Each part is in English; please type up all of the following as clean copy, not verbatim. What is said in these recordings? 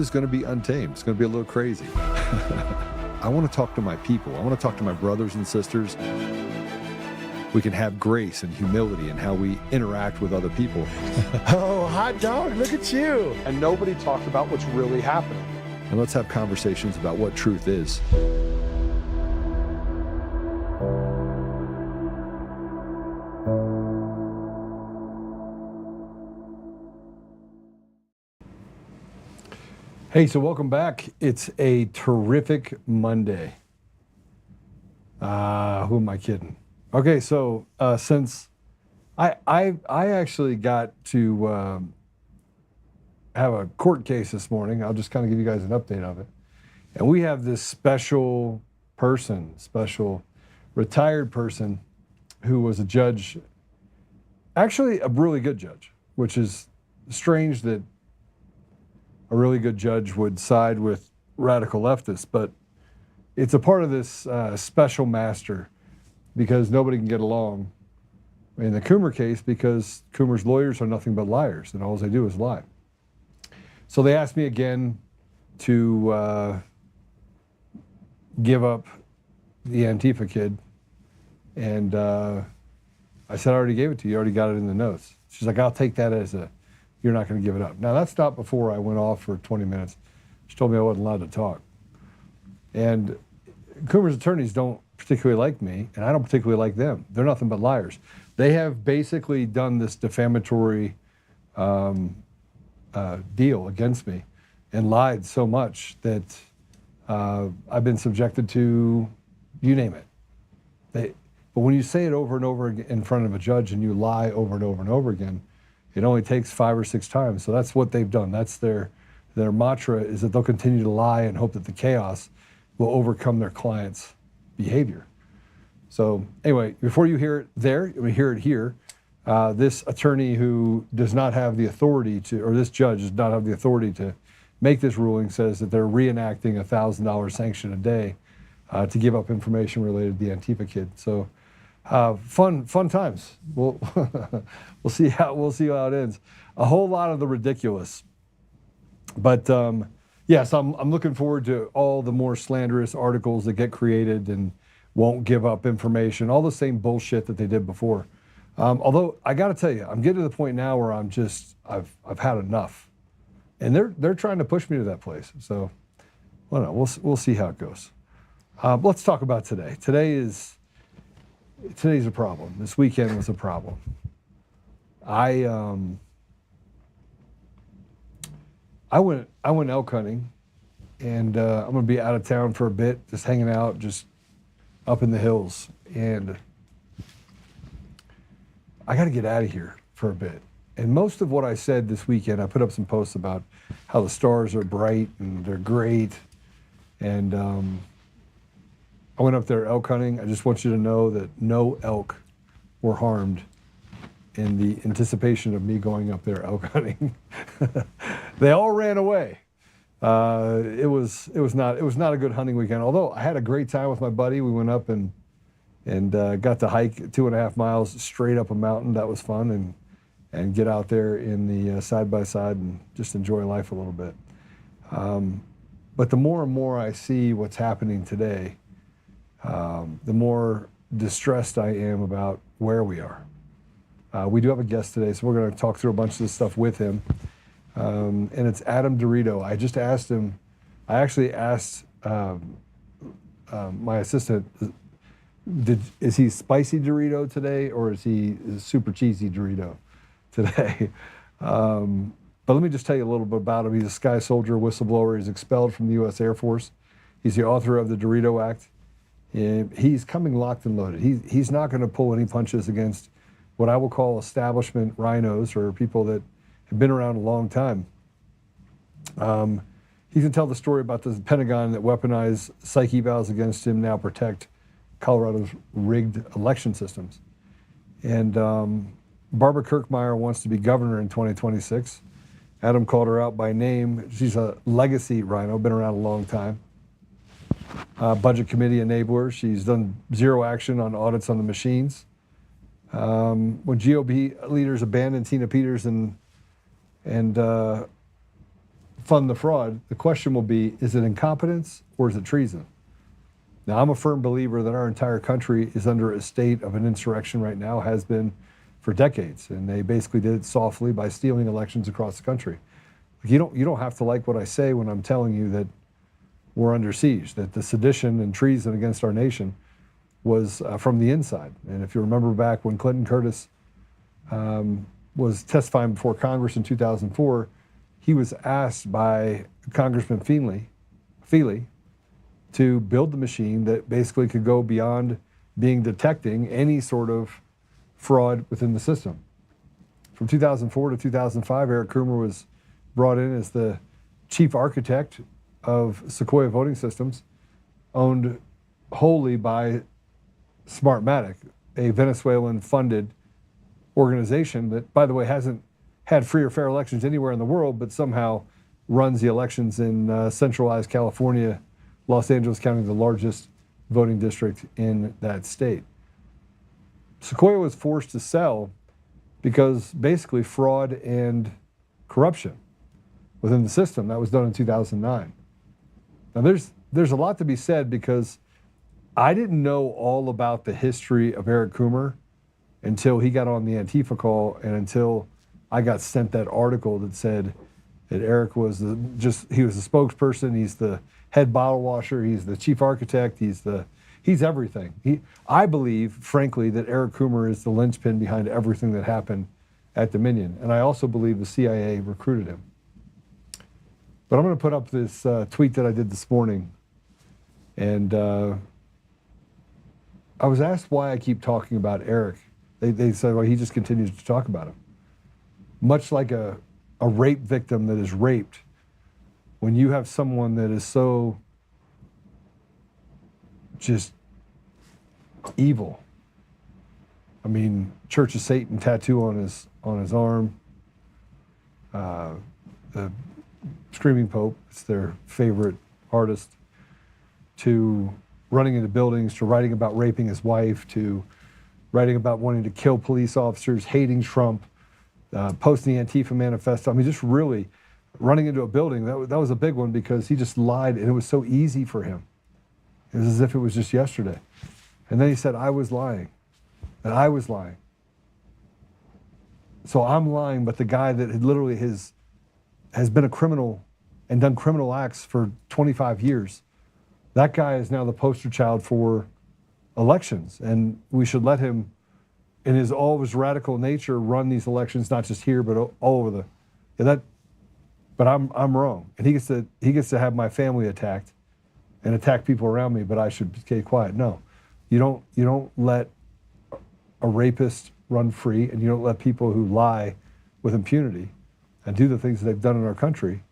is going to be untamed. It's going to be a little crazy. I want to talk to my people. I want to talk to my brothers and sisters. We can have grace and humility in how we interact with other people. Oh, hot dog, look at you. And nobody talked about what's really happening. And let's have conversations about what truth is. Hey, so welcome back. It's a terrific Monday. Who am I kidding? Okay, so since I actually got to have a court case this morning, I'll just kind of give you guys an update of it. And we have this special retired person who was a judge, actually a really good judge, which is strange that a really good judge would side with radical leftists, but it's a part of this special master because nobody can get along in the Coomer case because Coomer's lawyers are nothing but liars and all they do is lie. So they asked me again to give up the Antifa kid, and I said, I already gave it to you, already got it in the notes. She's like, I'll take that as a, you're not going to give it up. Now that stopped before I went off for 20 minutes. She told me I wasn't allowed to talk. And Coomer's attorneys don't particularly like me, and I don't particularly like them. They're nothing but liars. They have basically done this defamatory deal against me and lied so much that I've been subjected to, you name it. But when you say it over and over again in front of a judge and you lie over and over and over again, it only takes 5 or 6 times. So that's what they've done. That's their mantra, is that they'll continue to lie and hope that the chaos will overcome their client's behavior. So anyway, before you hear it there, we hear it here. This attorney who does not have the authority to, or this judge does not have the authority to make this ruling, says that they're reenacting a $1,000 sanction a day to give up information related to the Antifa kid. So fun times. We'll see how it ends. A whole lot of the ridiculous, but yes, I'm looking forward to all the more slanderous articles that get created and won't give up information, all the same bullshit that they did before. Although I got to tell you, I'm getting to the point now where I've had enough, and they're trying to push me to that place. So, well, no, we'll see how it goes. Let's talk about today. Today's a problem. This weekend was a problem. I went elk hunting, and I'm gonna be out of town for a bit, just hanging out, just up in the hills, and I got to get out of here for a bit. And most of what I said this weekend, I put up some posts about how the stars are bright and they're great, and I went up there elk hunting. I just want you to know that no elk were harmed in the anticipation of me going up there elk hunting. They all ran away. It was not a good hunting weekend. Although I had a great time with my buddy. We went up and got to hike 2.5 miles straight up a mountain. That was fun, and get out there in the side by side and just enjoy life a little bit. But the more and more I see what's happening today, the more distressed I am about where we are. We do have a guest today, so we're going to talk through a bunch of this stuff with him. And it's Adam DeRito. I just asked him, I actually asked my assistant, is he spicy DeRito today, or is he super cheesy DeRito today? But let me just tell you a little bit about him. He's a Sky Soldier whistleblower. He's expelled from the U.S. Air Force. He's the author of the DeRito Act. He's coming locked and loaded. He's not going to pull any punches against what I will call establishment RINOs, or people that have been around a long time. He can tell the story about the Pentagon that weaponized psych evals against him now protect Colorado's rigged election systems. And Barbara Kirkmeyer wants to be governor in 2026. Adam called her out by name. She's a legacy RINO, been around a long time. Budget committee enabler. She's done zero action on audits on the machines. When GOP leaders abandoned Tina Peters and fund the fraud, the question will be, is it incompetence or is it treason? Now, I'm a firm believer that our entire country is under a state of an insurrection right now, has been for decades, and they basically did it softly by stealing elections across the country. You don't have to like what I say when I'm telling you that we're under siege, that the sedition and treason against our nation was from the inside. And if you remember back when Clinton Curtis was testifying before Congress in 2004, he was asked by Congressman Feely to build the machine that basically could go beyond being detecting any sort of fraud within the system. From 2004 to 2005, Eric Coomer was brought in as the chief architect of Sequoia Voting Systems, owned wholly by Smartmatic, a Venezuelan-funded organization that, by the way, hasn't had free or fair elections anywhere in the world, but somehow runs the elections in centralized California, Los Angeles County, the largest voting district in that state. Sequoia was forced to sell because basically fraud and corruption within the system. That was done in 2009. Now there's a lot to be said because I didn't know all about the history of Eric Coomer until he got on the Antifa call and until I got sent that article that said that Eric was he was the spokesperson, he's the head bottle washer, he's the chief architect, he's everything. I believe, frankly, that Eric Coomer is the linchpin behind everything that happened at Dominion. And I also believe the CIA recruited him. But I'm going to put up this tweet that I did this morning. And I was asked why I keep talking about Eric. They said, well, he just continues to talk about him. Much like a rape victim that is raped, when you have someone that is so just evil. I mean, Church of Satan tattoo on his arm. The Screaming Pope, it's their favorite artist, to running into buildings, to writing about raping his wife, to writing about wanting to kill police officers, hating Trump, posting the Antifa manifesto. I mean, just really running into a building. That was a big one because he just lied, and it was so easy for him. It was as if it was just yesterday. And then he said, I was lying, and I was lying. So I'm lying, but the guy that had literally has been a criminal and done criminal acts for 25 years, that guy is now the poster child for elections, and we should let him, in all of his radical nature, run these elections, not just here, but all over the. But I'm wrong, and he gets to have my family attacked, and attack people around me. But I should stay quiet. No, you don't let a rapist run free, and you don't let people who lie with impunity and do the things that they've done in our country.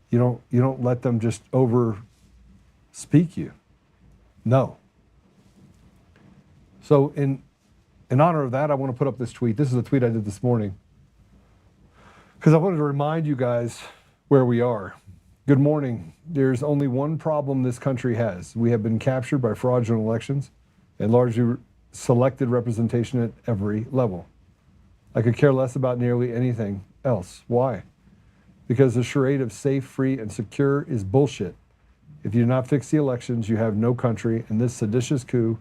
You don't let them just over speak you. No. So in honor of that, I want to put up this tweet. This is a tweet I did this morning because I wanted to remind you guys where we are. Good morning. There's only one problem this country has. We have been captured by fraudulent elections and largely selected representation at every level. I could care less about nearly anything else. Why? Because the charade of safe, free, and secure is bullshit. If you do not fix the elections, you have no country, and this seditious coup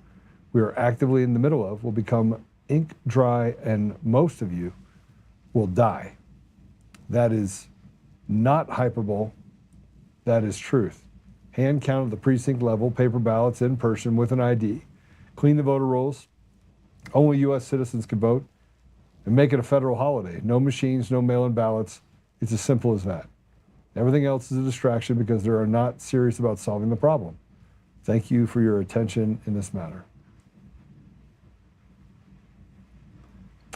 we are actively in the middle of will become ink dry, and most of you will die. That is not hyperbole. That is truth. Hand count at the precinct level, paper ballots in person with an ID. Clean the voter rolls. Only U.S. citizens can vote. And make it a federal holiday. No machines, no mail-in ballots. It's as simple as that. Everything else is a distraction because they are not serious about solving the problem. Thank you for your attention in this matter.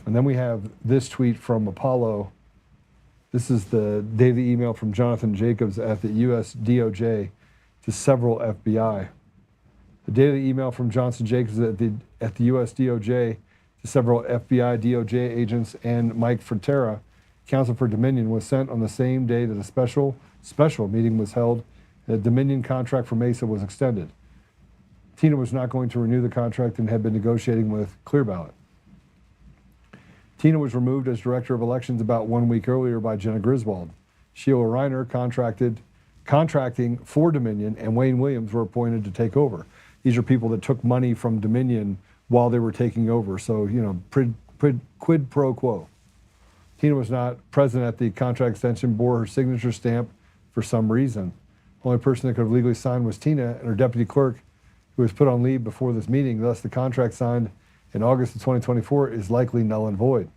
And then we have this tweet from Apollo. This is the daily email from Jonathan Jacobs at the U.S. DOJ to several FBI. The daily email from Johnson Jacobs at the U.S. DOJ to several FBI DOJ agents and Mike Frontera, counsel for Dominion, was sent on the same day that a special meeting was held and the Dominion contract for Mesa was extended. Tina was not going to renew the contract and had been negotiating with Clearballot. Tina was removed as director of elections about 1 week earlier by Jenna Griswold. Sheila Reiner contracting for Dominion, and Wayne Williams were appointed to take over. These are people that took money from Dominion while they were taking over. So, quid pro quo. Tina was not present at the contract extension, bore her signature stamp for some reason. The only person that could have legally signed was Tina and her deputy clerk, who was put on leave before this meeting. Thus, the contract signed in August of 2024 is likely null and void.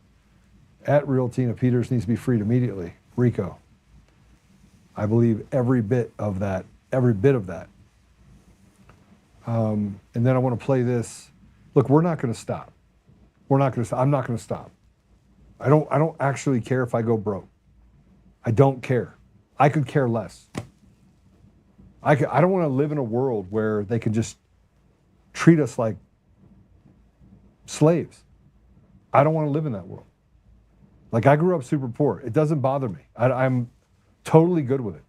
At Real Tina Peters needs to be freed immediately. RICO. I believe every bit of that. And then I want to play this. Look, we're not going to stop. I'm not going to stop. I don't actually care if I go broke. I don't care. I could care less. I don't want to live in a world where they can just treat us like slaves. I don't want to live in that world. Like, I grew up super poor. It doesn't bother me. I'm totally good with it.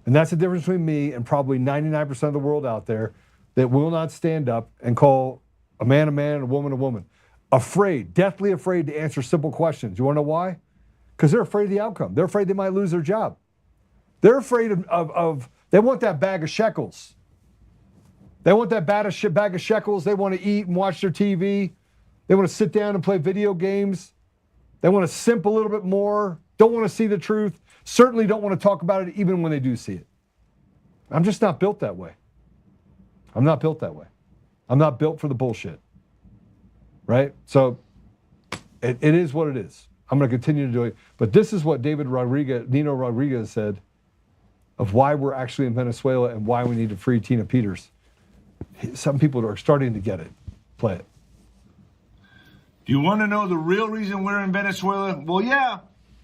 And that's the difference between me and probably 99% of the world out there that will not stand up and call a man and a woman. Afraid, deathly afraid to answer simple questions. You want to know why? Because they're afraid of the outcome. They're afraid they might lose their job. They're afraid of they want that bag of shekels. They want that bag of shekels. They want to eat and watch their TV. They want to sit down and play video games. They want to simp a little bit more. Don't want to see the truth. Certainly don't want to talk about it even when they do see it. I'm just not built that way. I'm not built that way. I'm not built for the bullshit. Right? So it is what it is. I'm going to continue to do it. But this is what Nino Rodriguez said of why we're actually in Venezuela and why we need to free Tina Peters. Some people are starting to get it. Play it. Do you want to know the real reason we're in Venezuela? Well, yeah,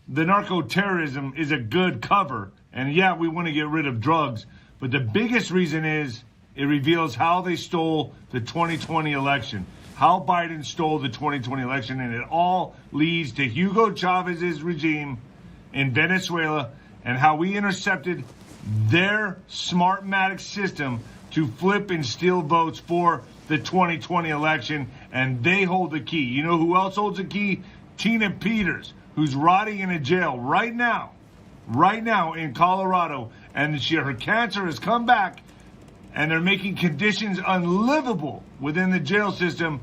the narco-terrorism is a good cover. And yeah, we want to get rid of drugs. But the biggest reason is it reveals how they stole the 2020 election. How Biden stole the 2020 election, and it all leads to Hugo Chavez's regime in Venezuela and how we intercepted their Smartmatic system to flip and steal votes for the 2020 election, and they hold the key. You know who else holds the key? Tina Peters, who's rotting in a jail right now in Colorado, and her cancer has come back, and they're making conditions unlivable within the jail system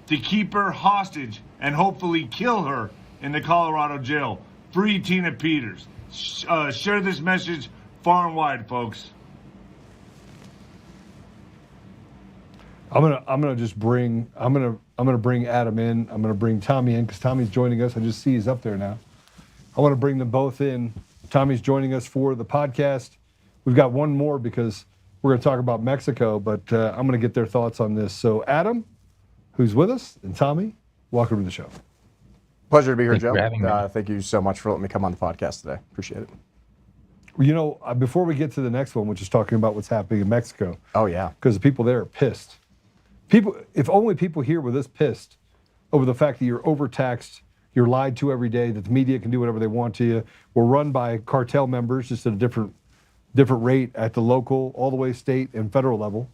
to keep her hostage and hopefully kill her in the Colorado jail. Free Tina Peters. Share this message far and wide, folks. I'm gonna bring Adam in. I'm gonna bring Tommy in because Tommy's joining us. I just see he's up there now. I want to bring them both in. Tommy's joining us for the podcast. We've got one more because we're going to talk about Mexico, but I'm going to get their thoughts on this. So Adam, who's with us, and Tommy, welcome to the show. Pleasure to be here, Thanks Joe. for having me. Thank you so much for letting me come on the podcast today. Appreciate it. You know, before we get to the next one, which is talking about what's happening in Mexico. Oh, yeah. Because the people there are pissed. If only people here were this pissed over the fact that you're overtaxed, you're lied to every day, that the media can do whatever they want to you. We're run by cartel members, just at a different rate at the local, all the way state and federal level.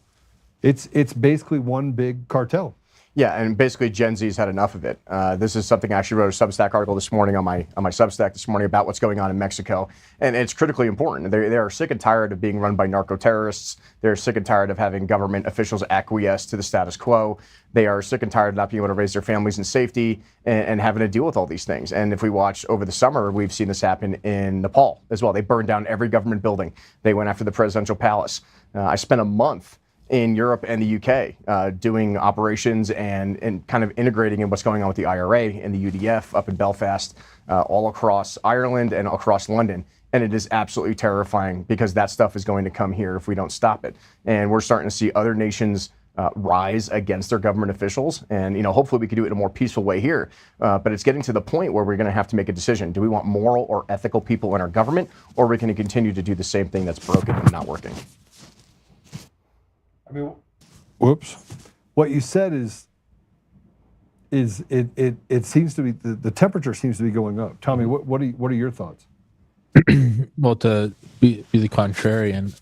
It's basically one big cartel. Yeah, and basically Gen Z's had enough of it. This is something I actually wrote a Substack article this morning on my Substack this morning about what's going on in Mexico, and it's critically important. They are sick and tired of being run by narco-terrorists. They're sick and tired of having government officials acquiesce to the status quo. They are sick and tired of not being able to raise their families in safety and having to deal with all these things. And if we watch over the summer, we've seen this happen in Nepal as well. They burned down every government building. They went after the presidential palace. I spent a month in Europe and the UK doing operations and kind of integrating in what's going on with the IRA and the UDF up in Belfast, all across Ireland and across London. And it is absolutely terrifying because that stuff is going to come here if we don't stop it. And we're starting to see other nations rise against their government officials. And, hopefully we can do it in a more peaceful way here. But it's getting to the point where we're going to have to make a decision. Do we want moral or ethical people in our government, or are we going to continue to do the same thing that's broken and not working? Whoops. What you said is it seems to be the temperature seems to be going up. Tommy, what are your thoughts? Well, to be the contrarian,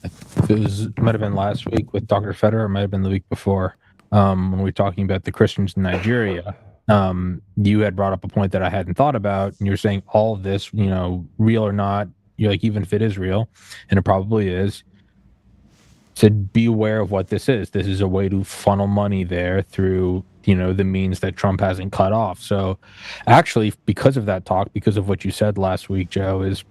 it might have been last week with Dr. Federer, it might have been the week before, when we were talking about the Christians in Nigeria. You had brought up a point that I hadn't thought about, and you're saying all of this, real or not, you're like, even if it is real, and it probably is, to be aware of what this is. This is a way to funnel money there through, the means that Trump hasn't cut off. So actually, because of that talk, because of what you said last week, Joe, is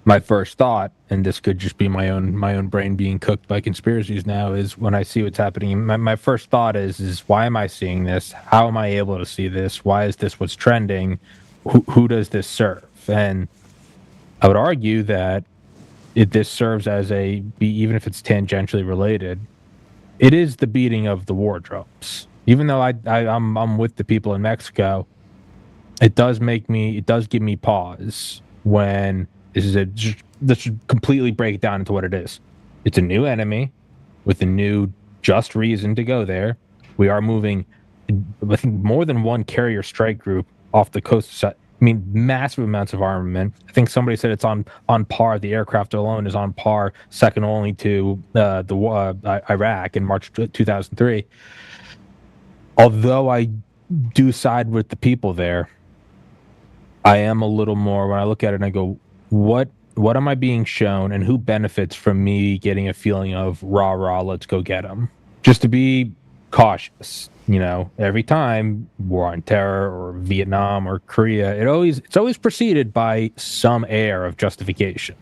my first thought, and this could just be my own brain being cooked by conspiracies now, is when I see what's happening, my first thought is why am I seeing this? How am I able to see this? Why is this what's trending? Who does this serve? And I would argue that this serves as even if it's tangentially related, it is the beating of the wardrobes. Even though I'm with the people in Mexico, it does give me pause when let's completely break it down into what it is. It's a new enemy with a new just reason to go there. We are moving, I think, more than one carrier strike group off the coast. Massive amounts of armament. I think somebody said it's on par. The aircraft alone is on par, second only to Iraq in March 2003. Although I do side with the people there, I am a little more, when I look at it and I go, what am I being shown, and who benefits from me getting a feeling of rah, let's go get them? Just to be cautious. Every time war on terror or Vietnam or Korea, it's always preceded by some air of justification.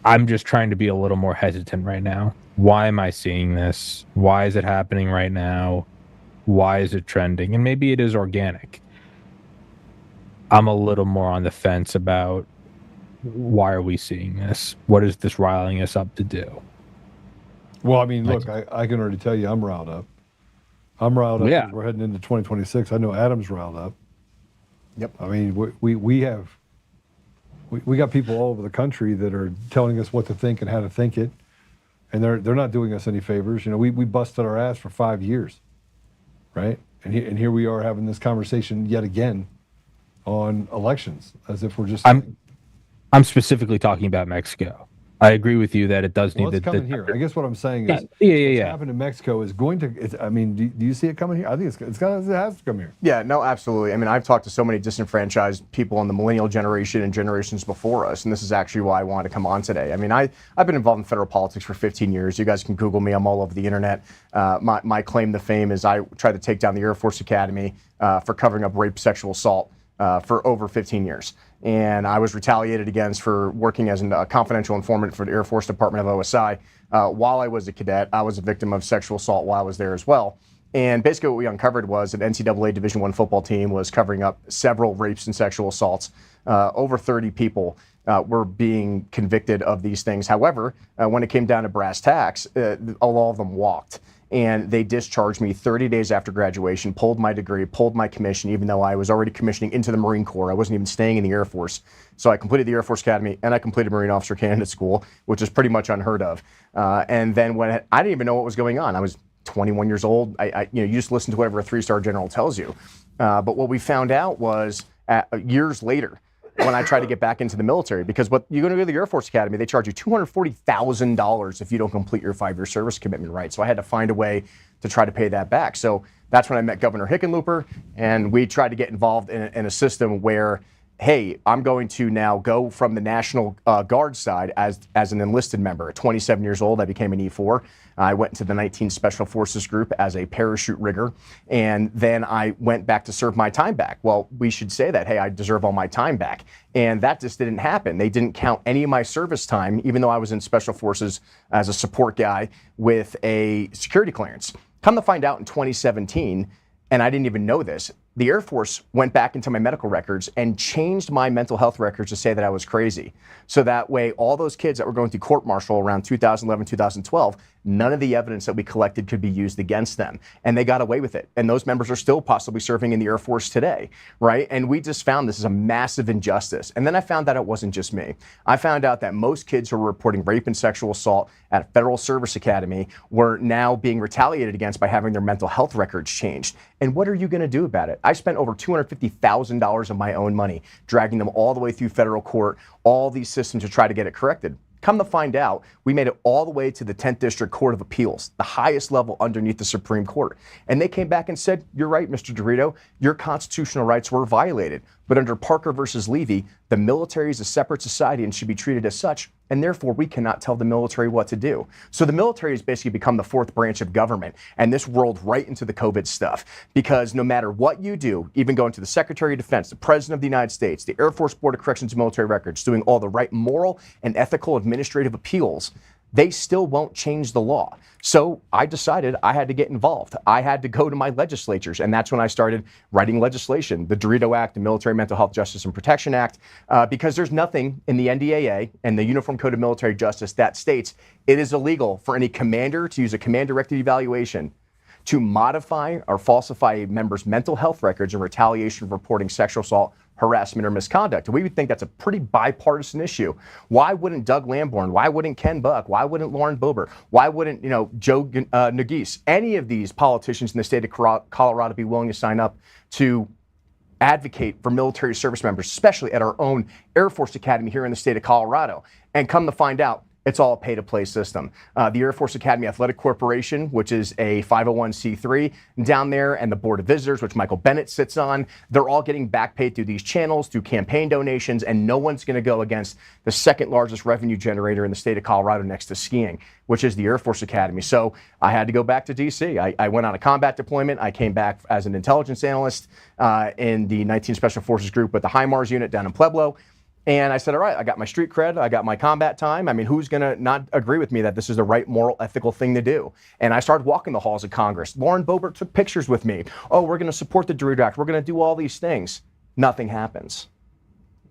I'm just trying to be a little more hesitant right now. Why am I seeing this? Why is it happening right now? Why is it trending? And maybe it is organic. I'm a little more on the fence about why are we seeing this? What is this riling us up to do? Well, look, I can already tell you I'm riled up. Yeah. We're heading into 2026. I know Adam's riled up. Yep. We got people all over the country that are telling us what to think and how to think it, and they're not doing us any favors. We busted our ass for 5 years, right? And here we are having this conversation yet again on elections, as if we're just. I'm specifically talking about Mexico. I agree with you that it does need it's coming here. I guess what I'm saying is, what's happened in Mexico is going to. Do you see it coming here? I think it has to come here. Yeah, no, absolutely. I've talked to so many disenfranchised people in the millennial generation and generations before us, and this is actually why I wanted to come on today. I've been involved in federal politics for 15 years. You guys can Google me. I'm all over the internet. My claim to fame is I tried to take down the Air Force Academy for covering up rape, sexual assault for over 15 years. And I was retaliated against for working as a confidential informant for the Air Force Department of OSI. While I was a cadet, I was a victim of sexual assault while I was there as well. And basically what we uncovered was an NCAA Division I football team was covering up several rapes and sexual assaults. Over 30 people were being convicted of these things. However, when it came down to brass tacks, all of them walked. And they discharged me 30 days after graduation, pulled my degree, pulled my commission, even though I was already commissioning into the Marine Corps. I wasn't even staying in the Air Force. So I completed the Air Force Academy and I completed Marine Officer Candidate School, which is pretty much unheard of. And then when I didn't even know what was going on. I was 21 years old. You just listen to whatever a 3-star general tells you. But what we found out was years later, when I tried to get back into the military, because what you're going to go to the Air Force Academy, they charge you $240,000 if you don't complete your 5-year service commitment, right? So I had to find a way to try to pay that back. So that's when I met Governor Hickenlooper, and we tried to get involved in a system where, hey, I'm going to now go from the National Guard side as an enlisted member. At 27 years old, I became an E4. I went into the 19th Special Forces Group as a parachute rigger, and then I went back to serve my time back. Well, we should say that, hey, I deserve all my time back. And that just didn't happen. They didn't count any of my service time, even though I was in Special Forces as a support guy with a security clearance. Come to find out in 2017, and I didn't even know this, the Air Force went back into my medical records and changed my mental health records to say that I was crazy. So that way, all those kids that were going through court martial around 2011, 2012, none of the evidence that we collected could be used against them. And they got away with it. And those members are still possibly serving in the Air Force today, right? And we just found this is a massive injustice. And then I found that it wasn't just me. I found out that most kids who were reporting rape and sexual assault at Federal Service Academy were now being retaliated against by having their mental health records changed. And what are you going to do about it? I spent over $250,000 of my own money, dragging them all the way through federal court, all these systems to try to get it corrected. Come to find out, we made it all the way to the 10th District Court of Appeals, the highest level underneath the Supreme Court. And they came back and said, you're right, Mr. DeRito, your constitutional rights were violated. But under Parker versus Levy, the military is a separate society and should be treated as such, and therefore we cannot tell the military what to do. So the military has basically become the fourth branch of government, and this rolled right into the COVID stuff. Because no matter what you do, even going to the Secretary of Defense, the President of the United States, the Air Force Board of Corrections and Military Records, doing all the right moral and ethical administrative appeals, they still won't change the law. So I decided I had to get involved. I had to go to my legislatures, and that's when I started writing legislation, the DeRito Act, the Military Mental Health Justice and Protection Act, because there's nothing in the NDAA and the Uniform Code of Military Justice that states it is illegal for any commander to use a command-directed evaluation to modify or falsify a member's mental health records in retaliation for reporting sexual assault, harassment, or misconduct. We would think that's a pretty bipartisan issue. Why wouldn't Doug Lamborn? Why wouldn't Ken Buck? Why wouldn't Lauren Boebert? Why wouldn't Joe Nagise? Any of these politicians in the state of Colorado be willing to sign up to advocate for military service members, especially at our own Air Force Academy here in the state of Colorado? And come to find out, it's all a pay-to-play system. The Air Force Academy Athletic Corporation, which is a 501c3 down there, and the Board of Visitors, which Michael Bennett sits on, they're all getting back paid through these channels, through campaign donations, and no one's going to go against the second largest revenue generator in the state of Colorado next to skiing, which is the Air Force Academy. So I had to go back to D.C. I went on a combat deployment. I came back as an intelligence analyst in the 19th Special Forces Group with the HIMARS unit down in Pueblo. And I said, all right, I got my street cred, I got my combat time. I mean, who's going to not agree with me that this is the right moral, ethical thing to do? And I started walking the halls of Congress. Lauren Boebert took pictures with me. Oh, we're going to support the DeRito Act. We're going to do all these things. Nothing happens.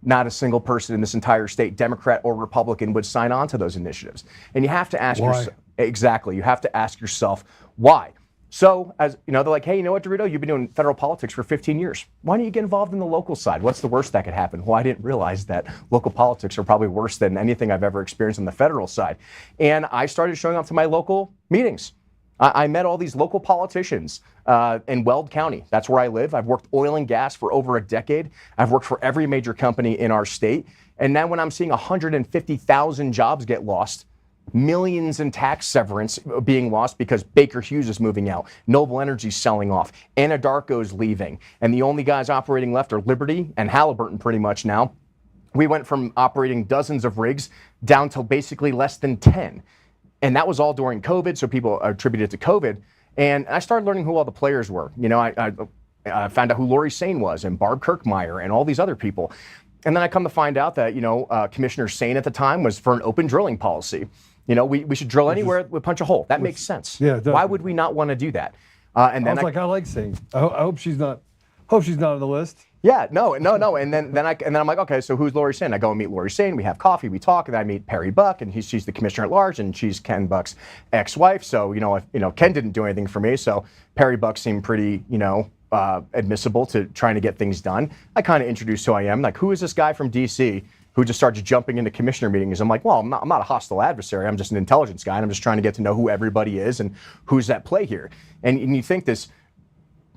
Not a single person in this entire state, Democrat or Republican, would sign on to those initiatives. And you have to ask yourself, exactly, you have to ask yourself, why? So, as you know, they're like, hey, you know what, DeRito, you've been doing federal politics for 15 years. Why don't you get involved in the local side? What's the worst that could happen? Well, I didn't realize that local politics are probably worse than anything I've ever experienced on the federal side. And I started showing up to my local meetings. I met all these local politicians in Weld County. That's where I live. I've worked oil and gas for over a decade. I've worked for every major company in our state. And now when I'm seeing 150,000 jobs get lost, millions in tax severance being lost because Baker Hughes is moving out, Noble Energy's selling off, Anadarko's leaving, and the only guys operating left are Liberty and Halliburton pretty much now. We went from operating dozens of rigs down to basically less than 10. And that was all during COVID, so people attributed it to COVID. And I started learning who all the players were. You know, I found out who Lori Sane was and Barb Kirkmeyer and all these other people. And then I come to find out that, Commissioner Sane at the time was for an open drilling policy. You know, we should drill anywhere we punch a hole. That makes sense. Yeah, why would we not want to do that? And then I like saying, I hope she's not. Hope she's not on the list. Yeah, no. And then I'm like, okay, so who's Lori Sane? I go and meet Lori Sane. We have coffee, we talk, and I meet Perry Buck, and she's the commissioner at large, and she's Ken Buck's ex-wife. So Ken didn't do anything for me, so Perry Buck seemed pretty admissible to trying to get things done. I kind of introduced who I am, like, who is this guy from D.C. who just starts jumping into commissioner meetings? I'm like, well, I'm not a hostile adversary. I'm just an intelligence guy, and I'm just trying to get to know who everybody is and who's at play here. And you think this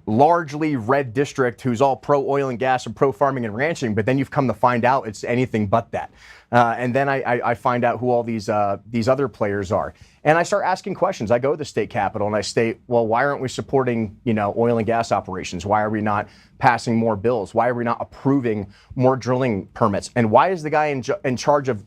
largely red district who's all pro oil and gas and pro farming and ranching, but then you've come to find out it's anything but that. And then I find out who all these other players are. And I start asking questions. I go to the state capitol and I state, well, why aren't we supporting, oil and gas operations? Why are we not passing more bills? Why are we not approving more drilling permits? And why is the guy in charge of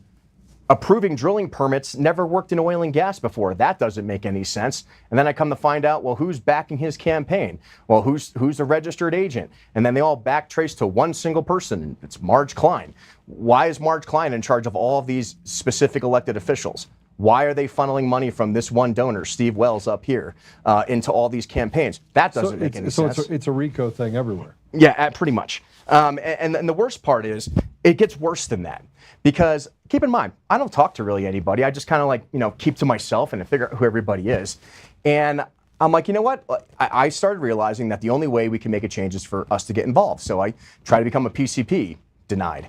approving drilling permits never worked in oil and gas before? That doesn't make any sense. And then I come to find out, well, who's backing his campaign? Well, who's the registered agent? And then they all backtrace to one single person. It's Marge Klein. Why is Marge Klein in charge of all of these specific elected officials? Why are they funneling money from this one donor, Steve Wells up here, into all these campaigns? That doesn't make any sense. So it's a RICO thing everywhere. Yeah, pretty much. And the worst part is it gets worse than that. Because keep in mind, I don't talk to really anybody. I just kind of keep to myself and figure out who everybody is. And I'm like, you know what? I started realizing that the only way we can make a change is for us to get involved. So I try to become a PCP, denied.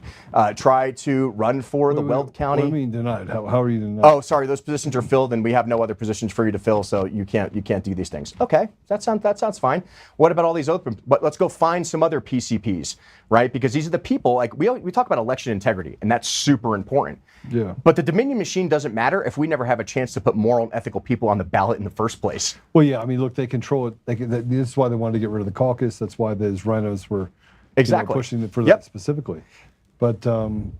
Tried to run for the Weld County. What do you mean denied? How are you denied? Oh, sorry, those positions are filled and we have no other positions for you to fill, so you can't do these things. Okay, that sounds fine. What about all these open, but let's go find some other PCPs, right? Because these are the people, like we talk about election integrity, and that's super important. Yeah. But the Dominion machine doesn't matter if we never have a chance to put moral and ethical people on the ballot in the first place. Well, yeah, I mean, look, they control it. This is why they wanted to get rid of the caucus. That's why those RINOs were Exactly. pushing it for that specifically. But, What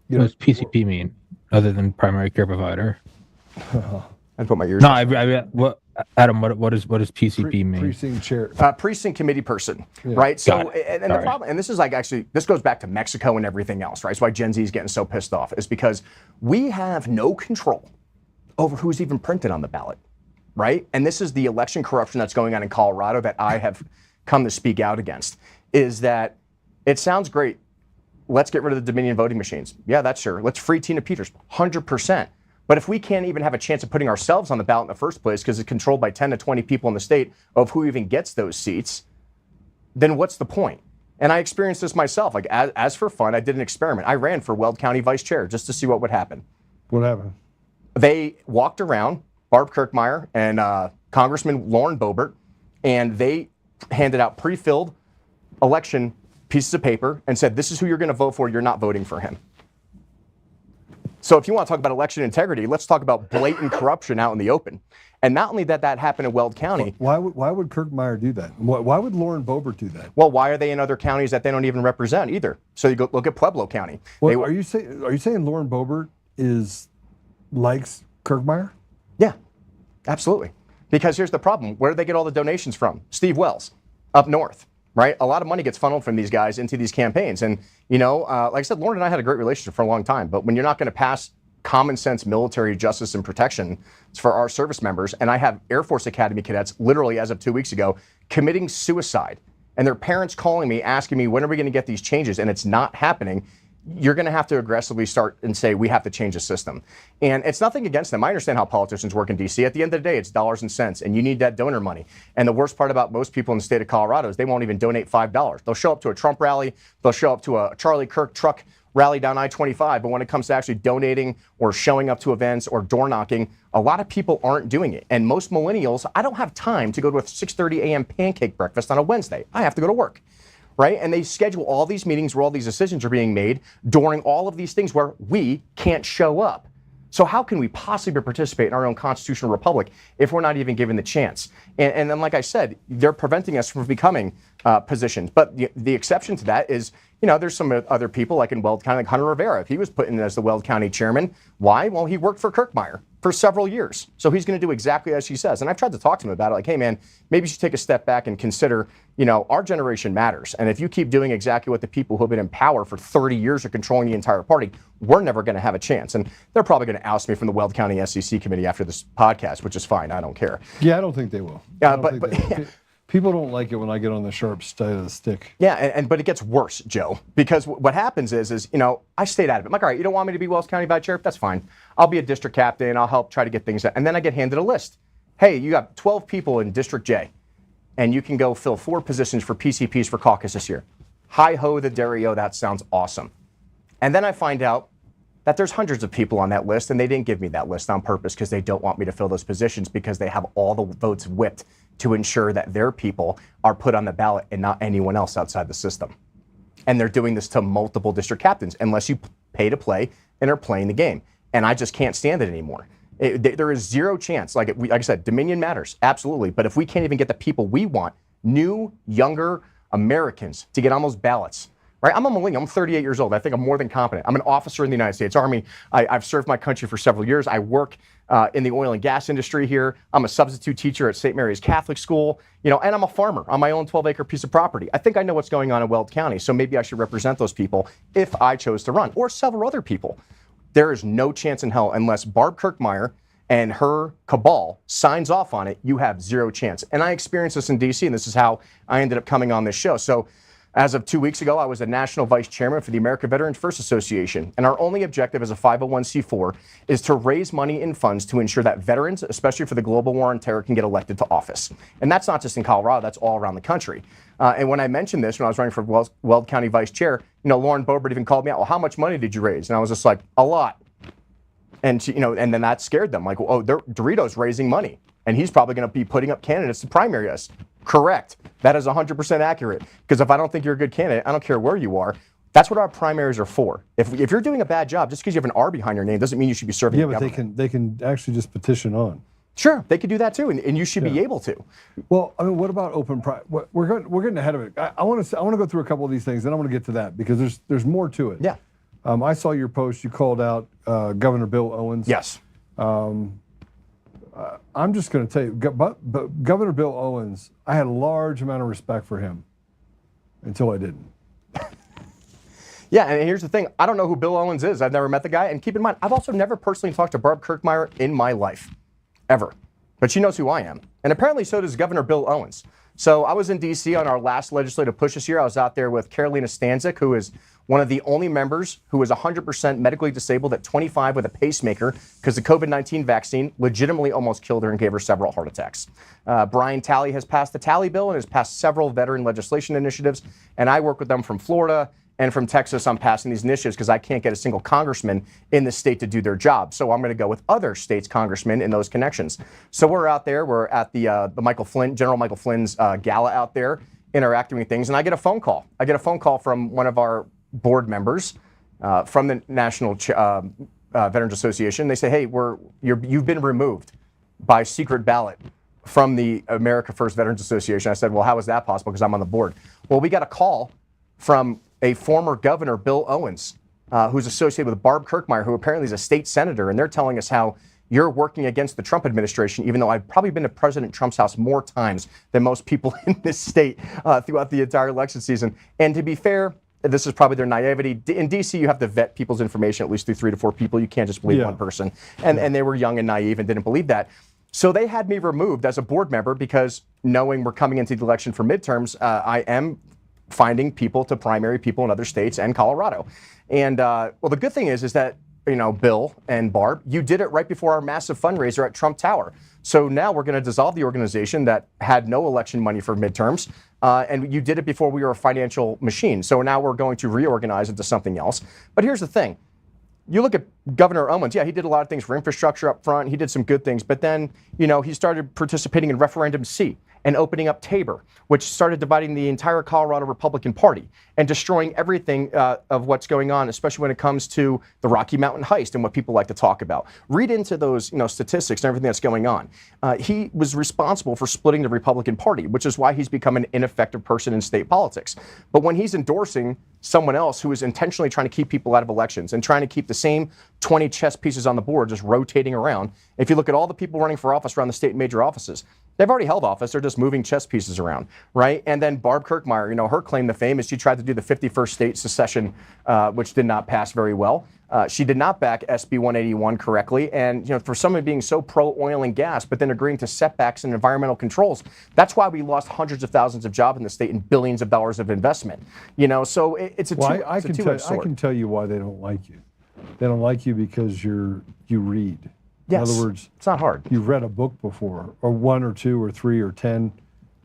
does PCP mean, other than primary care provider? I put my ears. No, what, Adam? What does PCP mean? precinct chair. Precinct committee person, right? So, Got it. and the problem, and this is like actually, this goes back to Mexico and everything else, right? It's why Gen Z is getting so pissed off, is because we have no control over who's even printed on the ballot, right? And this is the election corruption that's going on in Colorado that I have come to speak out against, is that it sounds great. Let's get rid of the Dominion voting machines. Yeah, that's sure. Let's free Tina Peters, 100%. But if we can't even have a chance of putting ourselves on the ballot in the first place because it's controlled by 10 to 20 people in the state of who even gets those seats, then what's the point? And I experienced this myself. Like as for fun, I did an experiment. I ran for Weld County vice chair just to see what would happen. What happened? They walked around, Barb Kirkmeyer and Congressman Lauren Boebert, and they handed out pre-filled election pieces of paper and said, this is who you're going to vote for. You're not voting for him. So if you want to talk about election integrity, let's talk about blatant corruption out in the open. And not only that happened in Weld County. Why would Kirkmeyer do that? Why would Lauren Boebert do that? Well, why are they in other counties that they don't even represent either? So you go look at Pueblo County. Well, are you saying Lauren Boebert likes Kirkmeyer? Yeah, absolutely. Because here's the problem. Where do they get all the donations from? Steve Wells, up north. Right? A lot of money gets funneled from these guys into these campaigns. And, like I said, Lauren and I had a great relationship for a long time. But when you're not going to pass common sense military justice and protection for our service members, and I have Air Force Academy cadets, literally as of 2 weeks ago, committing suicide, and their parents calling me, asking me, when are we going to get these changes? And it's not happening. You're going to have to aggressively start and say, we have to change the system. And it's nothing against them. I understand how politicians work in D.C. At the end of the day, it's dollars and cents, and you need that donor money. And the worst part about most people in the state of Colorado is they won't even donate $5. They'll show up to a Trump rally. They'll show up to a Charlie Kirk truck rally down I-25. But when it comes to actually donating or showing up to events or door knocking, a lot of people aren't doing it. And most millennials, I don't have time to go to a 6:30 a.m. pancake breakfast on a Wednesday. I have to go to work. Right? And they schedule all these meetings where all these decisions are being made during all of these things where we can't show up. So how can we possibly participate in our own constitutional republic if we're not even given the chance? And then, like I said, they're preventing us from becoming positioned. But the exception to that is, there's some other people like in Weld County, like Hunter Rivera. If he was put in as the Weld County chairman, why? Well, he worked for Kirkmeyer for several years. So he's going to do exactly as he says. And I've tried to talk to him about it. Like, hey, man, maybe you should take a step back and consider, our generation matters. And if you keep doing exactly what the people who have been in power for 30 years are controlling the entire party, we're never going to have a chance. And they're probably going to oust me from the Weld County SEC committee after this podcast, which is fine. I don't care. Yeah, I don't think they will. Yeah, but people don't like it when I get on the sharp side of the stick. Yeah, but it gets worse, Joe, because what happens is I stayed out of it. I'm like, all right, you don't want me to be Wells County vice chair? That's fine. I'll be a district captain. I'll help try to get things done. And then I get handed a list. Hey, you got 12 people in District J, and you can go fill 4 positions for PCPs for caucus this year. Hi-ho, the DeRito, that sounds awesome. And then I find out that there's hundreds of people on that list, and they didn't give me that list on purpose because they don't want me to fill those positions because they have all the votes whipped to ensure that their people are put on the ballot and not anyone else outside the system. And they're doing this to multiple district captains unless you pay to play and are playing the game. And I just can't stand it anymore. There is zero chance. Like I said, Dominion matters, absolutely. But if we can't even get the people we want, new, younger Americans, to get on those ballots, right? I'm a millennial. I'm 38 years old. I think I'm more than competent. I'm an officer in the United States Army. I've served my country for several years. I work in the oil and gas industry here. I'm a substitute teacher at St. Mary's Catholic School, and I'm a farmer on my own 12-acre piece of property. I think I know what's going on in Weld County, so maybe I should represent those people if I chose to run, or several other people. There is no chance in hell unless Barb Kirkmeyer and her cabal signs off on it. You have zero chance. And I experienced this in D.C., and this is how I ended up coming on this show. So As of 2 weeks ago, I was the national vice chairman for the American Veterans First Association, and our only objective as a 501c4 is to raise money and funds to ensure that veterans, especially for the global war on terror, can get elected to office. And that's not just in Colorado, that's all around the country. And when I mentioned this, when I was running for Weld County vice chair, Lauren Boebert even called me out, well, how much money did you raise? And I was just like, a lot. And she, and then that scared them. Like, oh, DeRito's raising money, and he's probably going to be putting up candidates to primary us. Correct. That is 100% accurate. Because if I don't think you're a good candidate, I don't care where you are. That's what our primaries are for. If you're doing a bad job, just because you have an R behind your name doesn't mean you should be serving. Yeah, but they can actually just petition on. Sure, they could do that too, and you should be able to. Well, I mean, what about open private? We're getting ahead of it. I want to go through a couple of these things, and I want to get to that because there's more to it. Yeah. I saw your post. You called out Governor Bill Owens. Yes. I'm just going to tell you, but Governor Bill Owens, I had a large amount of respect for him until I didn't. Yeah, and here's the thing. I don't know who Bill Owens is. I've never met the guy. And keep in mind, I've also never personally talked to Barb Kirkmeyer in my life, ever. But she knows who I am. And apparently so does Governor Bill Owens. So I was in D.C. on our last legislative push this year. I was out there with Carolina Stanzik, who is one of the only members who is 100% medically disabled at 25 with a pacemaker because the COVID-19 vaccine legitimately almost killed her and gave her several heart attacks. Brian Talley has passed the Talley bill and has passed several veteran legislation initiatives. And I work with them from Florida and from Texas on passing these initiatives because I can't get a single congressman in the state to do their job. So I'm going to go with other states' congressmen in those connections. So we're out there. We're at the General Michael Flynn's gala out there, interacting with things. And I get a phone call. I get a phone call from one of our board members from the National Veterans Association. They say, hey, you've been removed by secret ballot from the America First Veterans Association. I said, well, how is that possible? Because I'm on the board. Well, we got a call from a former governor, Bill Owens, who's associated with Barb Kirkmeyer, who apparently is a state senator, and they're telling us how you're working against the Trump administration, even though I've probably been to President Trump's house more times than most people in this state throughout the entire election season. And to be fair, this is probably their naivety. In D.C., you have to vet people's information at least through 3 to 4 people. You can't just believe one person. And they were young and naive and didn't believe that. So they had me removed as a board member because knowing we're coming into the election for midterms, I am finding people to primary people in other states and Colorado. And well, the good thing is that, Bill and Barb, you did it right before our massive fundraiser at Trump Tower. So now we're going to dissolve the organization that had no election money for midterms. And you did it before we were a financial machine. So now we're going to reorganize into something else. But here's the thing. You look at Governor Owens, yeah, he did a lot of things for infrastructure up front. He did some good things. But then, he started participating in Referendum C and opening up Tabor, which started dividing the entire Colorado Republican Party and destroying everything of what's going on, especially when it comes to the Rocky Mountain heist and what people like to talk about. Read into those statistics and everything that's going on. He was responsible for splitting the Republican Party, which is why he's become an ineffective person in state politics. But when he's endorsing someone else who is intentionally trying to keep people out of elections and trying to keep the same 20 chess pieces on the board just rotating around, if you look at all the people running for office around the state major offices, they've already held office. They're just moving chess pieces around, right? And then Barb Kirkmeyer, her claim to fame is she tried to do the 51st state secession, which did not pass very well. She did not back SB 181 correctly. And, for someone being so pro-oil and gas, but then agreeing to setbacks and environmental controls, that's why we lost hundreds of thousands of jobs in the state and billions of dollars of investment. So it's a two-edged sword. I can tell you why they don't like you. They don't like you because you read. Yes. In other words, it's not hard. You've read a book before, or 1 or 2 or 3 or 10,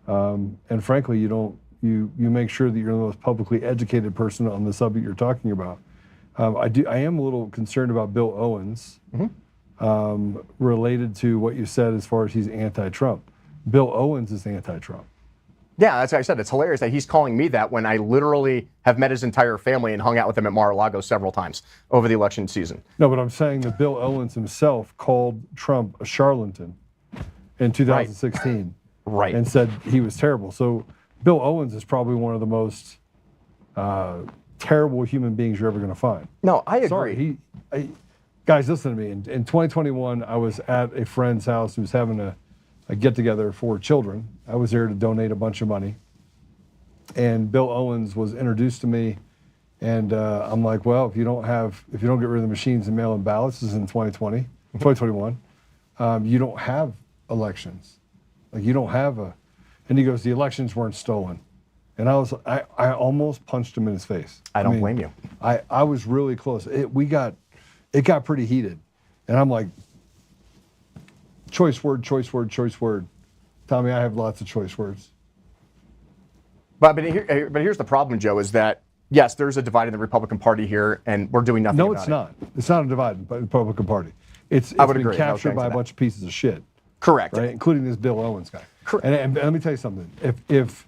and frankly, you make sure that you're the most publicly educated person on the subject you're talking about. I am a little concerned about Bill Owens, related to what you said as far as he's anti-Trump. Bill Owens is anti-Trump. Yeah, that's what I said. It's hilarious that he's calling me that when I literally have met his entire family and hung out with him at Mar-a-Lago several times over the election season. No, but I'm saying that Bill Owens himself called Trump a charlatan in 2016. Right. And said he was terrible. So Bill Owens is probably one of the most terrible human beings you're ever going to find. No, I agree. Sorry, guys, listen to me. In 2021, I was at a friend's house who was having a get-together for children. I was there to donate a bunch of money. And Bill Owens was introduced to me, and I'm like, well, if you don't get rid of the machines and mail-in ballots, this is in 2021, you don't have elections. Like, you don't have and he goes, the elections weren't stolen. And I almost punched him in his face. I don't blame you. I was really close. It got pretty heated. And I'm like, choice word. Tommy, I have lots of choice words. But here's the problem, Joe, is that, yes, there's a divide in the Republican Party here, and we're doing nothing about it. No, it's not. It's not a divide by the Republican Party. It's I would been agree. captured by a bunch of pieces of shit. Correct. Right? Including this Bill Owens guy. Correct. And let me tell you something. If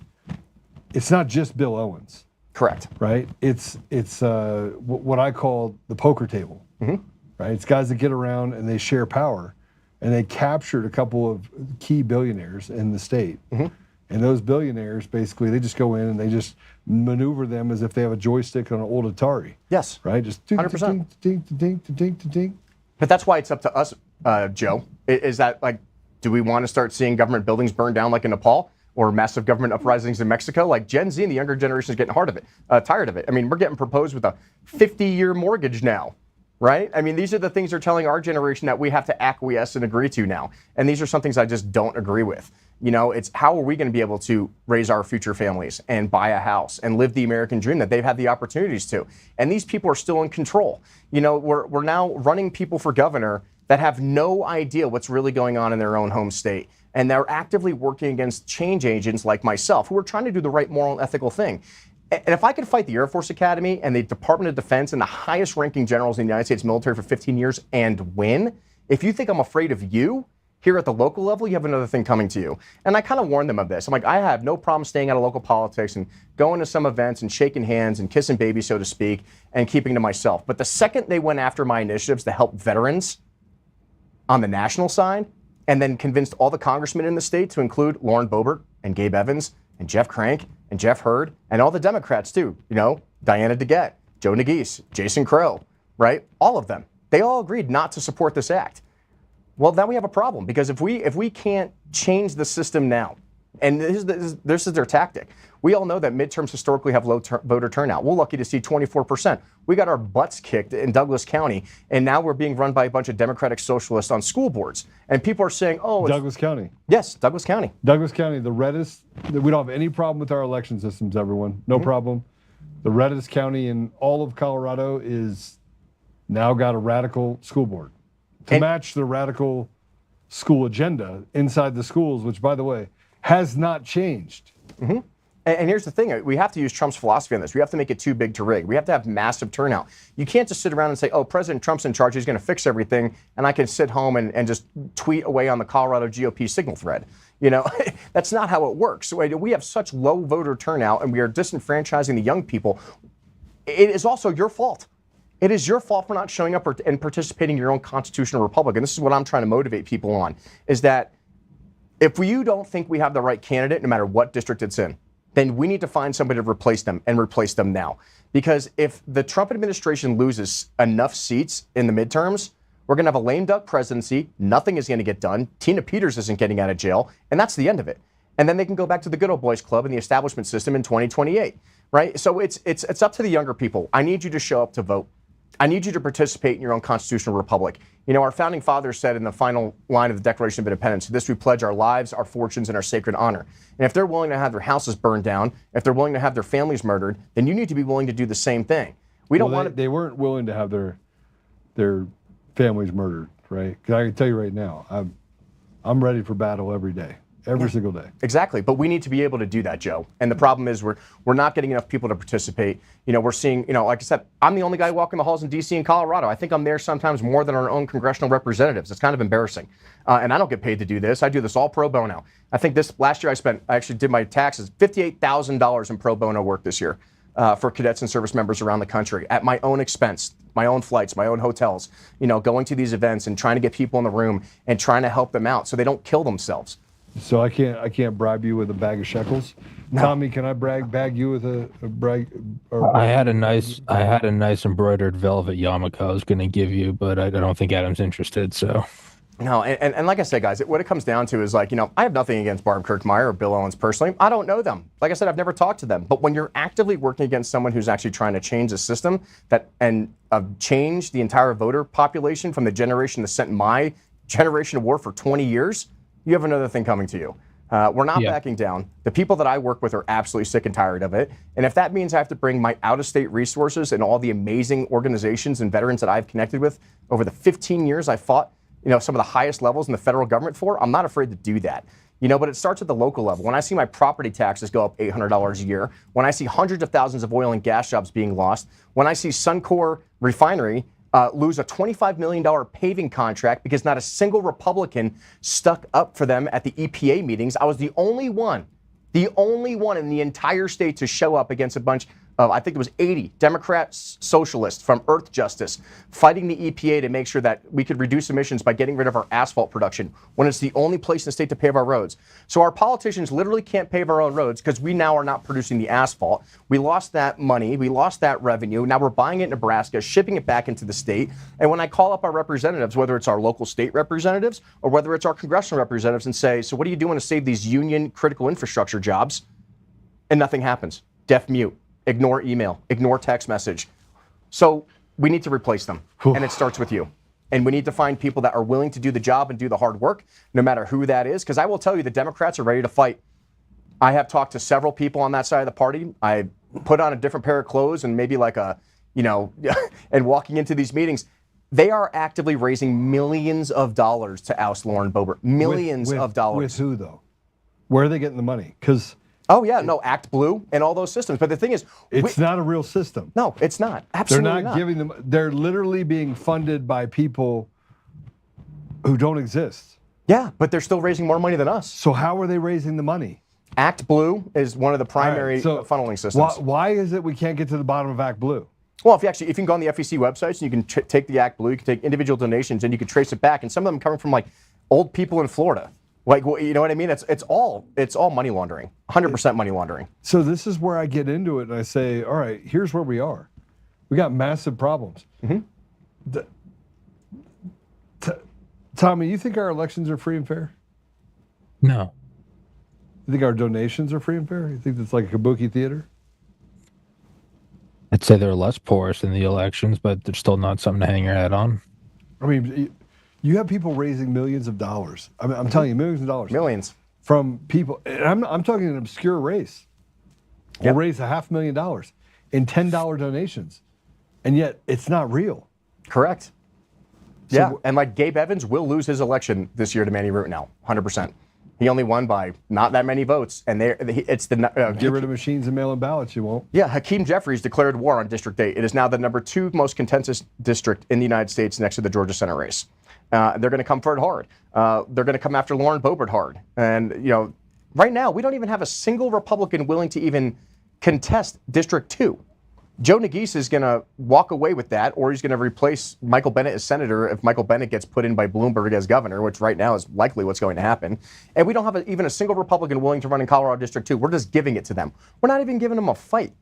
it's not just Bill Owens. Correct. Right? It's what I call the poker table. Mm-hmm. Right? It's guys that get around and they share power, and they captured a couple of key billionaires in the state. Mm-hmm. And those billionaires, basically, they just go in and they just maneuver them as if they have a joystick on an old Atari. Yes. Right? Just 100%. ding. But that's why it's up to us, Joe. Is that, like, do we want to start seeing government buildings burn down like in Nepal, or massive government uprisings in Mexico? Like, Gen Z and the younger generation is getting tired of it. I mean, we're getting proposed with a 50-year mortgage now, right? I mean, these are the things they're telling our generation that we have to acquiesce and agree to now. And these are some things I just don't agree with. You know, it's how are we going to be able to raise our future families and buy a house and live the American dream that they've had the opportunities to? And these people are still in control. You know, we're now running people for governor that have no idea what's really going on in their own home state. And they're actively working against change agents like myself, who are trying to do the right moral and ethical thing. And if I could fight the Air Force Academy and the Department of Defense and the highest ranking generals in the United States military for 15 years and win, if you think I'm afraid of you, here at the local level, you have another thing coming to you. And I kind of warned them of this. I'm like, I have no problem staying out of local politics and going to some events and shaking hands and kissing babies, so to speak, and keeping to myself. But the second they went after my initiatives to help veterans on the national side, and then convinced all the congressmen in the state to include Lauren Boebert and Gabe Evans and Jeff Crank and Jeff Hurd and all the Democrats too, you know, Diana DeGette, Joe Nagise, Jason Crow, right? All of them. They all agreed not to support this act. Well, then we have a problem, because if we can't change the system now, and this is their tactic. We all know that midterms historically have low voter turnout. We're lucky to see 24%. We got our butts kicked in Douglas County, and now we're being run by a bunch of Democratic socialists on school boards. And people are saying, oh, Douglas County. Yes, Douglas County. Douglas County, the reddest. We don't have any problem with our election systems, everyone. No problem. The reddest county in all of Colorado is now got a radical school board to match the radical school agenda inside the schools, which, by the way, has not changed. Mm-hmm. And here's the thing, we have to use Trump's philosophy on this. We have to make it too big to rig. We have to have massive turnout. You can't just sit around and say, oh, President Trump's in charge, he's going to fix everything, and I can sit home and just tweet away on the Colorado GOP signal thread. You know, that's not how it works. We have such low voter turnout, and we are disenfranchising the young people. It is also your fault. It is your fault for not showing up and participating in your own constitutional republic. And this is what I'm trying to motivate people on, is that if you don't think we have the right candidate, no matter what district it's in, then we need to find somebody to replace them, and replace them now. Because if the Trump administration loses enough seats in the midterms, we're going to have a lame duck presidency. Nothing is going to get done. Tina Peters isn't getting out of jail, and that's the end of it. And then they can go back to the good old boys club and the establishment system in 2028, right? So it's up to the younger people. I need you to show up to vote. I need you to participate in your own constitutional republic. You know, our founding fathers said in the final line of the Declaration of Independence, to this we pledge our lives, our fortunes, and our sacred honor. And if they're willing to have their houses burned down, if they're willing to have their families murdered, then you need to be willing to do the same thing. We don't want to. They weren't willing to have their families murdered, right? 'Cause I can tell you right now, I'm ready for battle every day. Every single day. Exactly, but we need to be able to do that, Joe. And the problem is we're not getting enough people to participate. You know, we're seeing, you know, like I said, I'm the only guy walking the halls in D.C. and Colorado. I think I'm there sometimes more than our own congressional representatives. It's kind of embarrassing. And I don't get paid to do this. I do this all pro bono. I think last year I actually did my taxes, $58,000 in pro bono work this year for cadets and service members around the country at my own expense, my own flights, my own hotels, you know, going to these events and trying to get people in the room and trying to help them out so they don't kill themselves. So I can't bribe you with a bag of shekels. No. Tommy, can I bag you with a brag? I had a nice embroidered velvet yarmulke I was going to give you, but I don't think Adam's interested. So. No, and like I said, guys, what it comes down to is, like, you know, I have nothing against Barb Kirkmeyer or Bill Owens personally. I don't know them. Like I said, I've never talked to them. But when you're actively working against someone who's actually trying to change the system and change the entire voter population from the generation that sent my generation to war for 20 years, you have another thing coming to you. We're not Yeah. backing down. The people that I work with are absolutely sick and tired of it. And if that means I have to bring my out-of-state resources and all the amazing organizations and veterans that I've connected with over the 15 years I fought, some of the highest levels in the federal government for, I'm not afraid to do that. But it starts at the local level. When I see my property taxes go up $800 a year, when I see hundreds of thousands of oil and gas jobs being lost, when I see Suncor Refinery lose a $25 million paving contract because not a single Republican stuck up for them at the EPA meetings. I was the only one in the entire state to show up against a bunch of, I think it was 80 Democrats, socialists from Earth Justice, fighting the EPA to make sure that we could reduce emissions by getting rid of our asphalt production when it's the only place in the state to pave our roads. So our politicians literally can't pave our own roads because we now are not producing the asphalt. We lost that money. We lost that revenue. Now we're buying it in Nebraska, shipping it back into the state. And when I call up our representatives, whether it's our local state representatives or whether it's our congressional representatives, and say, so what are you doing to save these union critical infrastructure jobs? And nothing happens. Deaf mute. Ignore email, ignore text message. So we need to replace them. And it starts with you. And we need to find people that are willing to do the job and do the hard work, no matter who that is. Because I will tell you, the Democrats are ready to fight. I have talked to several people on that side of the party. I put on a different pair of clothes and maybe and walking into these meetings. They are actively raising millions of dollars to oust Lauren Boebert. Millions of dollars. With who, though? Where are they getting the money? Because Oh, yeah, no, Act Blue and all those systems. But the thing is, it's not a real system. No, it's not. Absolutely They're not giving them, they're literally being funded by people who don't exist. Yeah, but they're still raising more money than us. So how are they raising the money? Act Blue is one of the primary funneling systems. Why is it we can't get to the bottom of Act Blue? Well, if you can go on the FEC websites and you can take the Act Blue, you can take individual donations and you can trace it back. And some of them coming from old people in Florida. You know what I mean? It's all money laundering, 100% money laundering. So this is where I get into it and I say, all right, here's where we are. We got massive problems. Mm-hmm. Tommy, you think our elections are free and fair? No. You think our donations are free and fair? You think it's like a kabuki theater? I'd say they're less porous in the elections, but they're still not something to hang your head on. I mean, you have people raising millions of dollars. I mean, I'm telling you, millions of dollars. Millions. From people, and I'm talking an obscure race. Will raise $500,000 in $10 donations, and yet it's not real. Correct. So, and Gabe Evans will lose his election this year to Manny Root now, 100%. He only won by not that many votes, and it's the get rid of machines and mail-in ballots. You won't. Yeah, Hakeem Jeffries declared war on District 8. It is now the #2 most contentious district in the United States, next to the Georgia Senate race. They're going to come for it hard. They're going to come after Lauren Boebert hard. And right now we don't even have a single Republican willing to even contest District 2. Joe Nagise is going to walk away with that, or he's going to replace Michael Bennet as senator if Michael Bennet gets put in by Bloomberg as governor, which right now is likely what's going to happen. And we don't have even a single Republican willing to run in Colorado District 2. We're just giving it to them. We're not even giving them a fight.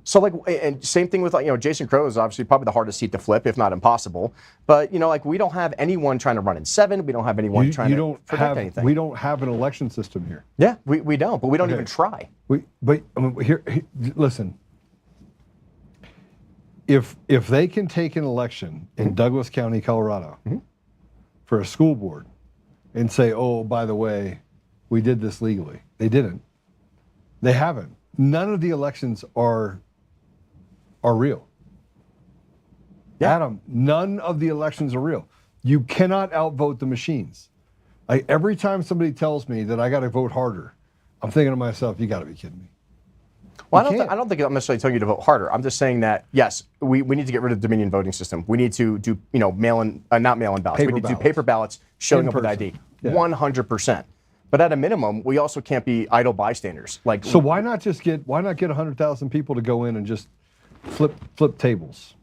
So and same thing with Jason Crow is obviously probably the hardest seat to flip, if not impossible. But we don't have anyone trying to run in 7. We don't have anyone trying to protect anything. We don't have an election system here. Yeah, we don't, but we don't even try. Here, listen. If they can take an election in Douglas County, Colorado, for a school board, and say, oh, by the way, we did this legally, they didn't. They haven't. None of the elections are real. Yeah. Adam, none of the elections are real. You cannot outvote the machines. Every time somebody tells me that I got to vote harder, I'm thinking to myself, you got to be kidding me. Well, I don't think I'm necessarily telling you to vote harder. I'm just saying that, yes, we need to get rid of the Dominion voting system. We need to do, not mail-in ballots. We need to do paper ballots showing up with ID. Yeah. 100%. But at a minimum, we also can't be idle bystanders. So why not get 100,000 people to go in and just flip tables?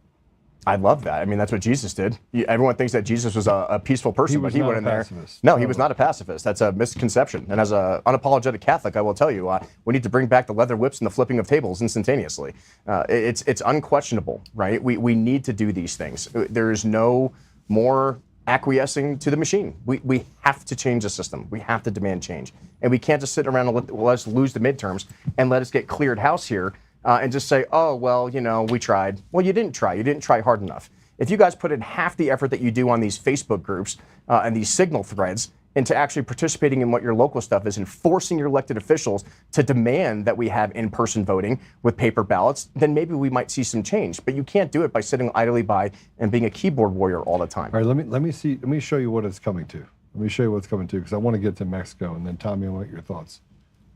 I love that. I mean, that's what Jesus did. Everyone thinks that Jesus was a peaceful person, but he went in there. No, he was not a pacifist. That's a misconception. And as an unapologetic Catholic, I will tell you, we need to bring back the leather whips and the flipping of tables instantaneously. It's unquestionable, right? We need to do these things. There is no more acquiescing to the machine. We have to change the system. We have to demand change. And we can't just sit around and let us lose the midterms and let us get cleared house here and just say, oh, well, we tried. Well, you didn't try. You didn't try hard enough. If you guys put in half the effort that you do on these Facebook groups and these Signal threads, into actually participating in what your local stuff is and forcing your elected officials to demand that we have in-person voting with paper ballots, then maybe we might see some change. But you can't do it by sitting idly by and being a keyboard warrior all the time. All right, let me show you what it's coming to. Let me show you what's coming to, because I want to get to Mexico, and then Tommy, I want your thoughts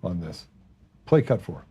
on this. Play cut 4.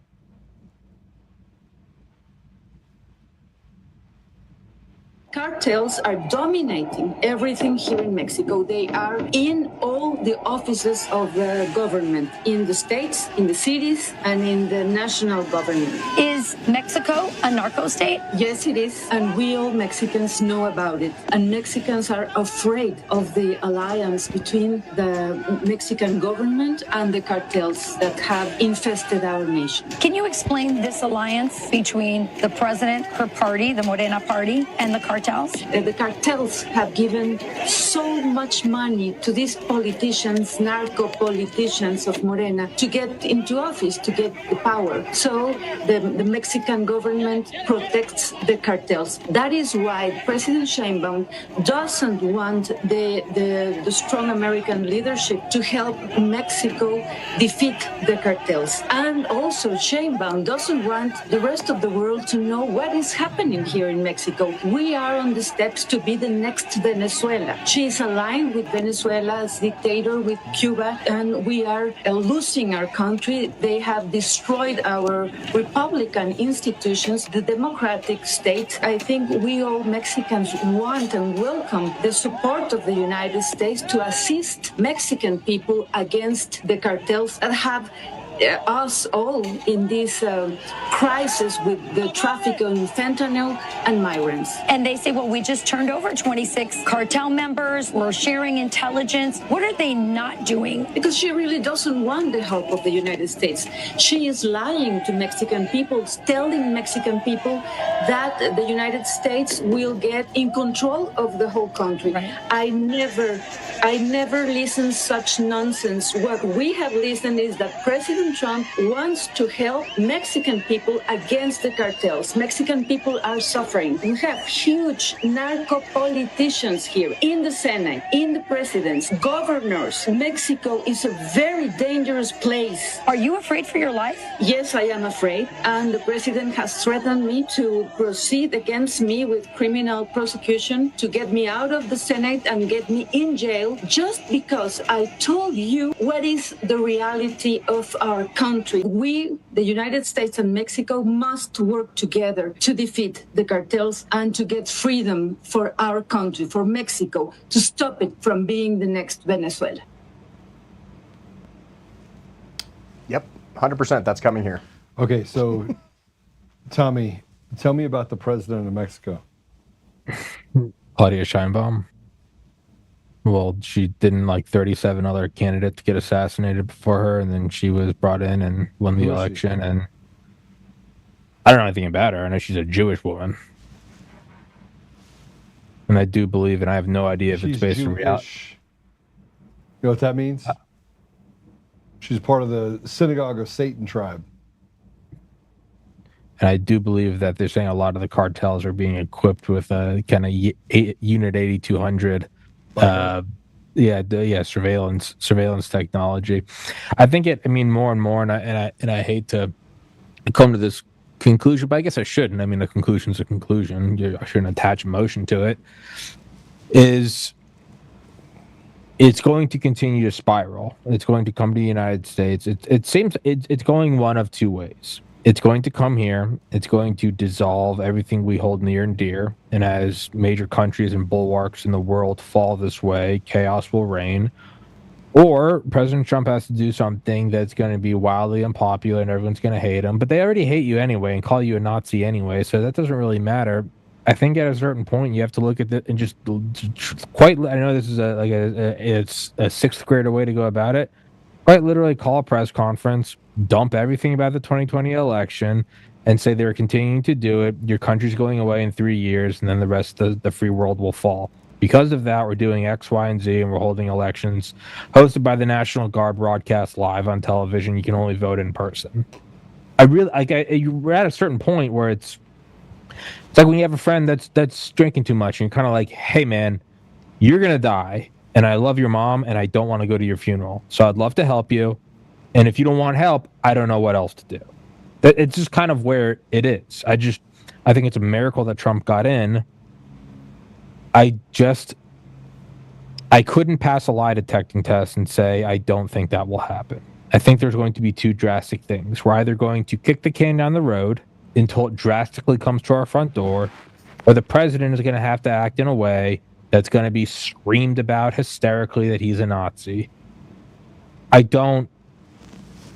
Cartels are dominating everything here in Mexico. They are in all the offices of the government, in the states, in the cities, and in the national government. Is Mexico a narco state? Yes, it is, and we all Mexicans know about it. And Mexicans are afraid of the alliance between the Mexican government and the cartels that have infested our nation. Can you explain this alliance between the president, her party, the Morena party, and the cartels? The cartels have given so much money to these politicians, narco politicians of Morena, to get into office, to get the power. So the Mexican government protects the cartels. That is why President Sheinbaum doesn't want the strong American leadership to help Mexico defeat the cartels. And also Sheinbaum doesn't want the rest of the world to know what is happening here in Mexico. We are on the steps to be the next Venezuela. She is aligned with Venezuela's dictator, with Cuba, and we are losing our country. They have destroyed our Republican institutions, the democratic state. I think we all Mexicans want and welcome the support of the United States to assist Mexican people against the cartels that have us all in this crisis with the traffic of fentanyl and migrants. And they say, well, we just turned over 26 cartel members. We're sharing intelligence. What are they not doing? Because she really doesn't want the help of the United States. She is lying to Mexican people, telling Mexican people that the United States will get in control of the whole country. Right. I never listened such nonsense. What we have listened is that President Trump wants to help Mexican people against the cartels. Mexican people are suffering. We have huge narco politicians here in the Senate, in the presidents, governors. Mexico is a very dangerous place. Are you afraid for your life? Yes, I am afraid. And the president has threatened me to proceed against me with criminal prosecution, to get me out of the Senate and get me in jail, just because I told you what is the reality of our country. We, the United States and Mexico, must work together to defeat the cartels and to get freedom for our country, for Mexico, to stop it from being the next Venezuela. Yep, 100%. That's coming here. Okay, so Tommy, tell me about the president of Mexico. Claudia Sheinbaum. Well, she didn't like 37 other candidates get assassinated before her, and then she was brought in and won the election. And I don't know anything about her. I know she's a Jewish woman. And I do believe, and I have no idea if it's based on reality. You know what that means? She's part of the Synagogue of Satan tribe. And I do believe that they're saying a lot of the cartels are being equipped with a kind of Unit 8200 surveillance technology. I think more and more, and I hate to come to this conclusion, but I guess I shouldn't. I mean, a conclusion's a conclusion. I shouldn't attach emotion to it. It's going to continue to spiral. It's going to come to the United States. It seems it's going one of two ways. It's going to come here. It's going to dissolve everything we hold near and dear. And as major countries and bulwarks in the world fall this way, chaos will reign. Or President Trump has to do something that's going to be wildly unpopular and everyone's going to hate him. But they already hate you anyway and call you a Nazi anyway, so that doesn't really matter. I think at a certain point you have to look at it and just I know this is it's a sixth grader way to go about it. Quite literally call a press conference, dump everything about the 2020 election, and say they're continuing to do it. Your country's going away in 3 years, and then the rest of the free world will fall. Because of that, we're doing X, Y, and Z, and we're holding elections hosted by the National Guard, broadcast live on television. You can only vote in person. We're at a certain point where it's like when you have a friend that's drinking too much, and you're kind of like, hey, man, you're going to die. and I love your mom, and I don't want to go to your funeral. So I'd love to help you. And if you don't want help, I don't know what else to do. It's just kind of where it is. I think it's a miracle that Trump got in. I couldn't pass a lie detecting test and say, I don't think that will happen. I think there's going to be two drastic things. We're either going to kick the can down the road until it drastically comes to our front door, or the president is going to have to act in a way that's going to be screamed about hysterically that he's a Nazi. I don't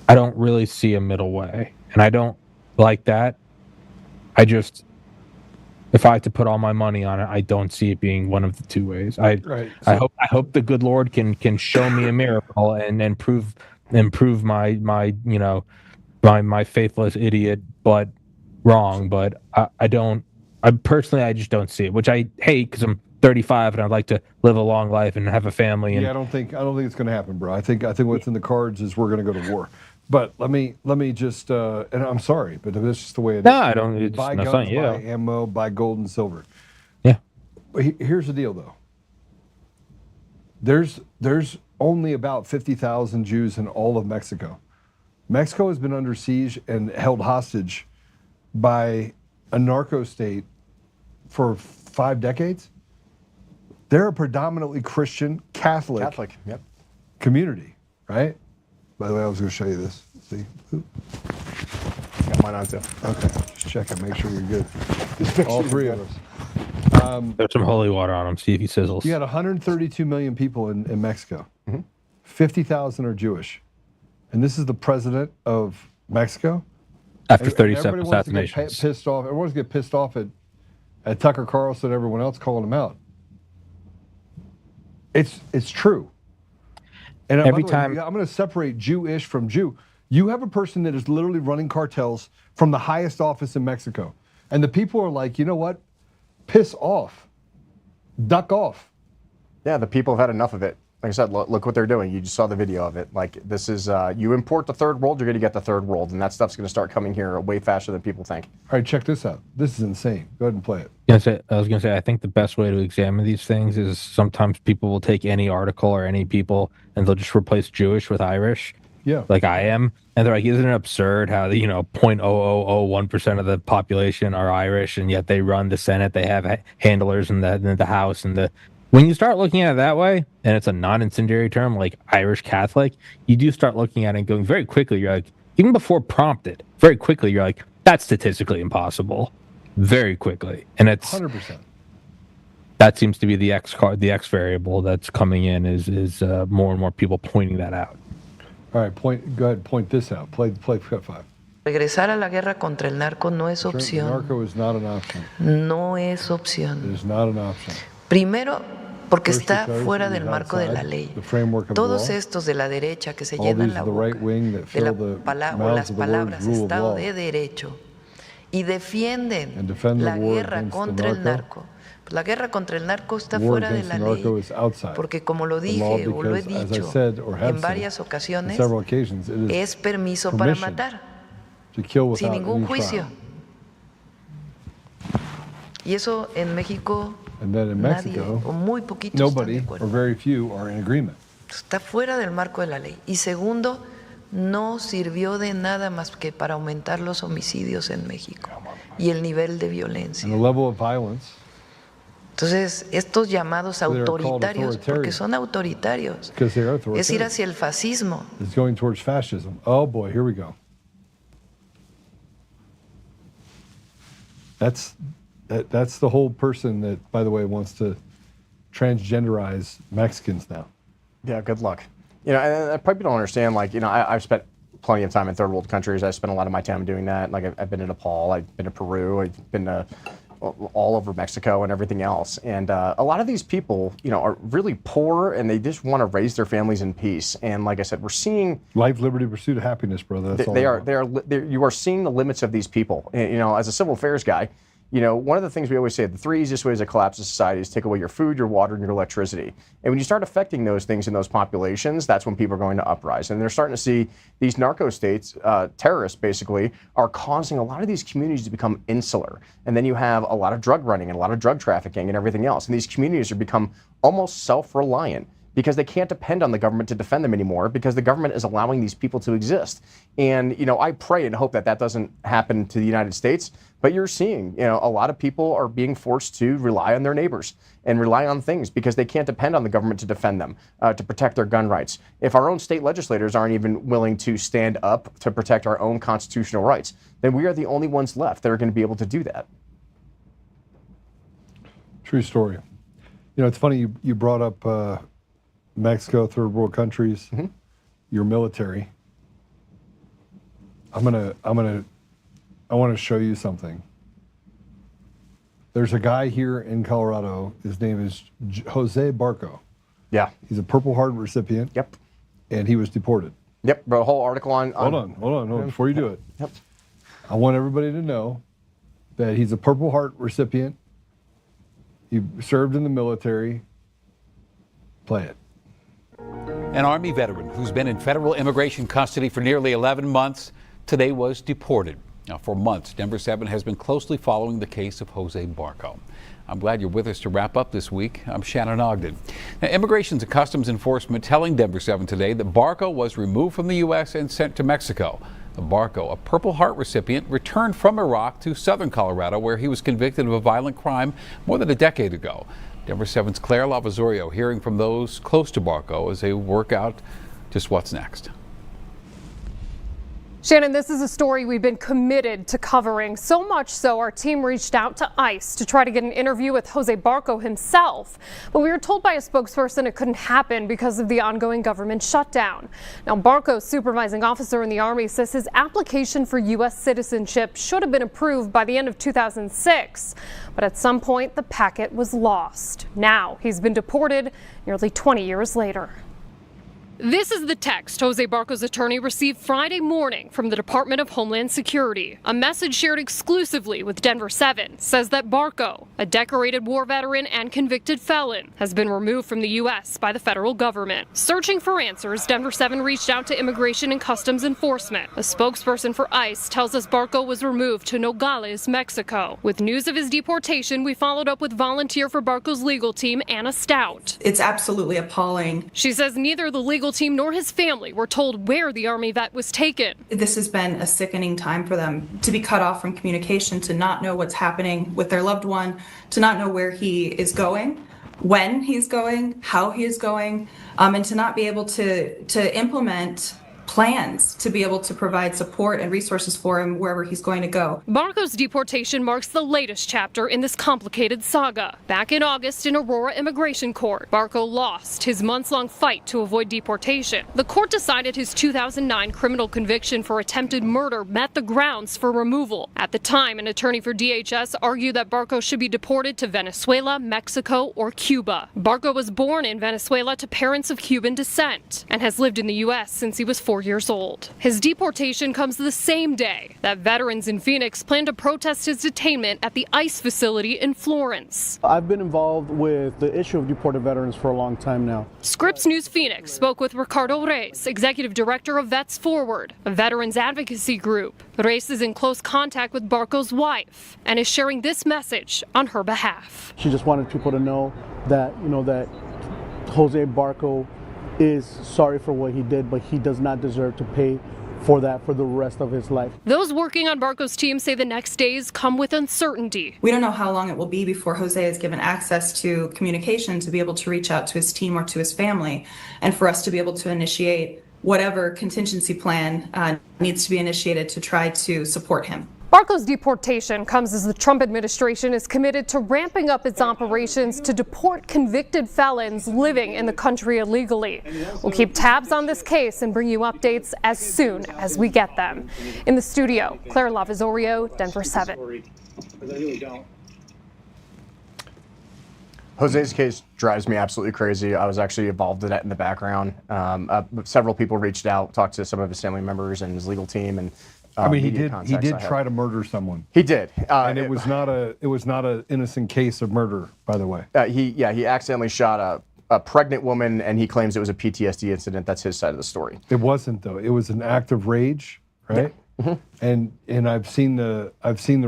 really see a middle way, and I don't like that. If I had to put all my money on it, I don't see it being one of the two ways. I hope the good Lord can show me a miracle and prove my faithless idiot but wrong. But I just don't see it, which I hate because I'm 35 and I'd like to live a long life and have a family. And I don't think it's going to happen, bro. I think what's in the cards is we're going to go to war. But let me just and I'm sorry, but that's just the way it is. No, I don't. It's buy not guns, yeah. buy ammo, buy gold and silver. Yeah. But here's the deal, though. There's only about 50,000 Jews in all of Mexico. Mexico has been under siege and held hostage by a narco state for 5 decades. They're a predominantly Christian, Catholic yep. community, right? By the way, I was going to show you this. See? Oop. Got mine on too. Okay, just checking, make sure you're good. All three of us. There's some holy water on him. See if he sizzles. You got 132 million people in Mexico. Mm-hmm. 50,000 are Jewish. And this is the president of Mexico. After And 37 everybody wants to get assassinations. pissed off. Everyone's get pissed off at Tucker Carlson and everyone else calling him out. It's true. And Every by the way, time I'm going to separate Jewish from Jew. You have a person that is literally running cartels from the highest office in Mexico. And the people are like, you know what? Piss off. Duck off. Yeah, the people have had enough of it. Like I said, look what they're doing. You just saw the video of it. Like, this is, you import the third world, you're going to get the third world. And that stuff's going to start coming here way faster than people think. All right, check this out. This is insane. Go ahead and play it. I was going to say, I think the best way to examine these things is sometimes people will take any article or any people and they'll just replace Jewish with Irish. Yeah. Like I am. And they're like, isn't it absurd how, 0.0001% of the population are Irish and yet they run the Senate, they have handlers in the House and when you start looking at it that way, and it's a non-incendiary term like Irish Catholic, you do start looking at it and going very quickly, you're like, even before prompted, very quickly, you're like, that's statistically impossible. Very quickly. And it's 100%. That seems to be the X variable that's coming in is more and more people pointing that out. All right, go ahead, point this out. Play cut 5. Regresar a la guerra contra el narco no es opción. Narco is not an option. No es opción. It is not an option. Primero, porque First, está because fuera it del is marco de la outside ley. the framework of Todos the law. estos de la derecha que se All llenan these la of the boca right wing that de fill la the o mouths las of the words palabras rule of Estado law de Derecho y defienden and defend the la war guerra against contra the el narco. narco. Pues la guerra contra el narco está The war fuera de against la the ley. narco is outside Porque como lo the law dije o lo he because, as I dicho said or have en varias said, on ocasiones, several occasions, it is es permiso para permission matar, to kill sin without ningún any juicio. trial. Y eso en México And then in nadie Mexico, o muy poquitos están nobody de or acuerdo. very few are in agreement. Está fuera del marco de la ley. Y segundo, no sirvió de nada más que para aumentar los homicidios en México y el nivel de violencia. And the level of violence, Entonces, estos llamados They are called autoritarios, porque authoritarian. son autoritarios, because they are es ir authoritarian, hacia el fascismo. is going towards fascism. Oh boy, here we go. That's the whole person that, by the way, wants to transgenderize Mexicans now. Yeah, good luck. And people don't understand, I've spent plenty of time in third world countries. I spent a lot of my time doing that. Like, I've been to Nepal, I've been to Peru, I've been to all over Mexico and everything else. And a lot of these people, are really poor and they just want to raise their families in peace. And like I said, we're seeing Life, liberty, pursuit of happiness, brother. That's all. you are seeing the limits of these people. And, as a civil affairs guy, one of the things we always say, the 3 easiest ways to collapse a society is take away your food, your water, and your electricity. And when you start affecting those things in those populations, that's when people are going to uprise. And they're starting to see these narco states, terrorists basically, are causing a lot of these communities to become insular. And then you have a lot of drug running and a lot of drug trafficking and everything else. And these communities are become almost self-reliant because they can't depend on the government to defend them anymore because the government is allowing these people to exist. And, I pray and hope that that doesn't happen to the United States, but you're seeing, a lot of people are being forced to rely on their neighbors and rely on things because they can't depend on the government to defend them, to protect their gun rights. If our own state legislators aren't even willing to stand up to protect our own constitutional rights, then we are the only ones left that are going to be able to do that. True story. It's funny you brought up Mexico, third world countries, your military. I want to show you something. There's a guy here in Colorado. His name is Jose Barco. Yeah. He's a Purple Heart recipient. Yep. And he was deported. Yep. Wrote a whole article on. Hold on. Before you do it. Yep. I want everybody to know that he's a Purple Heart recipient. He served in the military. Play it. An Army veteran who's been in federal immigration custody for nearly 11 months today was deported. Now, for months, Denver 7 has been closely following the case of Jose Barco. I'm glad you're with us to wrap up this week. I'm Shannon Ogden. Now, Immigration and Customs Enforcement telling Denver 7 today that Barco was removed from the U.S. and sent to Mexico. Barco, a Purple Heart recipient, returned from Iraq to southern Colorado, where he was convicted of a violent crime more than a decade ago. Denver 7's Claire Lavazorio hearing from those close to Barco as they work out just what's next. Shannon, this is a story we've been committed to covering, so much so our team reached out to ICE to try to get an interview with Jose Barco himself. But we were told by a spokesperson it couldn't happen because of the ongoing government shutdown. Now, Barco's supervising officer in the Army says his application for U.S. citizenship should have been approved by the end of 2006. But at some point, the packet was lost. Now he's been deported nearly 20 years later. This is the text Jose Barco's attorney received Friday morning from the Department of Homeland Security. A message shared exclusively with Denver 7 says that Barco, a decorated war veteran and convicted felon, has been removed from the U.S. by the federal government. Searching for answers, Denver 7 reached out to Immigration and Customs Enforcement. A spokesperson for ICE tells us Barco was removed to Nogales, Mexico. With news of his deportation, we followed up with volunteer for Barco's legal team, Anna Stout. It's absolutely appalling. She says neither the legal team nor his family were told where the Army vet was taken. This has been a sickening time for them, to be cut off from communication, to not know what's happening with their loved one, to not know where he is going, when he's going, how he is going, and to not be able to implement plans to be able to provide support and resources for him wherever he's going to go. Barco's deportation marks the latest chapter in this complicated saga. Back in August in Aurora Immigration Court, Barco lost his months-long fight to avoid deportation. The court decided his 2009 criminal conviction for attempted murder met the grounds for removal. At the time, an attorney for DHS argued that Barco should be deported to Venezuela, Mexico, or Cuba. Barco was born in Venezuela to parents of Cuban descent and has lived in the U.S. since he was 4 years old. His deportation comes the same day that veterans in Phoenix plan to protest his detainment at the ICE facility in Florence. I've been involved with the issue of deported veterans for a long time now. Scripps News Phoenix spoke with Ricardo Reyes, executive director of Vets Forward, a veterans advocacy group. Reyes is in close contact with Barco's wife and is sharing this message on her behalf. She just wanted people to know that, that Jose Barco is sorry for what he did, but he does not deserve to pay for that for the rest of his life. Those working on Barco's team say the next days come with uncertainty. We don't know how long it will be before Jose is given access to communication to be able to reach out to his team or to his family, and for us to be able to initiate whatever contingency plan needs to be initiated to try to support him. Barco's deportation comes as the Trump administration is committed to ramping up its operations to deport convicted felons living in the country illegally. We'll keep tabs on this case and bring you updates as soon as we get them. In the studio, Claire Lavazorio, Denver 7. Jose's case drives me absolutely crazy. I was actually involved in that in the background. Several people reached out, talked to some of his family members and his legal team, and he did try to murder someone. He did, and it was not an innocent case of murder, by the way. He accidentally shot a pregnant woman, and he claims it was a PTSD incident. That's his side of the story. It wasn't, though. It was an act of rage, right? Yeah. Mm-hmm. And I've seen the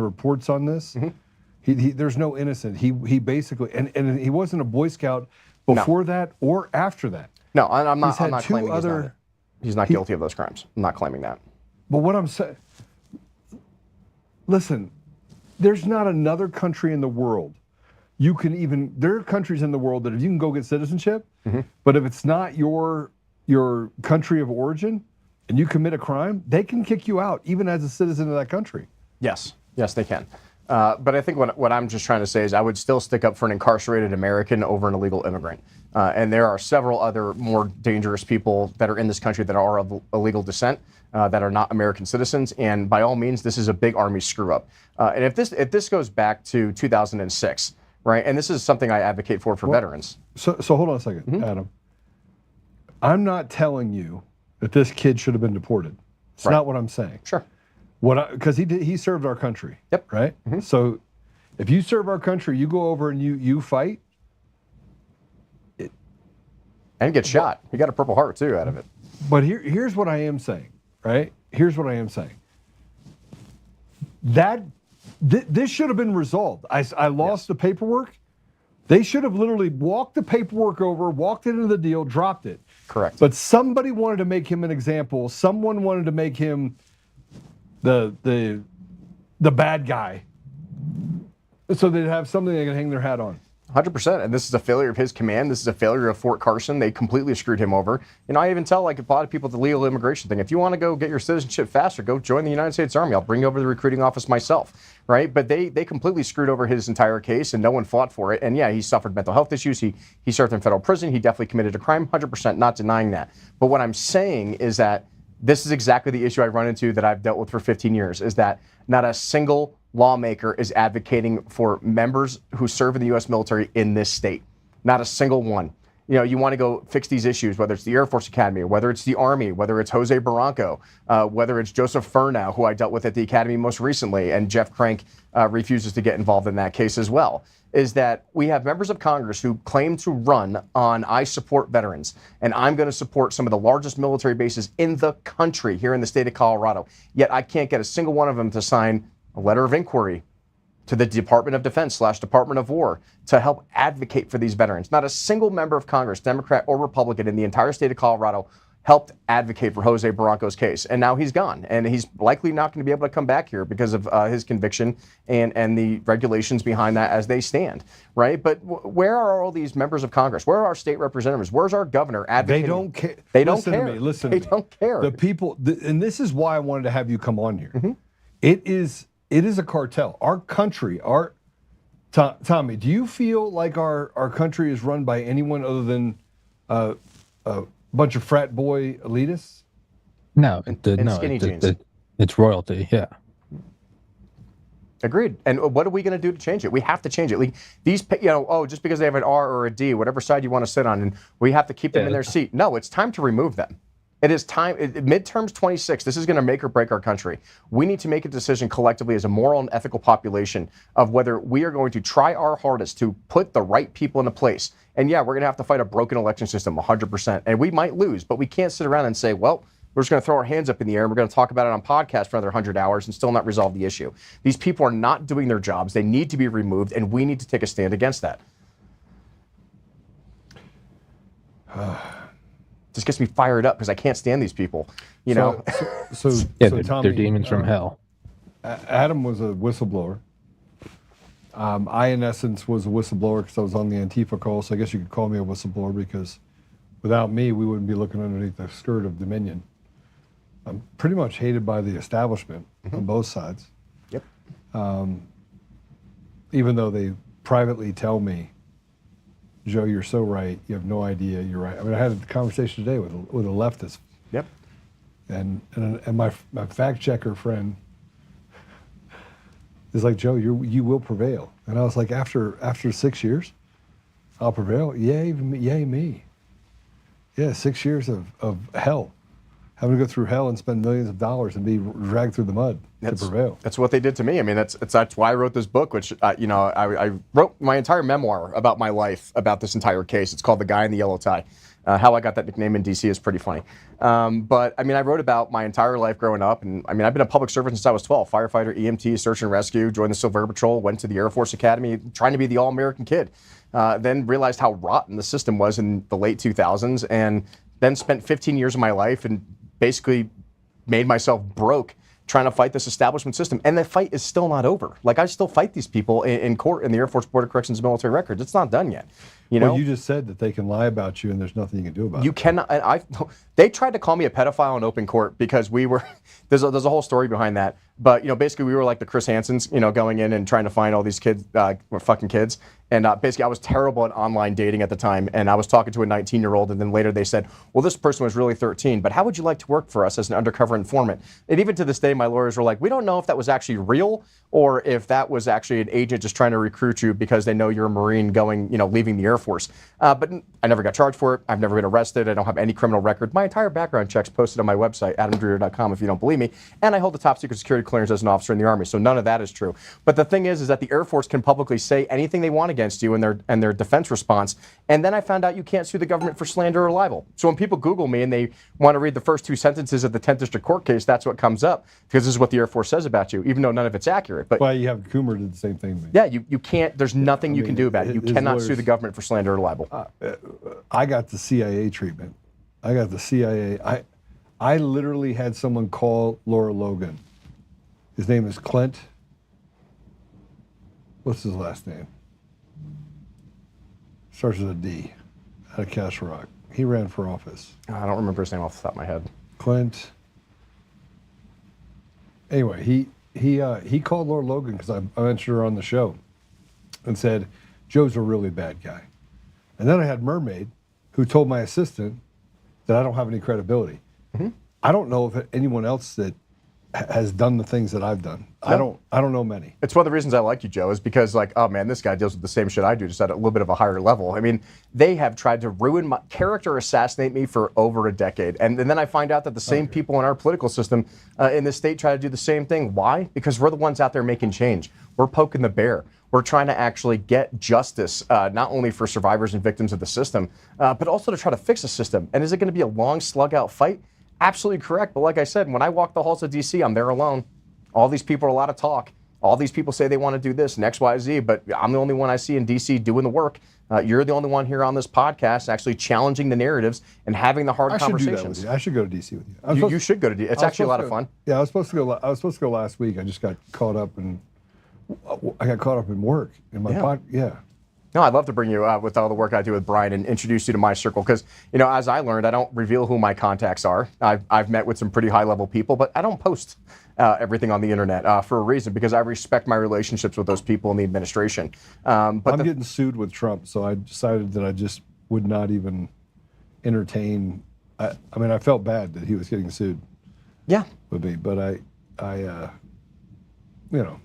reports on this. Mm-hmm. There's no innocent. He basically and he wasn't a Boy Scout before that or after that. No, I'm not. He's had I'm not two claiming other. he's not guilty of those crimes. I'm not claiming that. But what I'm saying, listen, there's not another country in the world you can even. There are countries in the world that if you can go get citizenship, but if it's not your country of origin and you commit a crime, they can kick you out even as a citizen of that country. Yes, they can. But I think what I'm just trying to say is I would still stick up for an incarcerated American over an illegal immigrant. And there are several other more dangerous people that are in this country that are of illegal descent, that are not American citizens. And by all means, this is a big Army screw up. And if this goes back to 2006, right? And this is something I advocate for veterans. So hold on a second, Adam. I'm not telling you that this kid should have been deported. It's not what I'm saying. Sure. Because he served our country. Yep. Right. So if you serve our country, you go over and you fight. And get shot. You got a Purple Heart too out of it. But here's what I am saying. Right. Here's what I am saying. This should have been resolved. I lost the paperwork. They should have literally walked the paperwork over, walked it into the deal, dropped it. Correct. But somebody wanted to make him an example. Someone wanted to make him the bad guy, so they'd have something they can hang their hat on. 100%. And this is a failure of his command. This is a failure of Fort Carson. They completely screwed him over. And I even tell like a lot of people the legal immigration thing. If you want to go get your citizenship faster, go join the United States Army. I'll bring you over to the recruiting office myself. Right? But they completely screwed over his entire case, and no one fought for it. And yeah, he suffered mental health issues. He served in federal prison. He definitely committed a crime. 100%, not denying that. But what I'm saying is that this is exactly the issue I run into that I've dealt with for 15 years, is that not a single lawmaker is advocating for members who serve in the U.S. military in this state. Not a single one. You know, you want to go fix these issues, whether it's the Air Force Academy, or whether it's the Army, whether it's Jose Barranco, whether it's Joseph Furnow, who I dealt with at the Academy most recently, and Jeff Crank refuses to get involved in that case as well, is that we have members of Congress who claim to run on I support veterans, and I'm going to support some of the largest military bases in the country here in the state of Colorado. Yet I can't get a single one of them to sign a letter of inquiry to the Department of Defense / Department of War to help advocate for these veterans. Not a single member of Congress, Democrat or Republican, in the entire state of Colorado helped advocate for Jose Barranco's case. And now he's gone. And he's likely not going to be able to come back here because of his conviction and the regulations behind that as they stand, right? But where are all these members of Congress? Where are our state representatives? Where's our governor advocating? They don't care. They don't care. Listen to me. They don't care. The people, and this is why I wanted to have you come on here. It is a cartel. Our country, Tommy, do you feel like our country is run by anyone other than a bunch of frat boy elitists? No, skinny jeans. It's royalty, yeah. Agreed. And what are we going to do to change it? We have to change it. Like these, just because they have an R or a D, whatever side you want to sit on, and we have to keep them in their seat. No, it's time to remove them. It is time. Midterms 26. This is going to make or break our country. We need to make a decision collectively as a moral and ethical population of whether we are going to try our hardest to put the right people into place. And yeah, we're going to have to fight a broken election system 100%. And we might lose, but we can't sit around and say, well, we're just going to throw our hands up in the air and we're going to talk about it on podcast for another 100 hours and still not resolve the issue. These people are not doing their jobs. They need to be removed, and we need to take a stand against that. Just gets me fired up because I can't stand these people, you know. So Tommy, they're demons from hell. Adam was a whistleblower. I, in essence, was a whistleblower because I was on the Antifa call, so I guess you could call me a whistleblower because without me, we wouldn't be looking underneath the skirt of Dominion. I'm pretty much hated by the establishment on both sides. Yep. Even though they privately tell me, Joe, you're so right. You have no idea. You're right. I mean, I had a conversation today with a leftist. Yep. And my fact checker friend is like, Joe, you will prevail. And I was like, after 6 years, I'll prevail. Yay me. Yeah, 6 years of hell. Having to go through hell and spend millions of dollars and be dragged through the mud to prevail. That's what they did to me. I mean, that's why I wrote this book, which, I wrote my entire memoir about my life, about this entire case. It's called The Guy in the Yellow Tie. How I got that nickname in DC is pretty funny. But I mean, I wrote about my entire life growing up, and I mean, I've been a public servant since I was 12. Firefighter, EMT, search and rescue, joined the Silver Air Patrol, went to the Air Force Academy, trying to be the all-American kid. Then realized how rotten the system was in the late 2000s, and then spent 15 years of my life and basically made myself broke trying to fight this establishment system. And the fight is still not over. Like, I still fight these people in court in the Air Force Board of Corrections military records. It's not done yet. You know? Well, you just said that they can lie about you and there's nothing you can do about it. You cannot. And they tried to call me a pedophile in open court because we were. There's a whole story behind that. But you know, basically, we were like the Chris Hansons, you know, going in and trying to find all these kids, fucking kids. And basically, I was terrible at online dating at the time. And I was talking to a 19-year-old, and then later they said, "Well, this person was really 13. But how would you like to work for us as an undercover informant?" And even to this day, my lawyers were like, "We don't know if that was actually real or if that was actually an agent just trying to recruit you because they know you're a Marine going, you know, leaving the Air Force." But I never got charged for it. I've never been arrested. I don't have any criminal record. My entire background check's posted on my website, adamdreher.com, if you don't believe me. And I hold the top secret security clearance as an officer in the Army, so none of that is true. But the thing is that the Air Force can publicly say anything they want against you in their defense response. And then I found out you can't sue the government for slander or libel. So when people Google me and they want to read the first two sentences of the 10th District Court case, that's what comes up, because this is what the Air Force says about you, even though none of it's accurate. But why you have Coomer did the same thing to me. Yeah, you can't. There's nothing you can do about it. You cannot sue the government for slander or libel. I got the CIA treatment. I got the CIA. I literally had someone call Laura Logan. His name is Clint. What's his last name? Starts with a D. Out of Castle Rock. He ran for office. I don't remember his name off the top of my head. Clint. Anyway, he called Laura Logan because I mentioned her on the show and said, "Joe's a really bad guy." And then I had Mermaid, who told my assistant that I don't have any credibility. Mm-hmm. I don't know if anyone else that has done the things that I've done. No. I don't know many. It's one of the reasons I like you, Joe, is because, like, oh man, this guy deals with the same shit I do, just at a little bit of a higher level. I mean, they have tried to ruin my character, assassinate me for over a decade. And then I find out that the same people in our political system in this state try to do the same thing. Why? Because we're the ones out there making change. We're poking the bear. We're trying to actually get justice, not only for survivors and victims of the system, but also to try to fix the system. And is it going to be a long, slug-out fight? Absolutely correct. But like I said, when I walk the halls of D.C., I'm there alone. All these people are a lot of talk. All these people say they want to do this and X, Y, Z, but I'm the only one I see in D.C. doing the work. You're the only one here on this podcast actually challenging the narratives and having the hard conversations. Do that with you. I should go to D.C. with you. You should go to D.C. It's actually a lot of fun. Yeah, I was supposed to go last week. I just got caught up in work in my yeah. No, I'd love to bring you with all the work I do with Brian and introduce you to my circle because, you know, as I learned, I don't reveal who my contacts are. I've met with some pretty high-level people, but I don't post everything on the internet for a reason, because I respect my relationships with those people in the administration. But I'm getting sued with Trump, so I decided that I just would not even entertain. I mean, I felt bad that he was getting sued. Yeah. With me, but I you know.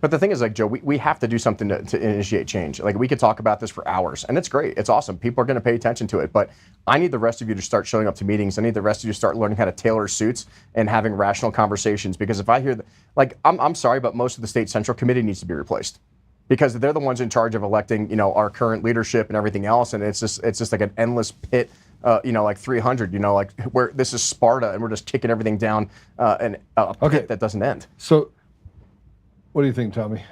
But the thing is, like, Joe, we have to do something to initiate change. Like, we could talk about this for hours, and it's great. It's awesome. People are going to pay attention to it. But I need the rest of you to start showing up to meetings. I need the rest of you to start learning how to tailor suits and having rational conversations. Because if I hear, I'm sorry, but most of the state central committee needs to be replaced, because they're the ones in charge of electing, you know, our current leadership and everything else. And it's just like an endless pit. You know, like 300, you know, like where this is Sparta and we're just kicking everything down and a pit that doesn't end. So, what do you think, Tommy?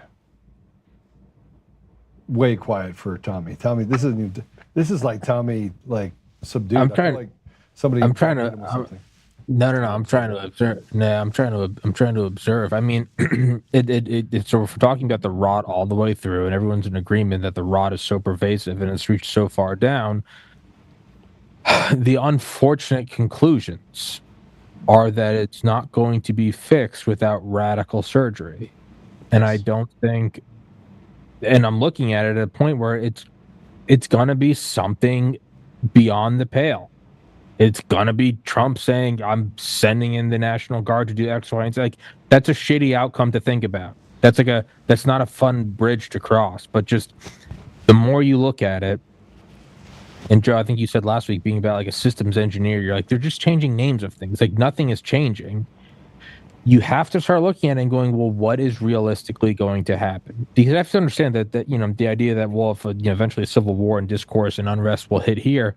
Way quiet for Tommy. Tommy, this is like Tommy, like subdued. I'm trying. Like somebody. I'm trying to. No. I'm trying to observe. No, I'm trying to observe. I mean, so if we're talking about the rot all the way through, and everyone's in agreement that the rot is so pervasive and it's reached so far down. The unfortunate conclusions are that it's not going to be fixed without radical surgery. And I don't think, and I'm looking at it at a point where it's going to be something beyond the pale. It's going to be Trump saying, I'm sending in the National Guard to do X, Y, and Z. Like, that's a shitty outcome to think about. That's not a fun bridge to cross. But just the more you look at it, and Joe, I think you said last week, being about like a systems engineer, you're like, they're just changing names of things. Like, nothing is changing. You have to start looking at it and going, well, what is realistically going to happen? Because I have to understand that you know, the idea that, well, if eventually a civil war and discourse and unrest will hit here,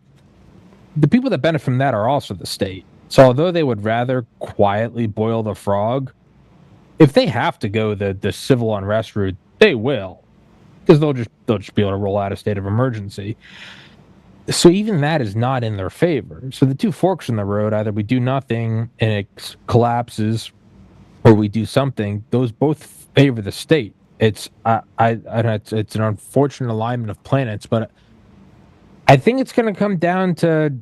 the people that benefit from that are also the state. So although they would rather quietly boil the frog, if they have to go the civil unrest route, they will, because they'll just be able to roll out a state of emergency. So even that is not in their favor. So the two forks in the road, either we do nothing and it collapses, or we do something. Those both favor the state. It's it's an unfortunate alignment of planets, but I think it's going to come down to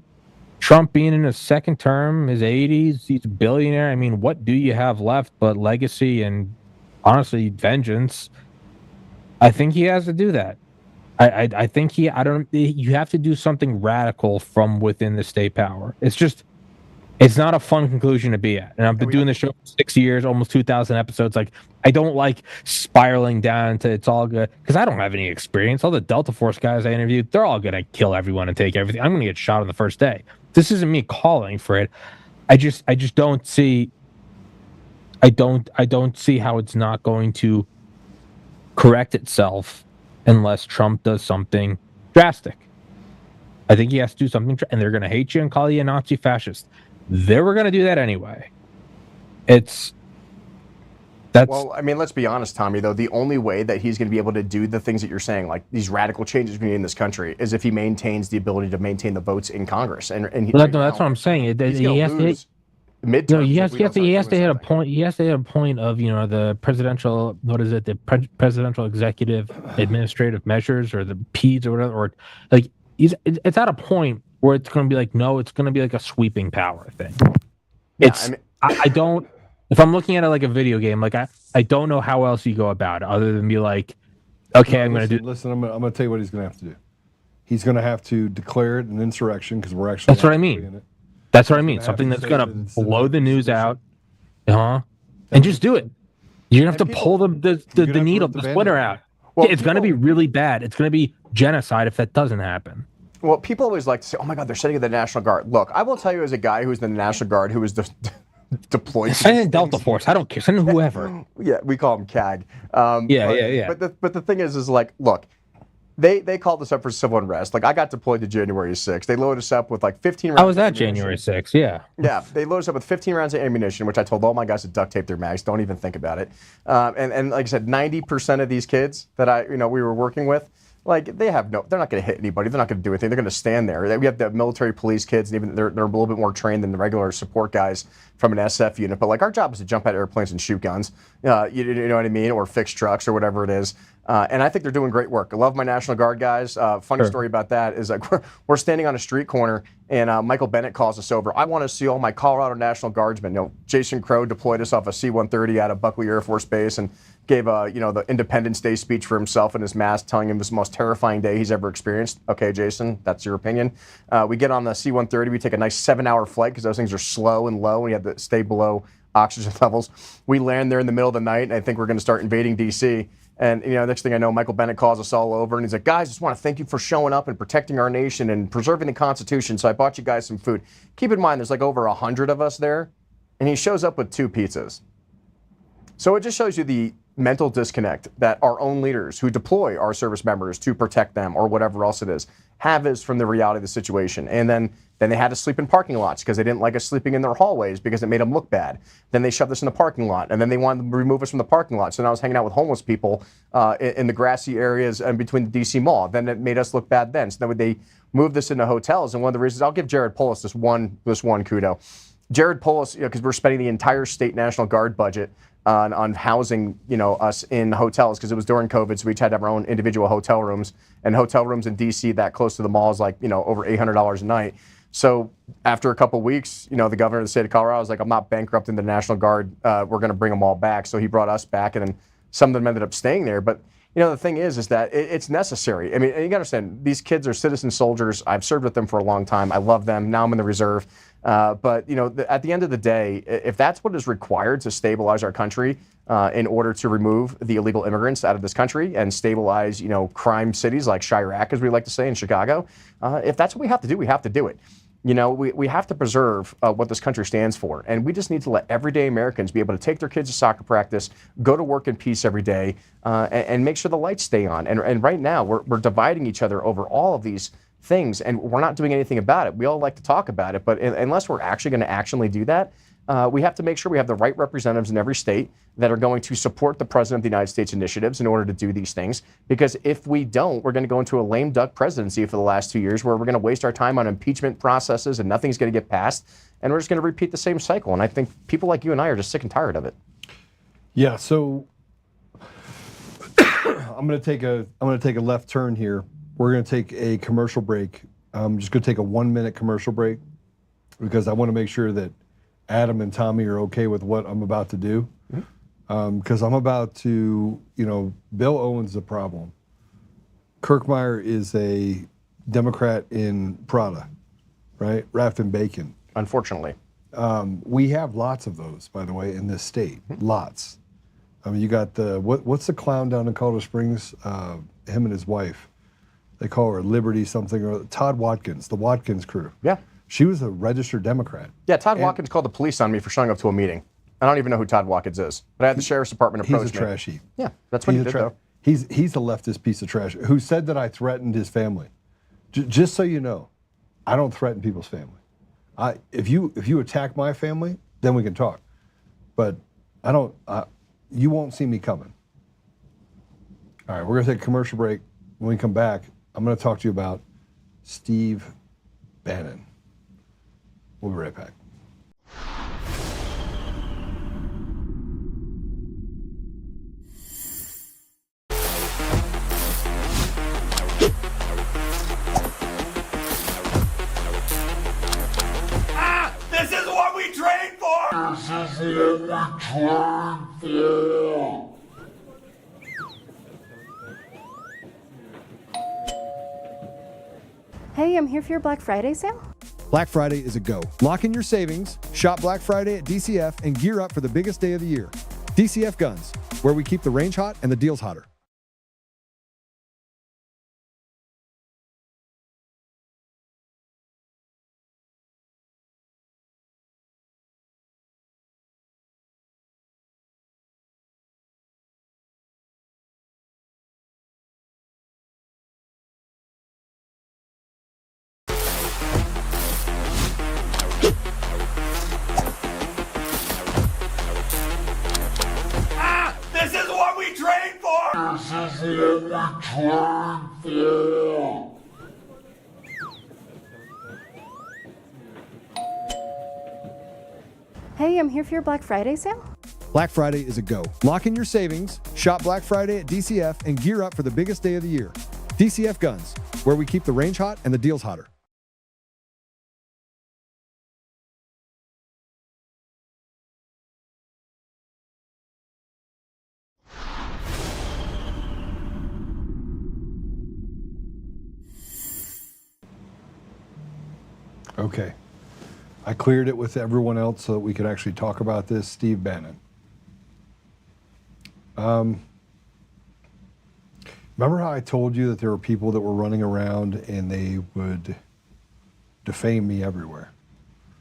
Trump being in his second term, his 80s. He's a billionaire. I mean, what do you have left but legacy and honestly vengeance? I think he has to do that. I think you have to do something radical from within the state power. It's not a fun conclusion to be at. And I've been doing this show for 6 years, almost 2,000 episodes. Like, I don't like spiraling down to it's all good, because I don't have any experience. All the Delta Force guys I interviewed, they're all going to kill everyone and take everything. I'm going to get shot on the first day. This isn't me calling for it. I just don't see. I don't see how it's not going to correct itself unless Trump does something drastic. I think he has to do something, and they're going to hate you and call you a Nazi fascist. They were going to do that anyway. Well, I mean, let's be honest, Tommy, though. The only way that he's going to be able to do the things that you're saying, like these radical changes we need in this country, is if he maintains the ability to maintain the votes in Congress. And that's what I'm saying. He has to hit midterms. He has to hit a point. He has to hit a point of, the presidential, presidential executive administrative measures, or the PEDS, or whatever, or like it's at a point where it's going to be like, no, it's going to be like a sweeping power thing. I don't. If I'm looking at it like a video game, like I don't know how else you go about it other than be like, okay, I'm going to do. Listen, I'm going to tell you what he's going to have to do. He's going to have to declare it an insurrection, because we're actually. That's what I mean. That's what I mean. Something that's going to blow the news out, and just do it. You're going to have to pull the needle, the splinter out. Well, it's going to be really bad. It's going to be genocide if that doesn't happen. Well, people always like to say, oh my God, they're sending the National Guard. Look, I will tell you, as a guy who's in the National Guard, who was deployed. Send in Delta Force. I don't care. Send in whoever. Yeah, we call them CAG. Yeah. But the thing is like, look, they called us up for civil unrest. Like, I got deployed to January 6th. They loaded us up with like 15 rounds. I was at January 6th, yeah. Yeah, they loaded us up with 15 rounds of ammunition, which I told all my guys to duct tape their mags. Don't even think about it. And like I said, 90% of these kids that we were working with, like, they're not going to hit anybody. They're not going to do anything. They're going to stand there. We have the military police kids, and even they're a little bit more trained than the regular support guys from an SF unit. But like, our job is to jump out airplanes and shoot guns, you know what I mean, or fix trucks or whatever it is. And I think they're doing great work. I love my National Guard guys. Funny story about that is like we're standing on a street corner, and Michael Bennett calls us over. I want to see all my Colorado National Guardsmen. Jason Crow deployed us off a C-130 out of Buckley Air Force Base and gave the Independence Day speech for himself in his mask, telling him it was the most terrifying day he's ever experienced. Okay, Jason, that's your opinion. We get on the C-130. We take a nice 7-hour flight, because those things are slow and low, and you have to stay below oxygen levels. We land there in the middle of the night, and I think we're going to start invading D.C., and next thing I know, Michael Bennett calls us all over, and he's like, guys, just want to thank you for showing up and protecting our nation and preserving the Constitution, so I bought you guys some food. Keep in mind, there's like over 100 of us there, and he shows up with 2 pizzas. So it just shows you the mental disconnect that our own leaders who deploy our service members to protect them, or whatever else it is, have is from the reality of the situation. And then they had to sleep in parking lots because they didn't like us sleeping in their hallways because it made them look bad. Then they shoved us in the parking lot, and then they wanted to remove us from the parking lot. So now I was hanging out with homeless people in the grassy areas and between the DC Mall. Then it made us look bad then. So then they moved us into hotels. And one of the reasons, I'll give Jared Polis this one kudo. Jared Polis, because we're spending the entire state National Guard budget on housing, us in hotels, because it was during COVID, so we each had to have our own individual hotel rooms. And hotel rooms in DC that close to the mall is like, over $800 a night. So after a couple weeks, the governor of the state of Colorado was like, I'm not bankrupting the National Guard. We're going to bring them all back. So he brought us back, and then some of them ended up staying there. But the thing is that it's necessary. I mean, you got to understand, these kids are citizen soldiers. I've served with them for a long time. I love them. Now I'm in the reserve. But at the end of the day, if that's what is required to stabilize our country, in order to remove the illegal immigrants out of this country and stabilize, crime cities like Chirac, as we like to say, in Chicago, if that's what we have to do, we have to do it. We have to preserve what this country stands for. And we just need to let everyday Americans be able to take their kids to soccer practice, go to work in peace every day, and make sure the lights stay on. And right now, we're dividing each other over all of these things, and we're not doing anything about it. We all like to talk about it, but unless we're actually going to actually do that, we have to make sure we have the right representatives in every state that are going to support the President of the United States initiatives in order to do these things. Because if we don't, we're going to go into a lame duck presidency for the last 2 years where we're going to waste our time on impeachment processes and nothing's going to get passed. And we're just going to repeat the same cycle. And I think people like you and I are just sick and tired of it. Yeah, so I'm going to take a left turn here. We're going to take a commercial break. I'm just going to take a 1-minute commercial break because I want to make sure that Adam and Tommy are okay with what I'm about to do. Because I'm about to, Bill Owens is a problem. Kirkmeyer is a Democrat in Prada, right? Wrapped in bacon. Unfortunately. We have lots of those, by the way, in this state. Lots. I mean, you got what's the clown down in Colorado Springs? Him and his wife. They call her Liberty something, or Todd Watkins, the Watkins crew. Yeah. She was a registered Democrat. Yeah, Todd Watkins called the police on me for showing up to a meeting. I don't even know who Todd Watkins is, but I had the sheriff's department approach me. He's a trash heap. Yeah, that's what he did, though. He's a leftist piece of trash who said that I threatened his family. Just so you know, I don't threaten people's family. If you attack my family, then we can talk. But I don't. You won't see me coming. All right, we're going to take a commercial break. When we come back, I'm going to talk to you about Steve Bannon. We'll be right back. This is what we trained for! This is what we trained for! Hey, I'm here for your Black Friday sale. Black Friday is a go. Lock in your savings, shop Black Friday at DCF, and gear up for the biggest day of the year. DCF Guns, where we keep the range hot and the deals hotter. This is what we trained for! This is what we trained for! Hey, I'm here for your Black Friday sale. Black Friday is a go. Lock in your savings, shop Black Friday at DCF, and gear up for the biggest day of the year. DCF Guns, where we keep the range hot and the deals hotter. Okay. I cleared it with everyone else so that we could actually talk about this. Steve Bannon. Remember how I told you that there were people that were running around and they would defame me everywhere?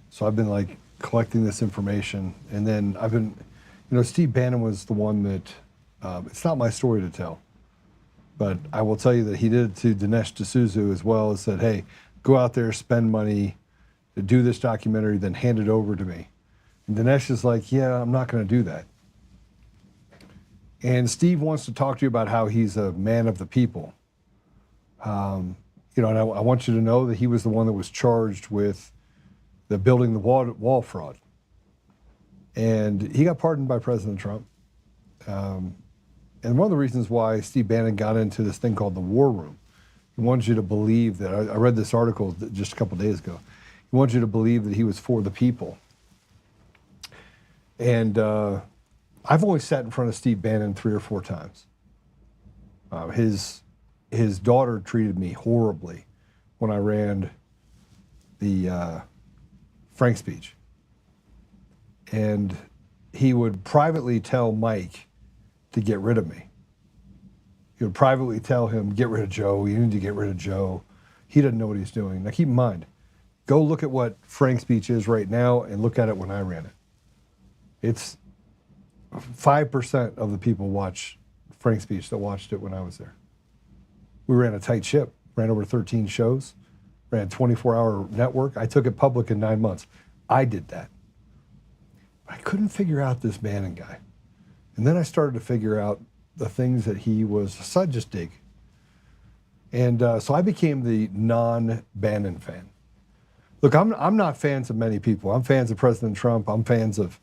So I've been like collecting this information, and then I've been, Steve Bannon was the one that, it's not my story to tell, but I will tell you that he did it to Dinesh D'Souza as well, and said, hey, go out there, spend money to do this documentary, then hand it over to me. And Dinesh is like, yeah, I'm not going to do that. And Steve wants to talk to you about how he's a man of the people. And I want you to know that he was the one that was charged with the building the wall fraud. And he got pardoned by President Trump. And one of the reasons why Steve Bannon got into this thing called the war room, he wanted you to believe that, I read this article just a couple days ago, he wanted you to believe that he was for the people. And I've only sat in front of Steve Bannon 3 or 4 times. His daughter treated me horribly when I ran the Frank speech. And he would privately tell Mike to get rid of me. He would privately tell him, get rid of Joe, you need to get rid of Joe. He doesn't know what he's doing. Now keep in mind, go look at what Frank's speech is right now and look at it when I ran it. It's 5% of the people watch Frank's speech that watched it when I was there. We ran a tight ship, ran over 13 shows. ran a 24-hour network. I took it public in 9 months. I did that. I couldn't figure out this Bannon guy. And then I started to figure out the things that he was, so I just dig. And so I became the non-Bannon fan. Look, I'm not fans of many people. I'm fans of President Trump. I'm fans of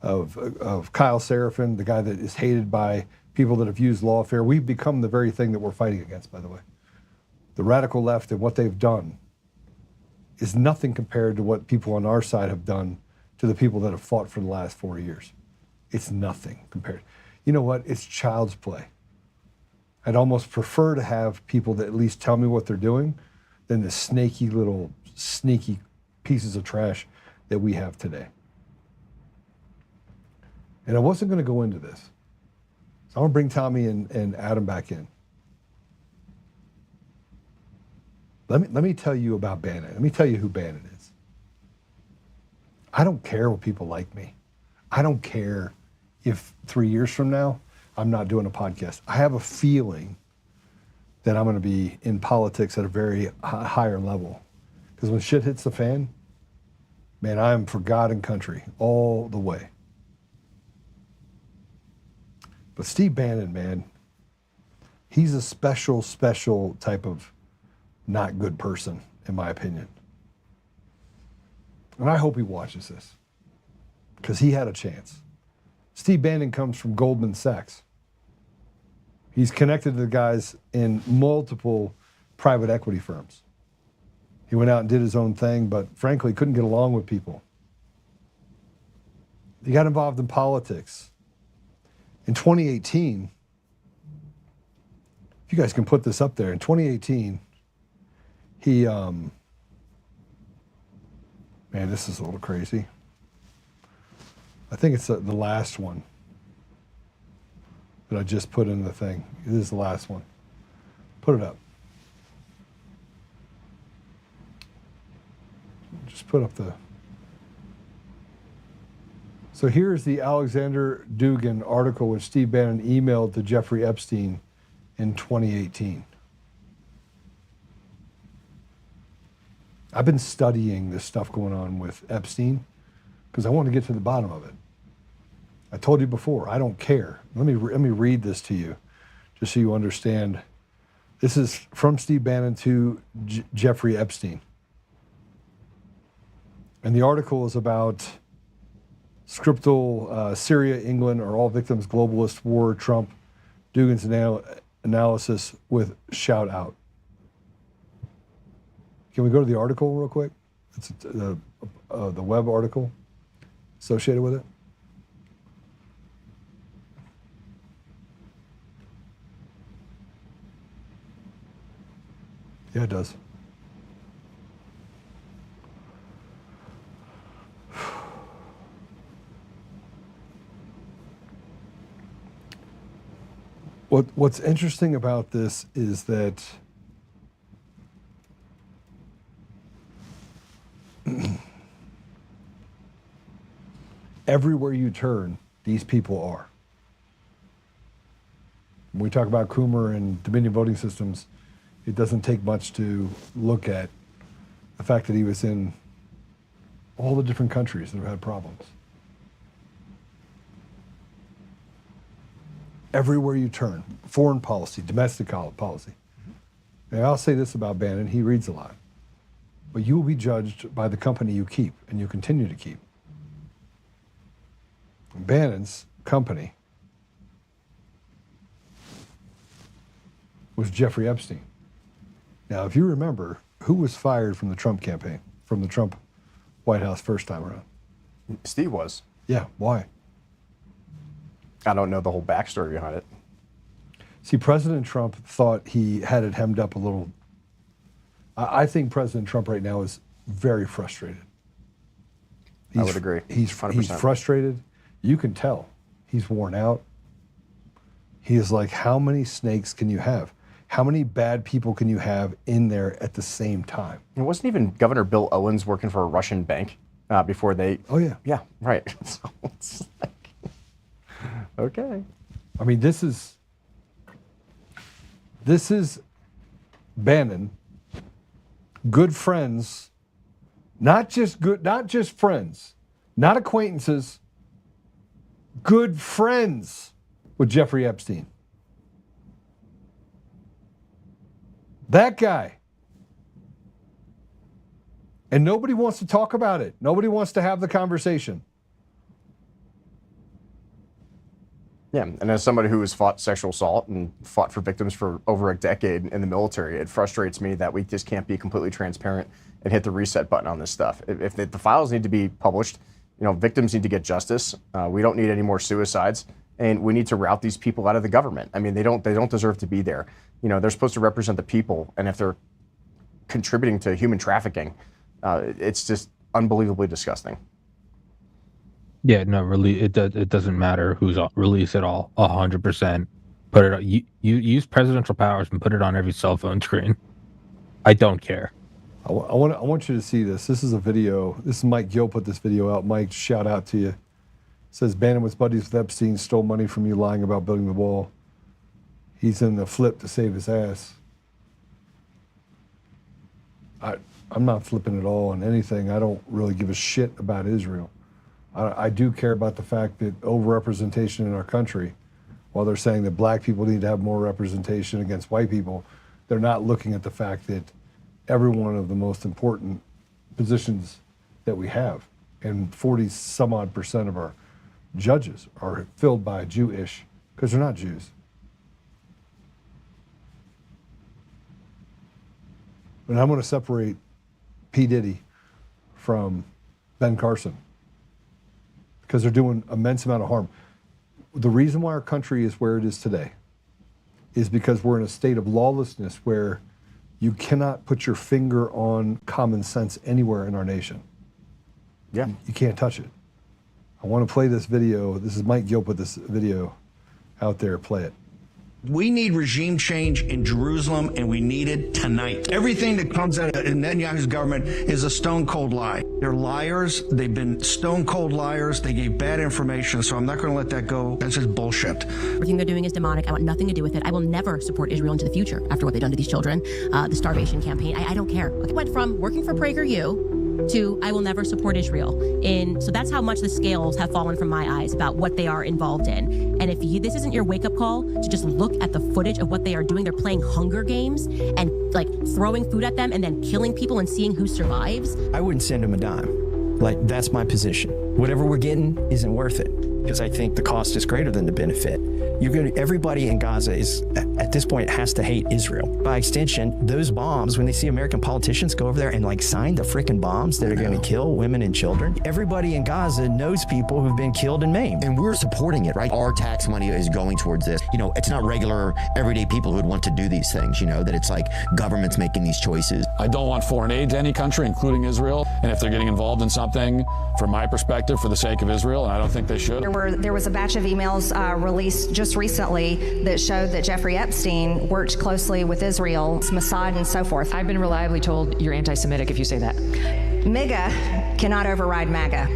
Kyle Seraphin, the guy that is hated by people that have used lawfare. We've become the very thing that we're fighting against, by the way. The radical left and what they've done is nothing compared to what people on our side have done to the people that have fought for the last 4 years. It's nothing compared. You know what? It's child's play. I'd almost prefer to have people that at least tell me what they're doing than the snaky little sneaky pieces of trash that we have today. And I wasn't going to go into this. So I'm going to bring Tommy and Adam back in. Let me tell you about Bannon. Let me tell you who Bannon is. I don't care what people like me. I don't care if 3 years from now I'm not doing a podcast. I have a feeling that I'm going to be in politics at a very higher level. Because when shit hits the fan, man, I am for God and country all the way. But Steve Bannon, man, he's a special type of not good person, in my opinion. And I hope he watches this, because he had a chance. Steve Bannon comes from Goldman Sachs. He's connected to the guys in multiple private equity firms. He went out and did his own thing, but frankly, couldn't get along with people. He got involved in politics. In 2018, if you guys can put this up there, in 2018, he, man, this is a little crazy. I think it's the last one that I just put in the thing. It is the last one. Put it up. Just put up the... So here's the Alexander Dugin article which Steve Bannon emailed to Jeffrey Epstein in 2018. I've been studying this stuff going on with Epstein because I want to get to the bottom of it. I told you before, I don't care. Let me read this to you just so you understand. This is from Steve Bannon to Jeffrey Epstein. And the article is about Scriptal, Syria, England are all victims, globalist war, Trump, Dugin's analysis with shout out. Can we go to the article real quick? It's the web article associated with it. Yeah, it does. What's interesting about this is that everywhere you turn, these people are. When we talk about Coomer and Dominion voting systems, it doesn't take much to look at the fact that he was in all the different countries that have had problems. Everywhere you turn, foreign policy, domestic policy. Now, I'll say this about Bannon, he reads a lot. But you will be judged by the company you keep and you continue to keep. Bannon's company was Jeffrey Epstein. Now, if you remember, who was fired from the Trump campaign, from the Trump White House first time around? Steve was. Yeah, why? I don't know the whole backstory behind it. See, President Trump thought he had it hemmed up a little. I think President Trump right now is very frustrated. I would agree. He's 100%. He's frustrated. You can tell. He's worn out. He is like, how many snakes can you have? How many bad people can you have in there at the same time? It wasn't even Governor Bill Owens working for a Russian bank before they... Oh, yeah. Yeah, right. So it's like... Okay. I mean, this is Bannon good friends, not just friends, not acquaintances, good friends with Jeffrey Epstein. That guy. And nobody wants to talk about it. Nobody wants to have the conversation. Yeah, and as somebody who has fought sexual assault and fought for victims for over a decade in the military, it frustrates me that we just can't be completely transparent and hit the reset button on this stuff. If the files need to be published, victims need to get justice. We don't need any more suicides, and we need to rout these people out of the government. I mean, they don't deserve to be there. They're supposed to represent the people, and if they're contributing to human trafficking, it's just unbelievably disgusting. Yeah, no, really, it doesn't matter who's released it all. 100%. Put it. You use presidential powers and put it on every cell phone screen. I don't care. I want you to see this. This is a video. This is Mike Gill put this video out. Mike, shout out to you. It says Bannon was buddies with Epstein, stole money from you, lying about building the wall. He's in the flip to save his ass. I'm not flipping at all on anything. I don't really give a shit about Israel. I do care about the fact that overrepresentation in our country, while they're saying that black people need to have more representation against white people, they're not looking at the fact that every one of the most important positions that we have, and 40-some-odd% of our judges are filled by Jewish, because they're not Jews. And I'm going to separate P. Diddy from Ben Carson, because they're doing immense amount of harm. The reason why our country is where it is today is because we're in a state of lawlessness where you cannot put your finger on common sense anywhere in our nation. Yeah. You can't touch it. I want to play this video. This is Mike Gill put this video out there. Play it. We need regime change in Jerusalem, and we need it tonight. Everything that comes out of Netanyahu's government is a stone cold lie. They're liars. They've been stone cold liars. They gave bad information, so I'm not going to let that go. That's just bullshit. Everything they're doing is demonic. I want nothing to do with it. I will never support Israel into the future after what they've done to these children. The starvation campaign, I don't care. It went from working for PragerU to I will never support Israel. So that's how much the scales have fallen from my eyes about what they are involved in. And if this isn't your wake-up call to just look at the footage of what they are doing, they're playing Hunger Games and like throwing food at them and then killing people and seeing who survives. I wouldn't send them a dime. Like, that's my position. Whatever we're getting isn't worth it, because I think the cost is greater than the benefit. Everybody in Gaza is, at this point, has to hate Israel. By extension, those bombs, when they see American politicians go over there and like sign the frickin' bombs that are going to kill women and children, everybody in Gaza knows people who've been killed and maimed. And we're supporting it, right? Our tax money is going towards this. It's not regular, everyday people who would want to do these things, that it's like governments making these choices. I don't want foreign aid to any country, including Israel. And if they're getting involved in something, from my perspective, for the sake of Israel, and I don't think they should. There was a batch of emails released just recently that showed that Jeffrey Epstein worked closely with Israel, Mossad, and so forth. I've been reliably told you're anti-Semitic if you say that. MAGA cannot override MAGA.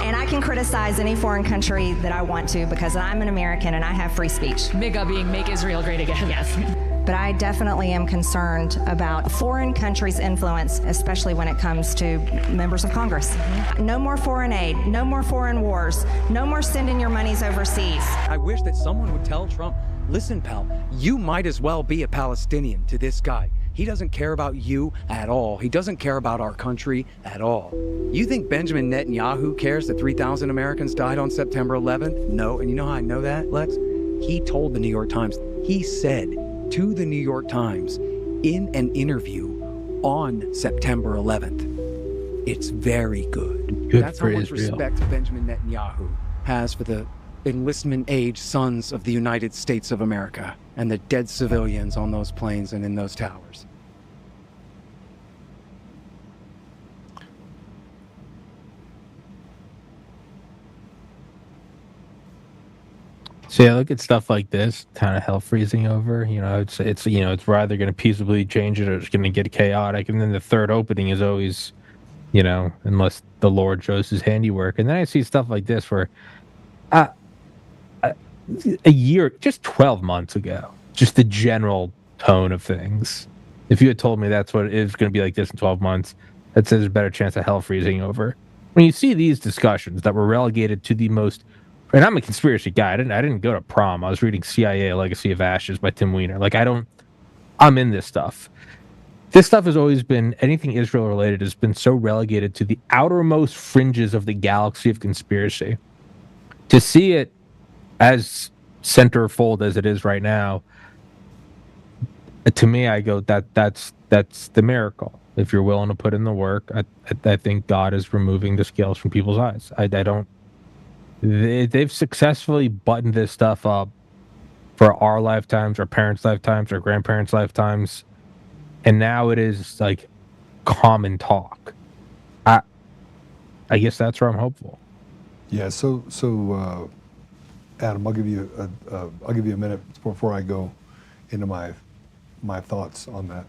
And I can criticize any foreign country that I want to because I'm an American and I have free speech. MAGA being Make Israel Great Again. Yes. But I definitely am concerned about foreign countries' influence, especially when it comes to members of Congress. No more foreign aid, no more foreign wars, no more sending your monies overseas. I wish that someone would tell Trump, listen, pal, you might as well be a Palestinian to this guy. He doesn't care about you at all. He doesn't care about our country at all. You think Benjamin Netanyahu cares that 3,000 Americans died on September 11th? No, and you know how I know that, Lex? He told the New York Times, he said to the New York Times in an interview on September 11th, it's very good. That's how much respect Benjamin Netanyahu has for the enlistment age sons of the United States of America and the dead civilians on those planes and in those towers. So yeah, look at stuff like this, kind of hell freezing over. It's it's either going to peaceably change it or it's going to get chaotic. And then the third opening is always, unless the Lord shows his handiwork. And then I see stuff like this where, a year, just 12 months ago, just the general tone of things If you had told me that's what it is going to be like this in 12 months, that says there's a better chance of hell freezing over. When you see these discussions that were relegated to the most, and I'm a conspiracy guy. I didn't go to prom. I was reading CIA: A Legacy of Ashes by Tim Weiner. Like I'm in this stuff. This stuff has always been, anything Israel related has been so relegated to the outermost fringes of the galaxy of conspiracy. To see it as centerfold as it is right now, to me, I go that's the miracle. If you're willing to put in the work, I think God is removing the scales from people's eyes. I don't. They've successfully buttoned this stuff up for our lifetimes, our parents' lifetimes, our grandparents' lifetimes, and now it is like common talk. I guess that's where I'm hopeful. Yeah. So Adam, I'll give you a minute before I go into my thoughts on that.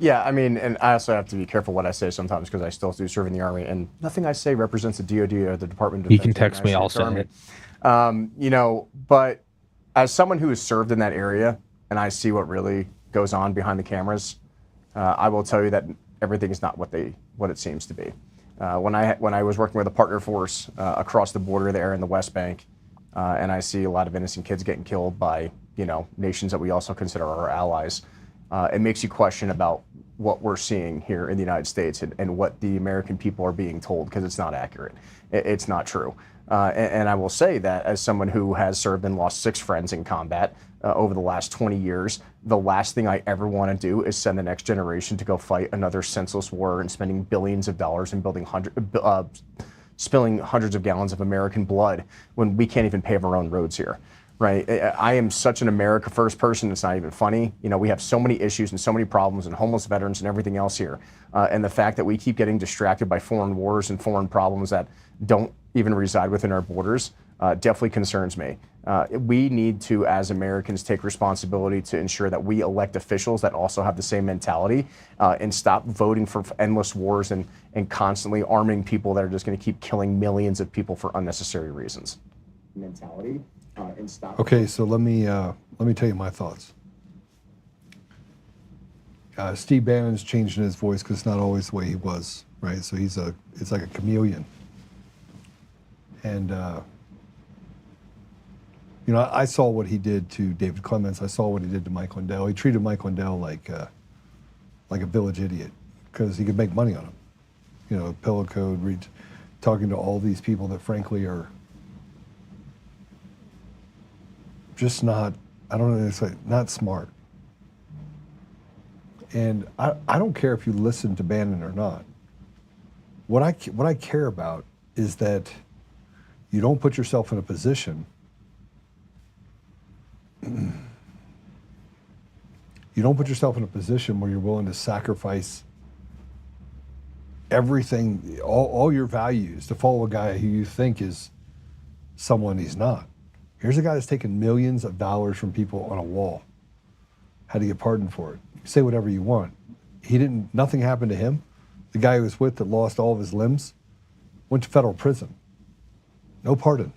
Yeah, I mean, and I also have to be careful what I say sometimes because I still do serve in the Army, and nothing I say represents the DoD or the Department of Defense. You can text me, I'll say it. You know, but as someone who has served in that area, and I see what really goes on behind the cameras, I will tell you that everything is not what it seems to be. When I was working with a partner force across the border there in the West Bank, and I see a lot of innocent kids getting killed by nations that we also consider our allies. It makes you question about what we're seeing here in the United States and what the American people are being told, because it's not accurate. It's not true. And I will say that as someone who has served and lost 6 friends in combat over the last 20 years, the last thing I ever want to do is send the next generation to go fight another senseless war and spending billions of dollars and spilling hundreds of gallons of American blood when we can't even pave our own roads here. Right, I am such an America First person. It's not even funny. We have so many issues and so many problems and homeless veterans and everything else here. And the fact that we keep getting distracted by foreign wars and foreign problems that don't even reside within our borders definitely concerns me. We need to, as Americans, take responsibility to ensure that we elect officials that also have the same mentality and stop voting for endless wars and constantly arming people that are just going to keep killing millions of people for unnecessary reasons. Mentality. Okay, so let me tell you my thoughts. Steve Bannon's changing his voice because it's not always the way he was, right? So it's like a chameleon. And I saw what he did to David Clements. I saw what he did to Mike Lindell. He treated Mike Lindell like a village idiot because he could make money on him. Pillow code, talking to all these people that frankly are just not, I don't know, it's like not smart. And I don't care if you listen to Bannon or not. What I care about is that you don't put yourself in a position, where you're willing to sacrifice everything, all your values to follow a guy who you think is someone he's not. Here's a guy that's taken millions of dollars from people on a wall. Had to get pardoned for it. You say whatever you want. Nothing happened to him. The guy he was with that lost all of his limbs went to federal prison. No pardon.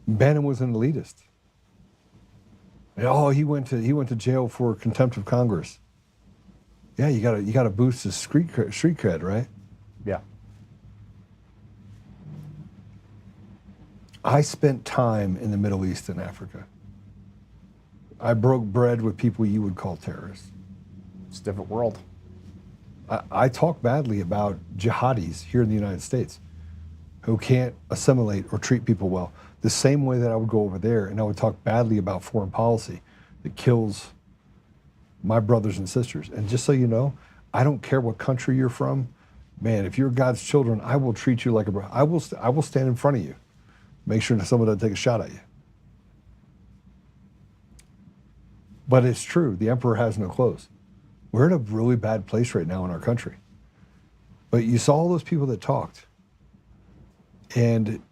Bannon was an elitist. He went to jail for contempt of Congress. Yeah, you gotta boost his street cred, right? Yeah. I spent time in the Middle East and Africa. I broke bread with people you would call terrorists. It's a different world. I talk badly about jihadis here in the United States who can't assimilate or treat people well. The same way that I would go over there and I would talk badly about foreign policy that kills my brothers and sisters. And just so you know, I don't care what country you're from. Man, if you're God's children, I will treat you like a brother. I will stand in front of you. Make sure that someone doesn't take a shot at you. But it's true, the emperor has no clothes. We're in a really bad place right now in our country. But you saw all those people that talked. And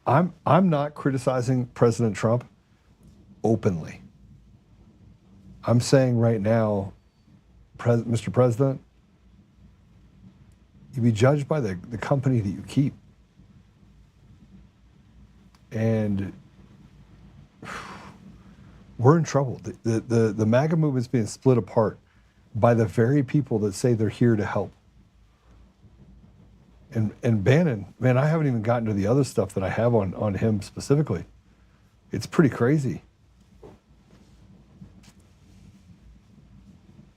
I'm not criticizing President Trump openly. I'm saying right now, Mr. President, you be judged by the company that you keep. And we're in trouble. The MAGA movement's being split apart by the very people that say they're here to help. And Bannon, man, I haven't even gotten to the other stuff that I have on him specifically. It's pretty crazy.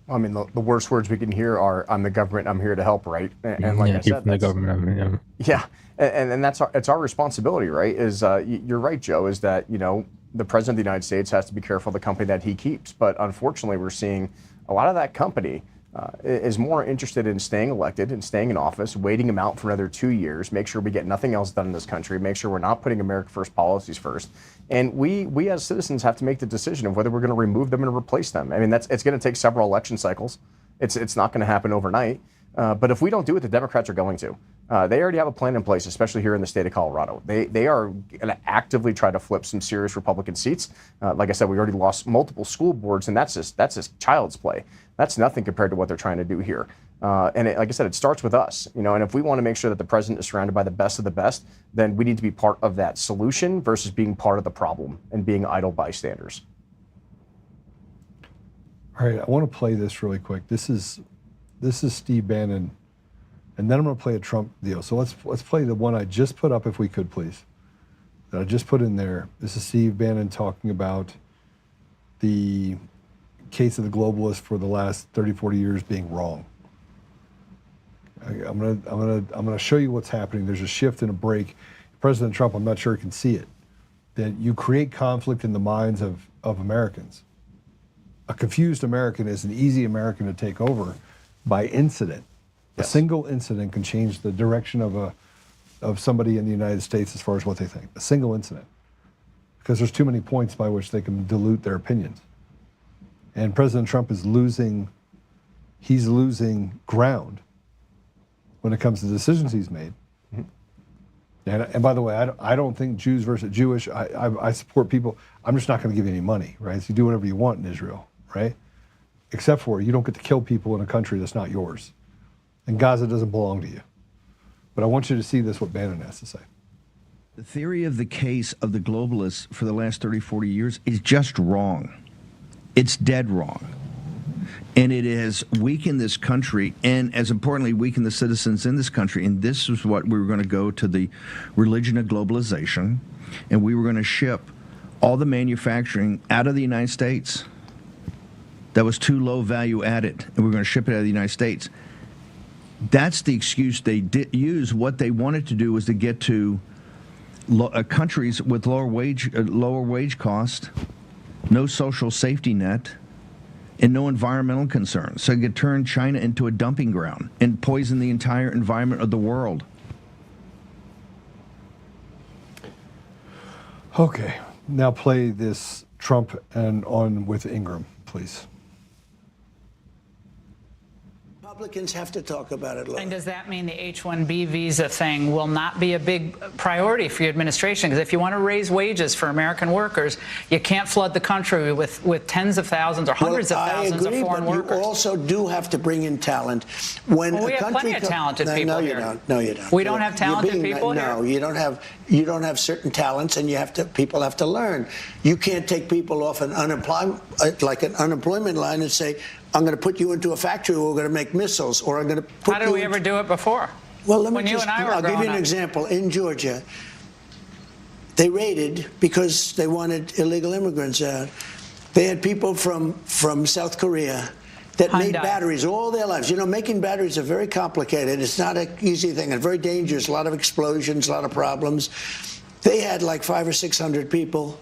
I mean, the worst words we can hear are, "I'm the government, I'm here to help," right? And like I said, the government. Yeah, and it's our responsibility, right? Is you're right, Joe? Is that the president of the United States has to be careful of the company that he keeps, but unfortunately, we're seeing a lot of that company is more interested in staying elected and staying in office, waiting him out for another 2 years, make sure we get nothing else done in this country, make sure we're not putting America First policies first. And we as citizens have to make the decision of whether we're going to remove them and replace them. I mean, it's going to take several election cycles. It's not going to happen overnight. But if we don't do it, the Democrats are going to. They already have a plan in place, especially here in the state of Colorado. They are going to actively try to flip some serious Republican seats. Like I said, we already lost multiple school boards, and that's just child's play. That's nothing compared to what they're trying to do here. And like I said, it starts with us. And if we want to make sure that the president is surrounded by the best of the best, then we need to be part of that solution versus being part of the problem and being idle bystanders. All right, I want to play this really quick. This is Steve Bannon, and then I'm going to play a Trump deal. So let's play the one I just put up, if we could, please. That I just put in there. This is Steve Bannon talking about the case of the globalists for the last 30, 40 years being wrong. I'm gonna show you what's happening. There's a shift and a break. President Trump, I'm not sure he can see it, that you create conflict in the minds of Americans. A confused American is an easy American to take over by incident. Yes. A single incident can change the direction of somebody in the United States as far as what they think. A single incident. Because there's too many points by which they can dilute their opinions. And President Trump is losing ground when it comes to decisions he's made. Mm-hmm. And by the way, I don't think Jews versus Jewish, I support people. I'm just not going to give you any money, right? So you do whatever you want in Israel, right? Except for you don't get to kill people in a country that's not yours. And Gaza doesn't belong to you. But I want you to see this, what Bannon has to say. The theory of the case of the globalists for the last 30, 40 years is just wrong. It's dead wrong. And it has weakened this country, and as importantly, weakened the citizens in this country. And this is what we were going to go to the religion of globalization, and we were going to ship all the manufacturing out of the United States that was too low value added, and we were going to ship it out of the United States. That's the excuse they did use. What they wanted to do was to get to countries with lower wage cost, no social safety net, and no environmental concerns. So it could turn China into a dumping ground and poison the entire environment of the world. Okay, now play this Trump and on with Ingram, please. Republicans have to talk about it, Laura. And does that mean the H-1B visa thing will not be a big priority for your administration? Because if you want to raise wages for American workers, you can't flood the country with tens of thousands or hundreds of thousands of foreign workers. You also do have to bring in talent. When we have plenty of talented people here. No, you don't. We don't have talented people here? No, you don't have certain talents, and people have to learn. You can't take people off an unemployment line and say, I'm going to put you into a factory where we're going to make missiles, or I'm going to put How did we ever do it before? Well, I'll give you an example. In Georgia, they raided because they wanted illegal immigrants out. They had people from South Korea that made batteries all their lives. Making batteries are very complicated. It's not an easy thing. It's very dangerous. A lot of explosions, a lot of problems. They had like 500 or 600 people,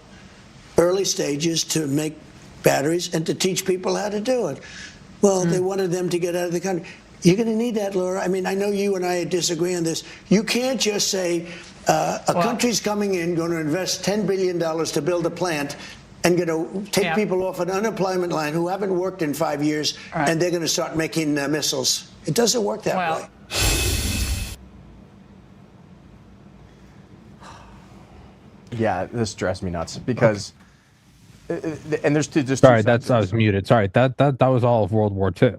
early stages, to make batteries and to teach people how to do it. Well, they wanted them to get out of the country. You're going to need that, Laura. I mean, I know you and I disagree on this. You can't just say a country's coming in, going to invest $10 billion to build a plant, and going to take people off an unemployment line who haven't worked in 5 years, and they're going to start making missiles. It doesn't work that way. Yeah, this drives me nuts because... And there's just sorry, I was muted. Sorry, that was all of World War II.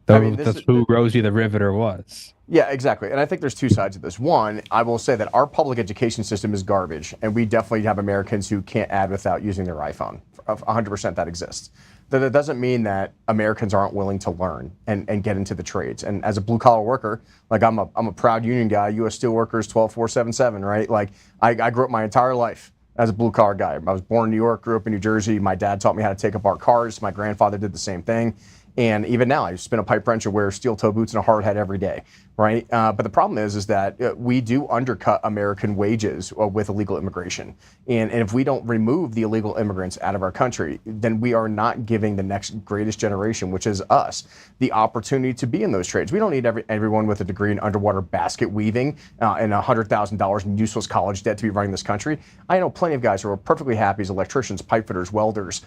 That's who Rosie the Riveter was. Yeah, exactly. And I think there's two sides of this. One, I will say that our public education system is garbage, and we definitely have Americans who can't add without using their iPhone. 100% that exists. That doesn't mean that Americans aren't willing to learn and get into the trades. And as a blue collar worker, like I'm a proud union guy, U.S. Steelworkers 12477, right? Like I grew up my entire life as a blue collar guy. I was born in New York, grew up in New Jersey. My dad taught me how to take apart cars. My grandfather did the same thing. And even now, I spin a pipe wrench and wear steel toe boots and a hard hat every day, right? But the problem is that we do undercut American wages with illegal immigration. And if we don't remove the illegal immigrants out of our country, then we are not giving the next greatest generation, which is us, the opportunity to be in those trades. We don't need everyone with a degree in underwater basket weaving and $100,000 in useless college debt to be running this country. I know plenty of guys who are perfectly happy as electricians, pipe fitters, welders,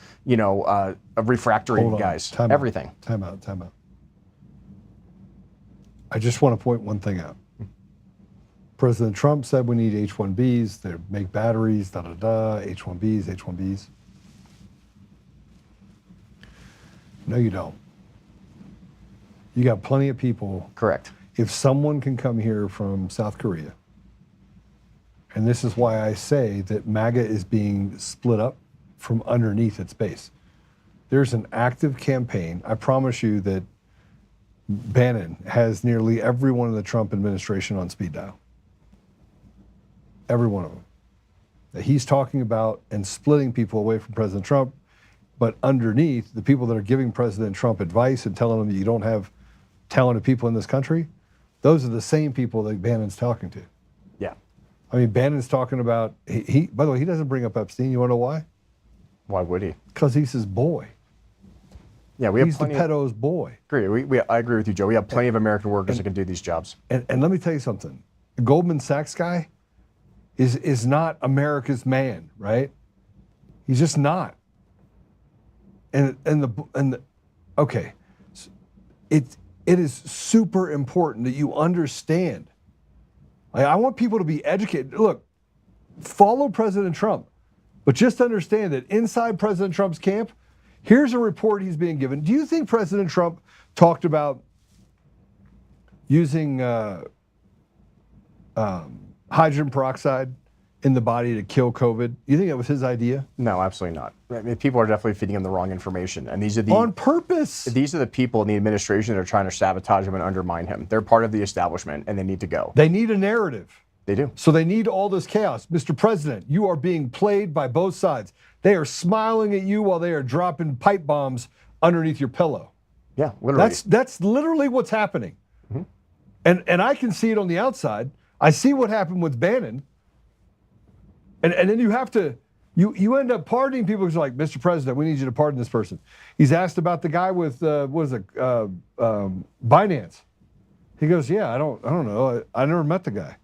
refractory guys, everything. Time out. I just want to point one thing out. President Trump said we need H-1Bs, they make batteries, H-1Bs. No, you don't. You got plenty of people. Correct. If someone can come here from South Korea, and this is why I say that MAGA is being split up from underneath its base. There's an active campaign. I promise you that Bannon has nearly everyone in the Trump administration on speed dial. Every one of them. That he's talking about and splitting people away from President Trump, but underneath, the people that are giving President Trump advice and telling him that you don't have talented people in this country, those are the same people that Bannon's talking to. Yeah. I mean, Bannon's talking about, by the way, he doesn't bring up Epstein. You want to know why? Why would he? Because he's his boy. Yeah, we have He's the pedo's boy. Agree. I agree with you, Joe. We have plenty of American workers that can do these jobs. And let me tell you something. The Goldman Sachs guy is not America's man, right? He's just not. Okay, it is super important that you understand. I want people to be educated. Look, follow President Trump, but just understand that inside President Trump's camp, here's a report he's being given. Do you think President Trump talked about using hydrogen peroxide in the body to kill COVID? You think that was his idea? No, absolutely not. I mean, people are definitely feeding him the wrong information, and these are on purpose. These are the people in the administration that are trying to sabotage him and undermine him. They're part of the establishment, and they need to go. They need a narrative. They do. So they need all this chaos. Mr. President, you are being played by both sides. They are smiling at you while they are dropping pipe bombs underneath your pillow. Yeah, literally. That's literally what's happening. Mm-hmm. And I can see it on the outside. I see what happened with Bannon. And then you have to, you end up pardoning people who's like, Mr. President, we need you to pardon this person. He's asked about the guy with, Binance. He goes, yeah, I don't know. I never met the guy.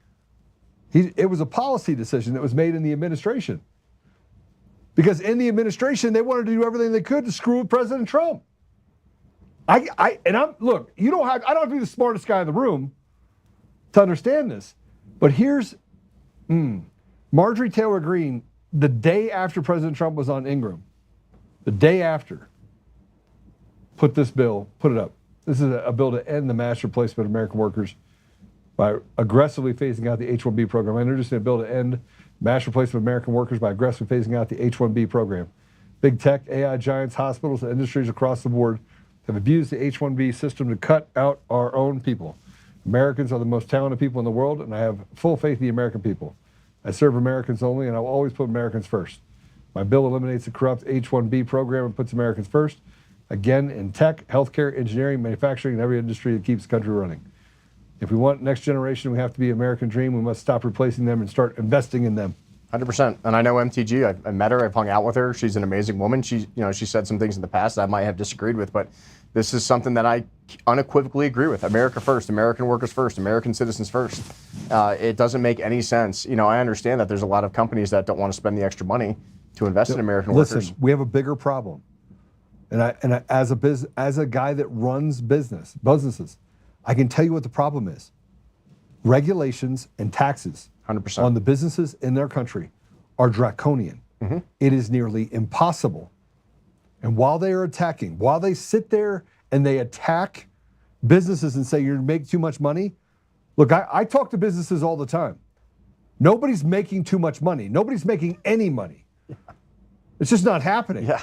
It was a policy decision that was made in the administration. Because in the administration, they wanted to do everything they could to screw with President Trump. Look, I don't have to be the smartest guy in the room to understand this. But here's, Marjorie Taylor Greene, the day after President Trump was on Ingram, the day after, put it up. This is a bill to end the mass replacement of American workers by aggressively phasing out the H-1B program. I introduced a bill to end mass replacement of American workers by aggressively phasing out the H-1B program. Big tech, AI giants, hospitals, and industries across the board have abused the H-1B system to cut out our own people. Americans are the most talented people in the world, and I have full faith in the American people. I serve Americans only, and I will always put Americans first. My bill eliminates the corrupt H-1B program and puts Americans first, again, in tech, healthcare, engineering, manufacturing, and every industry that keeps the country running. If we want next generation, we have to be American dream. We must stop replacing them and start investing in them. 100%. And I know MTG. I met her. I've hung out with her. She's an amazing woman. She said some things in the past that I might have disagreed with, but this is something that I unequivocally agree with. America first, American workers first, American citizens first. It doesn't make any sense. I understand that there's a lot of companies that don't want to spend the extra money to invest in American workers. Listen, we have a bigger problem. And I as a guy that runs businesses, I can tell you what the problem is. Regulations and taxes 100%. On the businesses in their country are draconian. Mm-hmm. It is nearly impossible. And while they sit there and they attack businesses and say you make too much money. Look, I talk to businesses all the time. Nobody's making too much money. Nobody's making any money. It's just not happening. Yeah.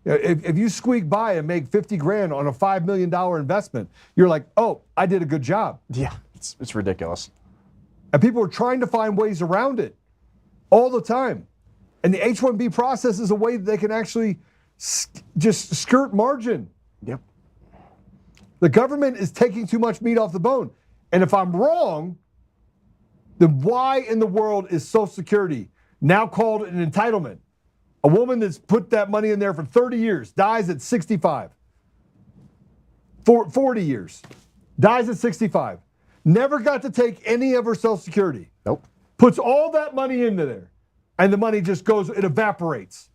If you squeak by and make 50 grand on a $5 million investment, you're like, oh, I did a good job. Yeah, it's ridiculous. And people are trying to find ways around it all the time. And the H-1B process is a way that they can actually just skirt margin. Yep. The government is taking too much meat off the bone. And if I'm wrong, then why in the world is Social Security now called an entitlement? A woman that's put that money in there for 30 years, dies at 65. 40 years, dies at 65. Never got to take any of her Social Security. Nope. Puts all that money into there. And the money just goes, it evaporates.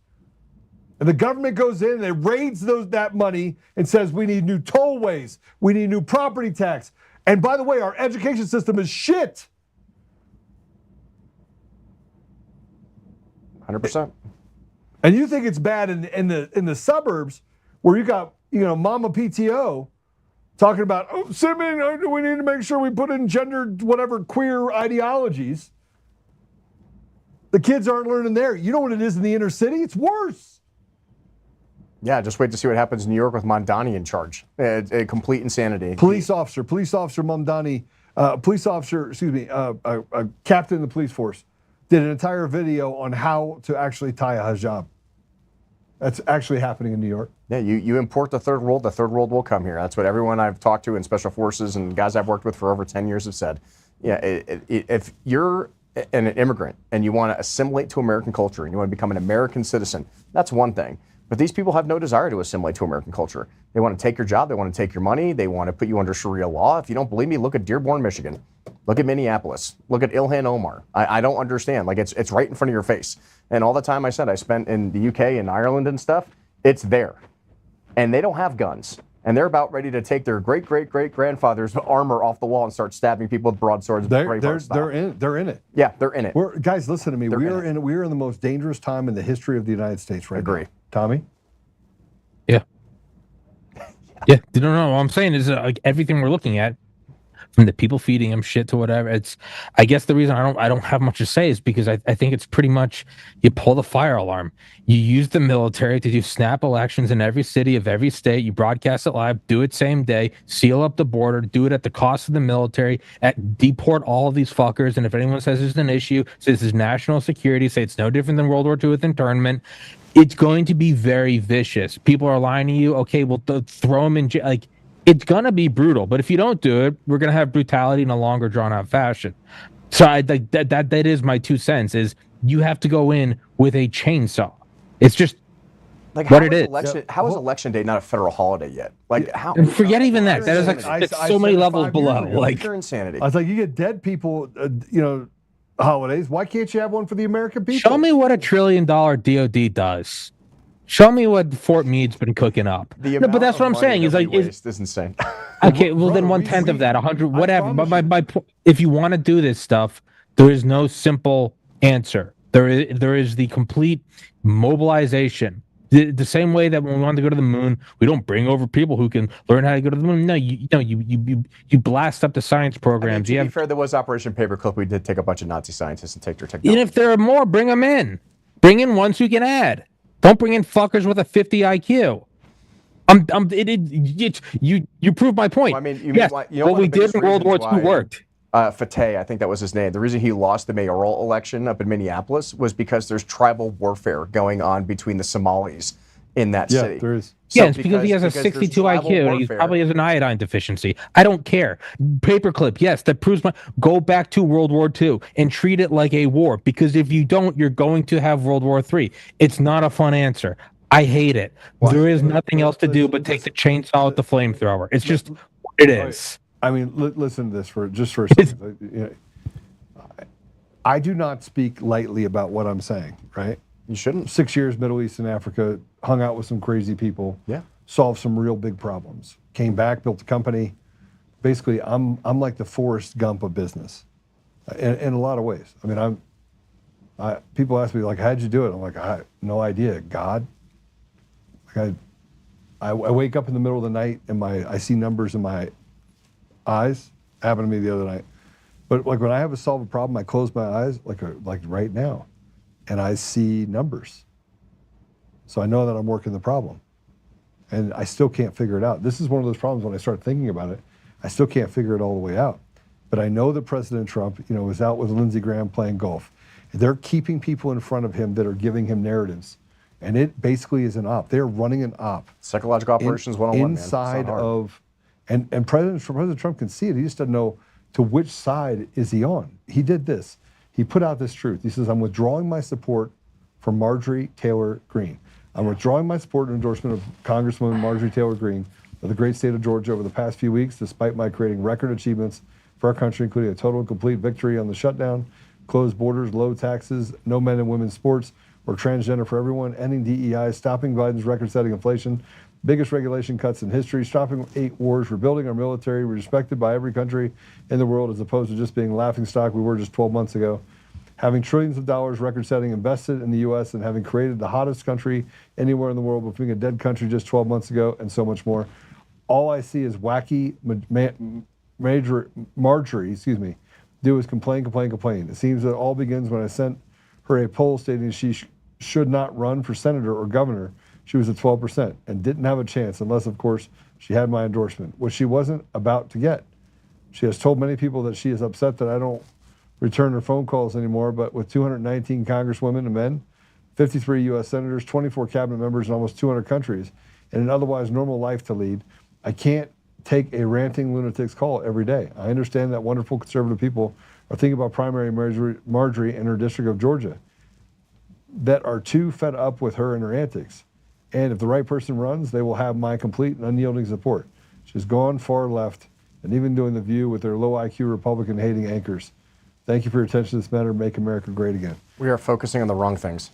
And the government goes in and it raids that money and says, we need new tollways, we need new property tax. And by the way, our education system is shit. 100%. And you think it's bad in the suburbs where you got, Mama PTO talking about, oh, Simeon, we need to make sure we put in gendered, whatever, queer ideologies. The kids aren't learning there. You know what it is in the inner city? It's worse. Yeah, just wait to see what happens in New York with Mondani in charge. A complete insanity. Police officer Mondani, a captain of the police force, did an entire video on how to actually tie a hijab. That's actually happening in New York. Yeah, you import the third world will come here. That's what everyone I've talked to in special forces and guys I've worked with for over 10 years have said. Yeah, if you're an immigrant and you want to assimilate to American culture and you want to become an American citizen, that's one thing. But these people have no desire to assimilate to American culture. They want to take your job, they want to take your money, they want to put you under Sharia law. If you don't believe me, look at Dearborn, Michigan. Look at Minneapolis. Look at Ilhan Omar. I don't understand. Like, it's right in front of your face. And all the time I spent in the UK and Ireland and stuff, it's there. And they don't have guns. And they're about ready to take their great-great-great-grandfather's armor off the wall and start stabbing people with broadswords. They're in it. Yeah, they're in it. Guys, listen to me. We are in the most dangerous time in the history of the United States right now. Tommy? Yeah. Yeah. No. What I'm saying is like everything we're looking at, from the people feeding him shit to whatever. I guess the reason I don't have much to say is because I think it's pretty much you pull the fire alarm. You use the military to do snap elections in every city of every state. You broadcast it live, do it same day, seal up the border, do it at the cost of the military, deport all of these fuckers. And if anyone says there's an issue, say this is national security, say it's no different than World War II with internment. It's going to be very vicious. People are lying to you. Okay, well, throw them in jail. Like, it's going to be brutal, but if you don't do it, we're going to have brutality in a longer, drawn-out fashion. So that is my 2 cents, is you have to go in with a chainsaw. It's just like what it is. How is Election Day not a federal holiday yet? Like, how? And forget even that. That is like it's so many levels below. Like, pure insanity. I was like, you get dead people, holidays. Why can't you have one for the American people? Show me what $1 trillion DOD does. Show me what Fort Meade's been cooking up. No, but that's what I'm saying. Is like it's insane. Okay, well then 1/10 of that, 100, whatever. But my if you want to do this stuff, there is no simple answer. There is the complete mobilization. The same way that when we want to go to the moon, we don't bring over people who can learn how to go to the moon. No, you blast up the science programs. To be fair, there was Operation Paperclip. We did take a bunch of Nazi scientists and take their technology. And if there are more, bring them in. Bring in ones who can add. Don't bring in fuckers with a 50 IQ. You prove my point. Well, I mean, yes, what we did in World War II worked. Fateh, I think that was his name. The reason he lost the mayoral election up in Minneapolis was because there's tribal warfare going on between the Somalis in that city. Yeah, there is. So it's because he has a 62 IQ and he probably has an iodine deficiency. I don't care. Paperclip, yes, that proves my. Go back to World War II and treat it like a war, because if you don't, you're going to have World War III. It's not a fun answer. I hate it. There is nothing else to do but take the chainsaw with the flamethrower. It's just what it is. I mean, listen to this for a second. I do not speak lightly about what I'm saying, right? You shouldn't. 6 years, Middle East and Africa, hung out with some crazy people. Yeah. Solved some real big problems. Came back, built a company. Basically, I'm like the Forrest Gump of business, in a lot of ways. I mean, people ask me like, "How'd you do it?" I'm like, "I have no idea." God. I wake up in the middle of the night and I see numbers in my eyes. Happened to me the other night. But like when I have to solve a problem, I close my eyes like right now, and I see numbers. So I know that I'm working the problem, and I still can't figure it out. This is one of those problems when I start thinking about it, I still can't figure it all the way out. But I know that President Trump, was out with Lindsey Graham playing golf. They're keeping people in front of him that are giving him narratives, and it basically is an op. They're running an op. Psychological operations 101, inside man. of, and President Trump can see it. He just doesn't know to which side is he on. He did this. He put out this truth. He says, I'm withdrawing my support for Marjorie Taylor Greene. I'm withdrawing my support and endorsement of Congresswoman Marjorie Taylor Greene of the great state of Georgia over the past few weeks, despite my creating record achievements for our country, including a total and complete victory on the shutdown, closed borders, low taxes, no men and women's sports, or transgender for everyone, ending DEI, stopping Biden's record-setting inflation, biggest regulation cuts in history, stopping 8 wars, rebuilding our military, respected by every country in the world as opposed to just being laughingstock we were just 12 months ago, having trillions of dollars record-setting invested in the U.S. and having created the hottest country anywhere in the world, but being a dead country just 12 months ago, and so much more. All I see is wacky Marjorie, do is complain. It seems that it all begins when I sent her a poll stating she should not run for senator or governor. She was at 12% and didn't have a chance unless, of course, she had my endorsement, which she wasn't about to get. She has told many people that she is upset that I don't return her phone calls anymore, but with 219 congresswomen and men, 53 U.S. senators, 24 cabinet members in almost 200 countries, and an otherwise normal life to lead, I can't take a ranting lunatic's call every day. I understand that wonderful conservative people are thinking about primary Marjorie in her district of Georgia that are too fed up with her and her antics. And if the right person runs, they will have my complete and unyielding support. She's gone far left and even doing The View with their low IQ Republican-hating anchors. Thank you for your attention to this matter. Make America great again. We are focusing on the wrong things.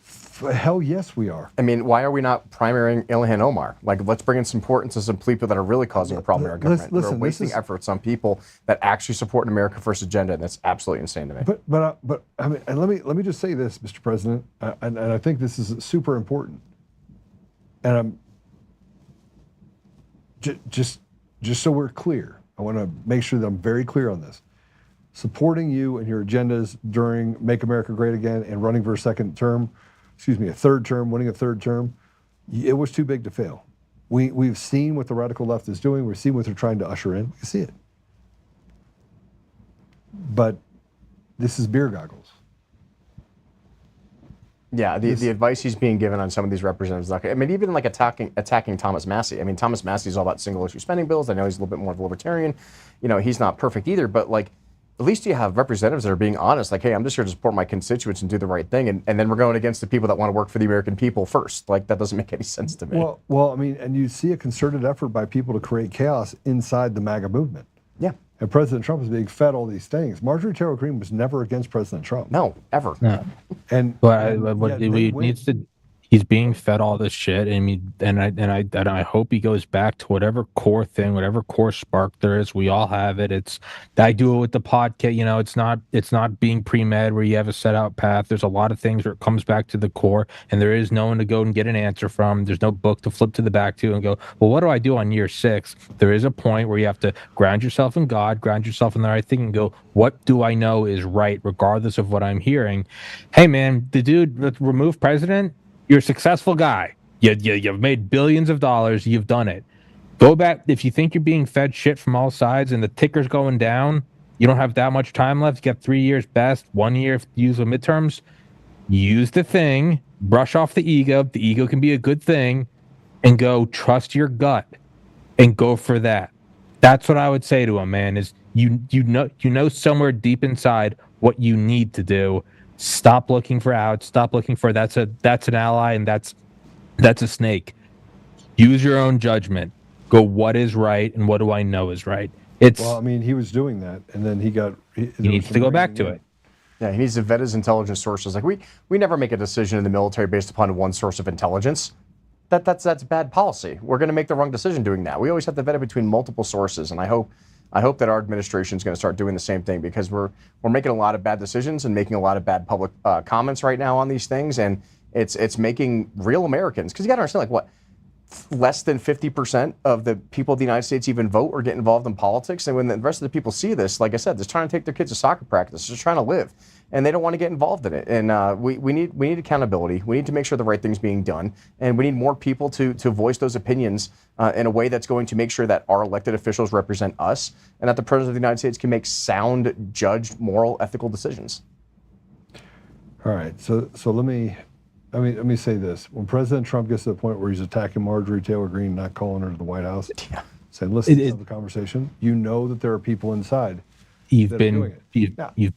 Hell yes, we are. I mean, why are we not primarying Ilhan Omar? Like, let's bring in some importance to some people that are really causing a problem in our government. We're wasting efforts on people that actually support an America First agenda, and that's absolutely insane to me. But I mean, and let me just say this, Mr. President, and I think this is super important. And I'm just so we're clear, I want to make sure that I'm very clear on this. Supporting you and your agendas during Make America Great Again and running for a third term, winning a third term, it was too big to fail. We've seen what the radical left is doing. We've seen what they're trying to usher in. We can see it. But this is beer goggles. Yeah, the advice he's being given on some of these representatives, like, I mean, even like attacking Thomas Massie. I mean, Thomas Massie is all about single issue spending bills. I know he's a little bit more of a libertarian. He's not perfect either, but like, at least you have representatives that are being honest, like, hey, I'm just here to support my constituents and do the right thing. And then we're going against the people that want to work for the American people first. Like, that doesn't make any sense to me. Well, I mean, and you see a concerted effort by people to create chaos inside the MAGA movement. Yeah. And President Trump is being fed all these things. Marjorie Taylor Greene was never against President Trump. No, ever. No. And he's being fed all this shit. And I hope he goes back to whatever core thing, whatever core spark there is. We all have it. I do it with the podcast. It's not being pre-med where you have a set out path. There's a lot of things where it comes back to the core, and there is no one to go and get an answer from. There's no book to flip to the back to and go, well, what do I do on year 6? There is a point where you have to ground yourself in God, ground yourself in the right thing, and go, what do I know is right, regardless of what I'm hearing? Hey, man, the dude, let's remove president. You're a successful guy. You've made billions of dollars. You've done it. Go back. If you think you're being fed shit from all sides and the ticker's going down, you don't have that much time left. You got 3 years best, 1 year if you use the midterms. Use the thing, brush off the ego. The ego can be a good thing, and go trust your gut and go for that. That's what I would say to him, man, is you know somewhere deep inside what you need to do. Stop looking for outs. Stop looking for that's an ally and that's a snake. Use your own judgment. Go what is right and what do I know is right. Well, I mean, he was doing that, and then he needs to go back to it. Yeah, he needs to vet his intelligence sources. Like we never make a decision in the military based upon one source of intelligence. That's bad policy. We're going to make the wrong decision doing that. We always have to vet it between multiple sources, and I hope that our administration is going to start doing the same thing, because we're making a lot of bad decisions and making a lot of bad public comments right now on these things, and it's making real Americans, because you got to understand, like, what less than 50% of the people of the United States even vote or get involved in politics. And when the rest of the people see this, like I said, they're trying to take their kids to soccer practice. They're trying to live, and they don't want to get involved in it. And we need accountability. We need to make sure the right thing's being done, and we need more people to voice those opinions in a way that's going to make sure that our elected officials represent us, and that the President of the United States can make sound, judged, moral, ethical decisions. All right, so let me say this. When President Trump gets to the point where he's attacking Marjorie Taylor Greene, not calling her to the White House, saying, listen to the conversation, you know that there are people inside You've that are been, doing it. you've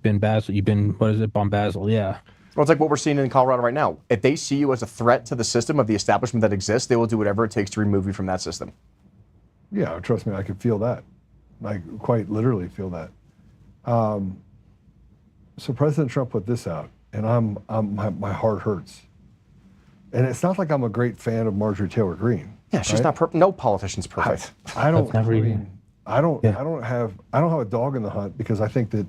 been Basil. You've been, what is it, Bombazzle? Yeah. Well, it's like what we're seeing in Colorado right now. If they see you as a threat to the system of the establishment that exists, they will do whatever it takes to remove you from that system. Yeah, trust me, I could feel that. I quite literally feel that. So President Trump put this out, and my heart hurts. And it's not like I'm a great fan of Marjorie Taylor Greene. Yeah, she's not no politician's perfect. I don't have a dog in the hunt, because I think that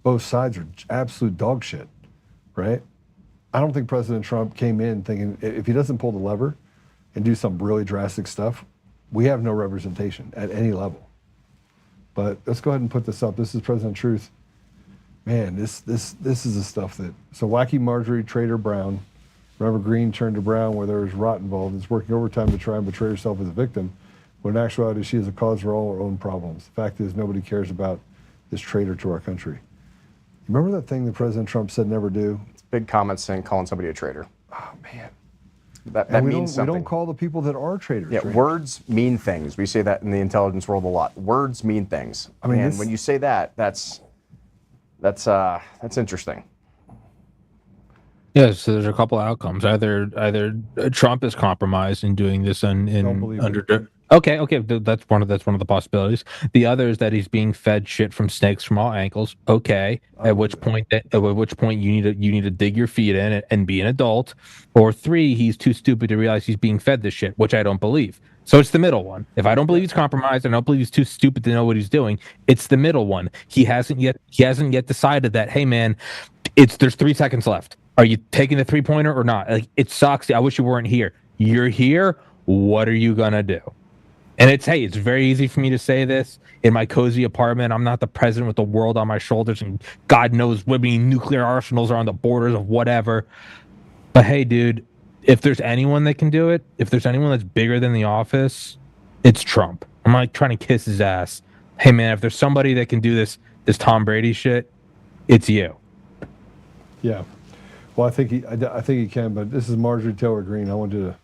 both sides are absolute dog shit, right? I don't think President Trump came in thinking if he doesn't pull the lever and do some really drastic stuff, we have no representation at any level. But let's go ahead and put this up. This is President Truth. Man, this is the stuff that, so wacky Marjorie traitor Brown, remember Green turned to Brown where there was rot involved, is working overtime to try and portray herself as a victim, when in actuality she is a cause for all her own problems. The fact is nobody cares about this traitor to our country. Remember that thing that President Trump said never do? It's big comments saying calling somebody a traitor. Oh man. That And means something. we don't call the people that are traitors. Yeah, traitors. words mean things. We say that in the intelligence world a lot. Words mean things. I mean, and when you say that, that's interesting. Yeah, so there's a couple outcomes. Either Trump is compromised in doing this under. Okay, that's one of the possibilities. The other is that he's being fed shit from snakes from all ankles. Okay, at which point you need to dig your feet in and be an adult. Or 3, he's too stupid to realize he's being fed this shit, which I don't believe. So it's the middle one. If I don't believe he's compromised, I don't believe he's too stupid to know what he's doing. It's the middle one. He hasn't yet decided that, hey man, there's 3 seconds left. Are you taking the 3-pointer or not? Like, it sucks. I wish you weren't here. You're here. What are you gonna do? And it's very easy for me to say this in my cozy apartment. I'm not the president with the world on my shoulders, and God knows what many nuclear arsenals are on the borders of whatever. But hey, dude, if there's anyone that can do it, if there's anyone that's bigger than the office, it's Trump. I'm like trying to kiss his ass. Hey man, if there's somebody that can do this Tom Brady shit, it's you. Yeah. Well, I think he can, but this is Marjorie Taylor Greene. I want you to.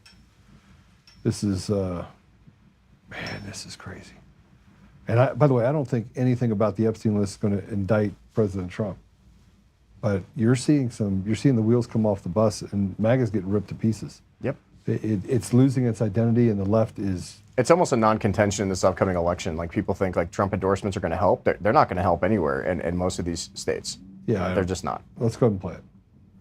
This is crazy. And by the way, I don't think anything about the Epstein list is going to indict President Trump. But you're seeing the wheels come off the bus, and MAGA's getting ripped to pieces. Yep. It's losing its identity, and the left is. It's almost a non-contention in this upcoming election. Like, people think like Trump endorsements are going to help. They're not going to help anywhere in most of these states. Yeah, they're just not. Let's go ahead and play it.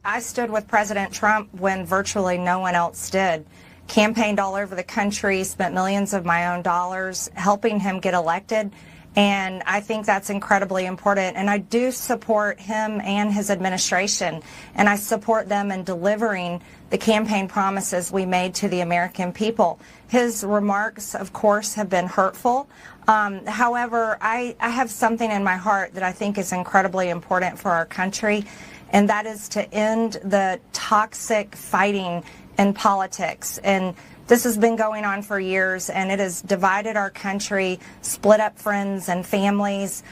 I stood with President Trump when virtually no one else did. Campaigned all over the country, spent millions of my own dollars helping him get elected. And I think that's incredibly important. And I do support him and his administration. And I support them in delivering the campaign promises we made to the American people. His remarks, of course, have been hurtful. However, I have something in my heart that I think is incredibly important for our country, and that is to end the toxic fighting in politics. And this has been going on for years, and it has divided our country, split up friends and families,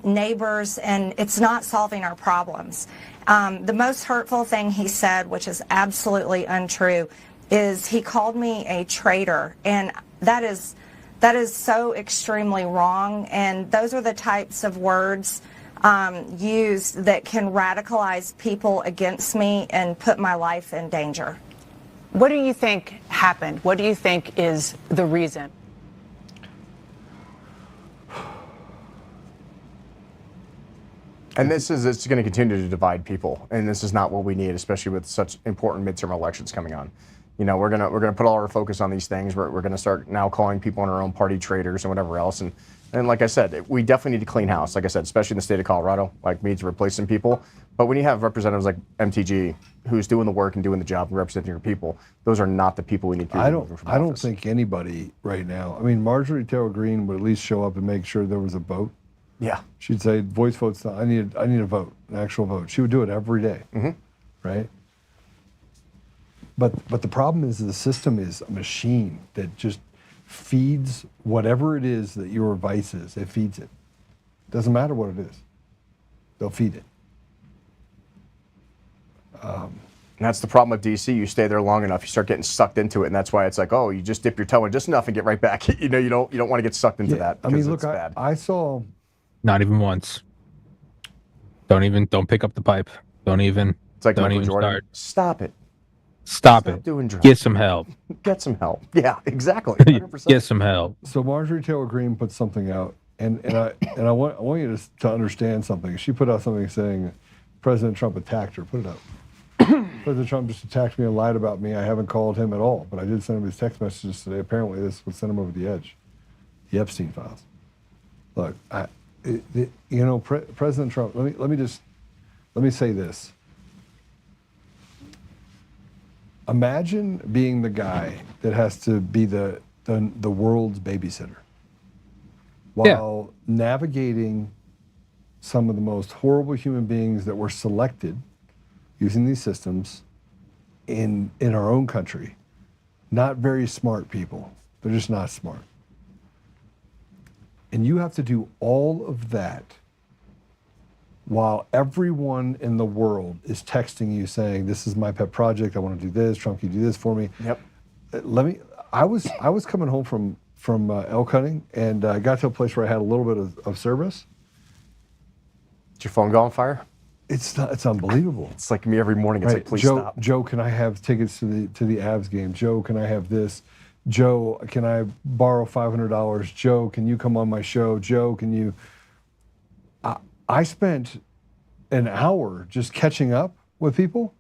neighbors, and it's not solving our problems. The most hurtful thing he said, which is absolutely untrue, is he called me a traitor, and that is so extremely wrong. And those are the types of words used that can radicalize people against me and put my life in danger. What do you think happened? What do you think is the reason? And it's going to continue to divide people, and this is not what we need, especially with such important midterm elections coming on. You know, we're gonna put all our focus on these things. We're gonna start now calling people in our own party traitors and whatever else, and And like I said, we definitely need to clean house. Like I said, especially in the state of Colorado, like we need to replace some people. But when you have representatives like MTG, who's doing the work and doing the job and representing your people, those are not the people we need to. I don't think anybody right now. I mean, Marjorie Taylor Greene would at least show up and make sure there was a vote. Yeah. She'd say, voice votes. I need a vote, an actual vote. She would do it every day, right? But the problem is the system is a machine that just feeds whatever it is that your vice is. It feeds it. Doesn't matter what it is. They'll feed it. And that's the problem with DC. You stay there long enough, you start getting sucked into it, and that's why it's like, oh, you just dip your toe in just enough and get right back. You know, you don't want to get sucked into that. I mean, It's look, bad. I saw. Not even once. Don't pick up the pipe. Don't even. It's like don't Michael even Jordan. start. Stop it. Stop it. Doing drugs. Get some help. Get some help. Yeah, exactly. 100%. Get some help. So Marjorie Taylor Greene put something out, and I want you to understand something. She put out something saying President Trump attacked her. Put it up. President Trump just attacked me and lied about me. I haven't called him at all, but I did send him these text messages today. Apparently, this would send him over the edge. The Epstein files. Look, President Trump. Let me say this. Imagine being the guy that has to be the world's babysitter while navigating some of the most horrible human beings that were selected using these systems in our own country. Not very smart people. They're just not smart. And you have to do all of that while everyone in the world is texting you saying, this is my pet project, I want to do this, Trump, can you do this for me? Yep. I was coming home from elk hunting, and I got to a place where I had a little bit of service. Did your phone go on fire? It's unbelievable. It's like me every morning. It's like, please stop. Joe, can I have tickets to the Avs game? Joe, can I have this? Joe, can I borrow $500? Joe, can you come on my show? Joe, can you? I spent an hour just catching up with people,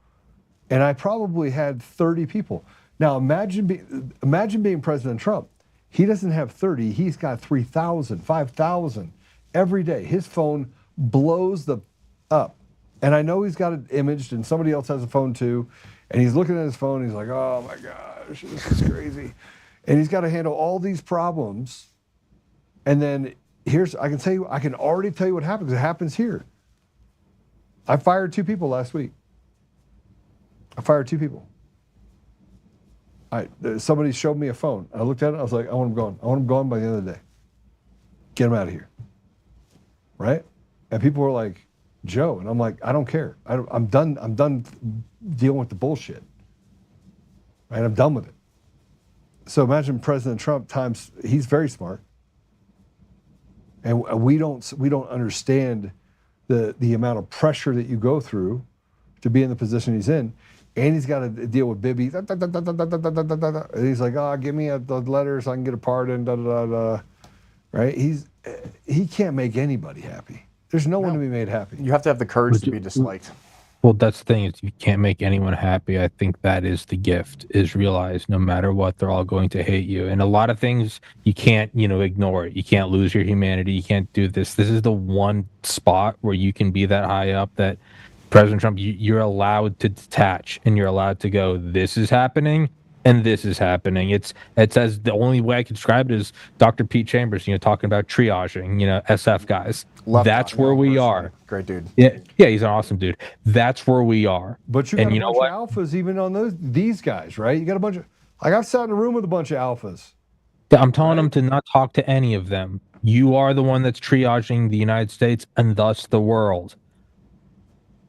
and I probably had 30 people. Now imagine being President Trump. He doesn't have 30. He's got 3,000, 5,000 every day. His phone blows up. And I know he's got it imaged, and somebody else has a phone too, and he's looking at his phone, and he's like, oh my gosh, this is crazy. And he's got to handle all these problems. And then I can already tell you what happens. It happens here. I fired 2 people last week. I fired 2 people. Somebody showed me a phone. I looked at it, I was like, I want them gone. I want them gone by the end of the day. Get them out of here. Right? And people were like, Joe, and I'm like, I don't care. I'm done dealing with the bullshit. Right? I'm done with it. So imagine President Trump times, he's very smart. And we don't understand the amount of pressure that you go through to be in the position he's in. And he's got to deal with Bibi. And he's like, oh, give me the letter so I can get a pardon. Right? He can't make anybody happy. There's no one to be made happy. You have to have the courage to be disliked. Well, that's the thing, is you can't make anyone happy. I think that is the gift, is realize no matter what, they're all going to hate you. And a lot of things you can't, ignore it. You can't lose your humanity. You can't do this. This is the one spot where you can be that high up that President Trump, you're allowed to detach, and you're allowed to go, this is happening and this is happening. It's as the only way I can describe it is Dr. Pete Chambers, talking about triaging, SF guys. That's where we are. Great dude. Yeah, he's an awesome dude. That's where we are. But you got a bunch of alphas even on these guys, right? You got a bunch of, I've sat in a room with a bunch of alphas. I'm telling them to not talk to any of them. You are the one that's triaging the United States and thus the world.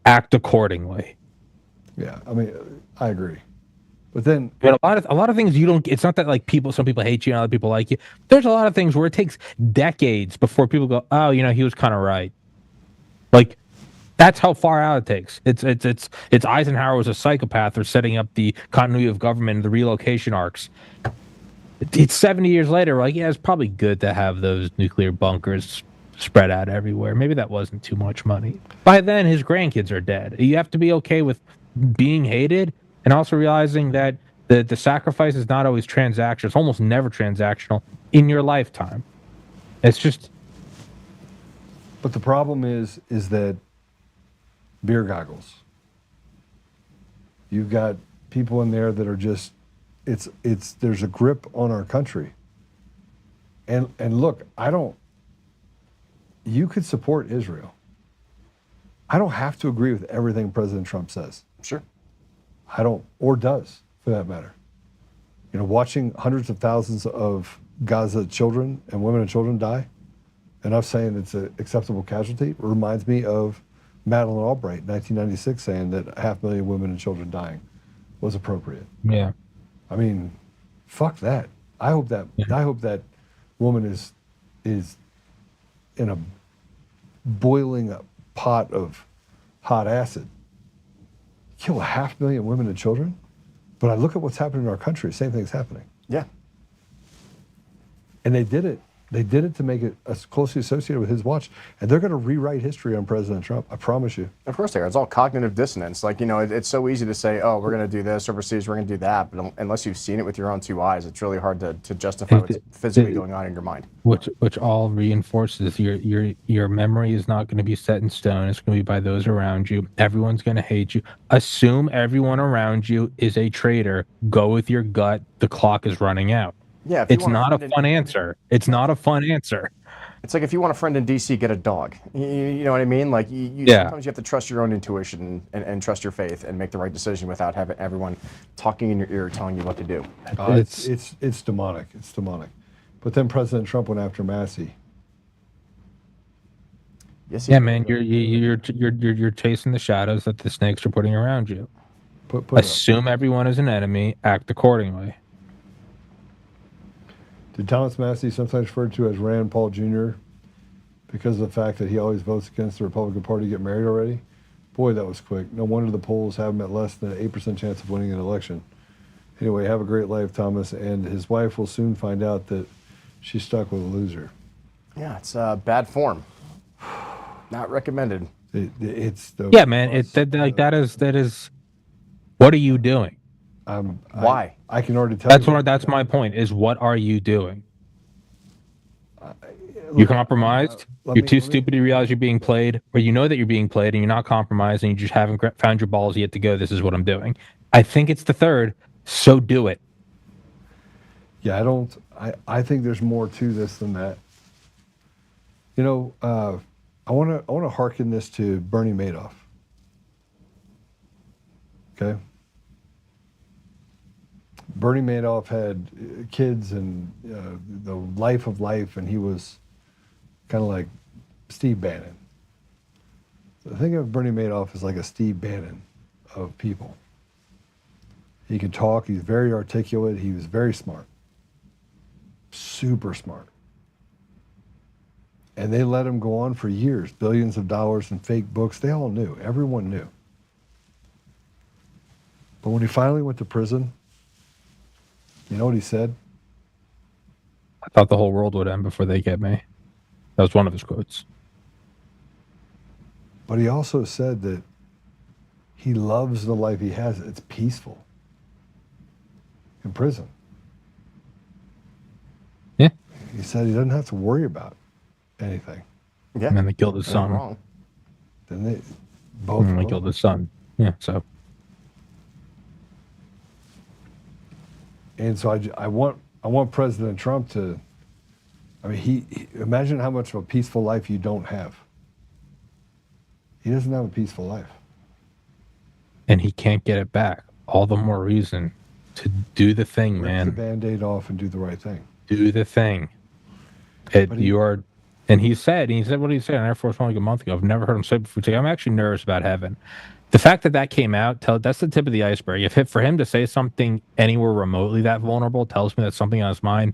Act accordingly. Yeah, I mean, I agree. But then, a lot of things you don't. It's not that some people hate you and other people like you. There's a lot of things where it takes decades before people go, oh, he was kind of right. That's how far out it takes. It's Eisenhower was a psychopath for setting up the continuity of government and the relocation arcs. It's 70 years later. We're like, yeah, it's probably good to have those nuclear bunkers spread out everywhere. Maybe that wasn't too much money. By then, his grandkids are dead. You have to be okay with being hated. And also realizing that the sacrifice is not always transactional. It's almost never transactional in your lifetime. It's just. But the problem is that beer goggles. You've got people in there that are just, there's a grip on our country. And look, you could support Israel. I don't have to agree with everything President Trump says. Sure. I don't, or does, for that matter. You know, watching hundreds of thousands of Gaza children and women and children die, and us saying it's an acceptable casualty, reminds me of Madeleine Albright, 1996, saying that 500,000 women and children dying was appropriate. Yeah. I mean, fuck that. I hope that woman is in a boiling pot of hot acid. Kill 500,000 women and children? But I look at what's happening in our country, same thing's happening. Yeah. And they did it. They did it to make it closely associated with his watch. And they're going to rewrite history on President Trump. I promise you. Of course they are. It's all cognitive dissonance. Like, you know, it's so easy to say, oh, we're going to do this overseas, we're going to do that. But unless you've seen it with your own two eyes, it's really hard to justify what's physically going on in your mind. Which all reinforces your memory is not going to be set in stone. It's going to be by those around you. Everyone's going to hate you. Assume everyone around you is a traitor. Go with your gut. The clock is running out. Yeah, it's not a fun answer. It's not a fun answer. It's like if you want a friend in DC, get a dog. You know what I mean? Like sometimes you have to trust your own intuition and trust your faith and make the right decision without having everyone talking in your ear telling you what to do. It's demonic. It's demonic. But then President Trump went after Massey. Yes. Yeah, man. You're chasing the shadows that the snakes are putting around you. Assume everyone is an enemy. Act accordingly. Did Thomas Massey, sometimes referred to as Rand Paul Jr., because of the fact that he always votes against the Republican Party, get married already? Boy, that was quick. No wonder the polls have him at less than an 8% chance of winning an election. Anyway, have a great life, Thomas, and his wife will soon find out that she's stuck with a loser. Yeah, it's bad form. Not recommended. Yeah, man. That is. What are you doing? Why? I can already tell. That's my point. Is what are you doing? You're compromised. You're too stupid to realize you're being played, or you know that you're being played, and you're not compromised, and you just haven't found your balls yet to go. This is what I'm doing. I think it's the third. So do it. Yeah, I think there's more to this than that. You know, I want to hearken this to Bernie Madoff. Okay. Bernie Madoff had kids and the life of life, and he was kind of like Steve Bannon. So think of Bernie Madoff as like a Steve Bannon of people. He could talk, he's very articulate, he was very smart. Super smart. And they let him go on for years, billions of dollars in fake books. They all knew, everyone knew. But when he finally went to prison, you know what he said? I thought the whole world would end before they get me. That was one of his quotes. But he also said that he loves the life he has. It's peaceful in prison. Yeah. He said he doesn't have to worry about anything. Yeah. And then they killed his son. Then they both. And they killed his son. Yeah. So. And so I want President Trump to, I mean, he imagine how much of a peaceful life you don't have. He doesn't have a peaceful life. And he can't get it back. All the more reason to do the thing, man. Rip the Band-Aid off and do the right thing. Do the thing. And he said what he said on Air Force One like a month ago. I've never heard him say it before. I'm actually nervous about heaven. The fact that came out, that's the tip of the iceberg. For him to say something anywhere remotely that vulnerable tells me that's something on his mind.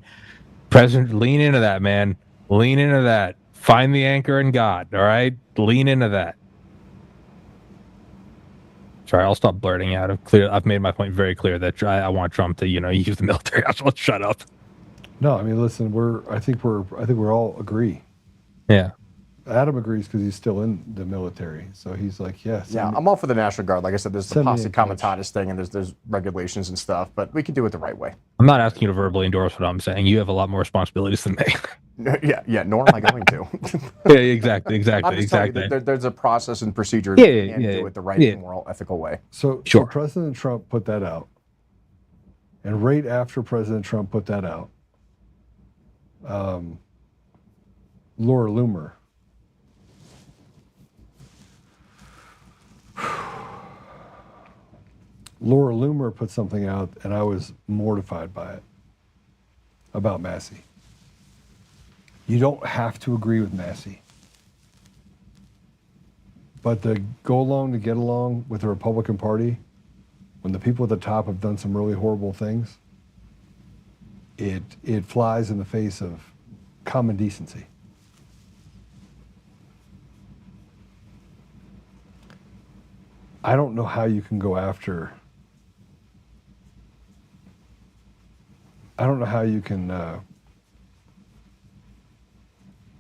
President, lean into that, man. Lean into that. Find the anchor in God, all right? Lean into that. Sorry, I'll stop blurting out. I've made my point very clear that I want Trump to, use the military. I'll shut up. No, I mean, listen, I think we all agree. Yeah. Adam agrees because he's still in the military. So he's like, yes. Yeah, I'm all for the National Guard. Like I said, there's the Send me posse in, Coach. comitatus thing, and there's regulations and stuff, but we can do it the right way. I'm not asking you to verbally endorse what I'm saying. You have a lot more responsibilities than me. Yeah, nor am I going to. Yeah, exactly. I'm just telling you exactly. that there's a process and procedure Yeah, and yeah, do it the right, yeah. moral, ethical way. So Sure. President Trump put that out. And right after President Trump put that out, Laura Loomer put something out, and I was mortified by it, about Massey. You don't have to agree with Massey. But to go along to get along with the Republican Party, when the people at the top have done some really horrible things, it flies in the face of common decency. I don't know how you can go after. I don't know how you can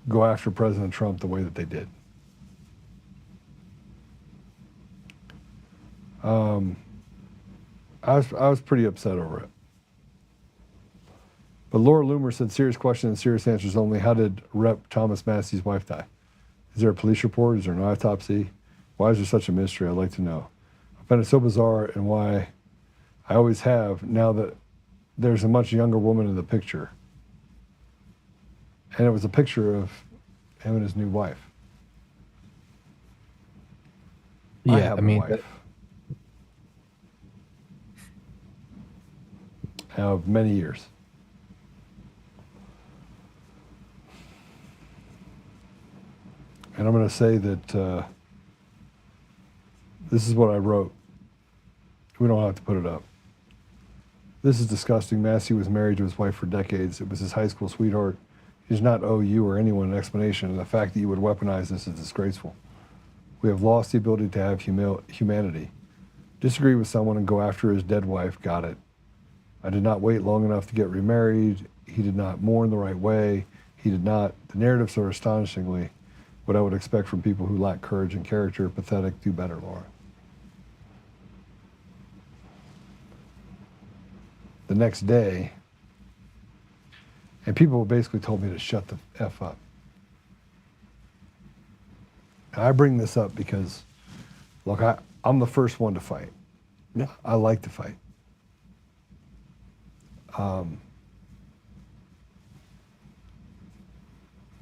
go after President Trump the way that they did. I was pretty upset over it. But Laura Loomer said, serious question and serious answers only. How did Rep. Thomas Massey's wife die? Is there a police report? Is there an autopsy? Why is there such a mystery? I'd like to know. I find it so bizarre, and why I always have, now that there's a much younger woman in the picture. And it was a picture of him and his new wife. I Yeah, have I a mean, wife. Of many years. And I'm going to say that this is what I wrote. We don't have to put it up. This is disgusting. Massey was married to his wife for decades. It was his high school sweetheart. He does not owe you or anyone an explanation, and the fact that you would weaponize this is disgraceful. We have lost the ability to have humanity. Disagree with someone and go after his dead wife. Got it. I did not wait long enough to get remarried. He did not mourn the right way. He did not. The narratives are astonishingly what I would expect from people who lack courage and character. Pathetic. Do better, Laura. The next day, and people basically told me to shut the F up. And I bring this up because, look, I'm the first one to fight. Yeah. I like to fight.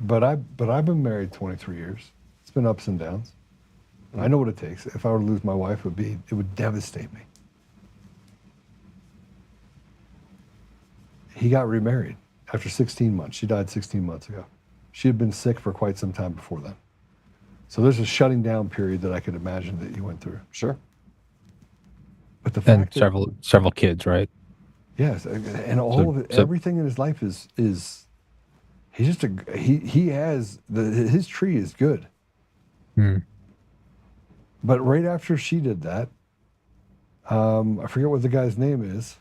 But I've been married 23 years. It's been ups and downs. I know what it takes. If I were to lose my wife, it would devastate me. He got remarried after 16 months. She died 16 months ago. She had been sick for quite some time before then. So there's a shutting down period that I could imagine that you went through. Sure. But the And fact that, several kids, right? yes, and all of it, everything in his life is he's just he has his tree is good. But right after she did that, I forget what the guy's name is.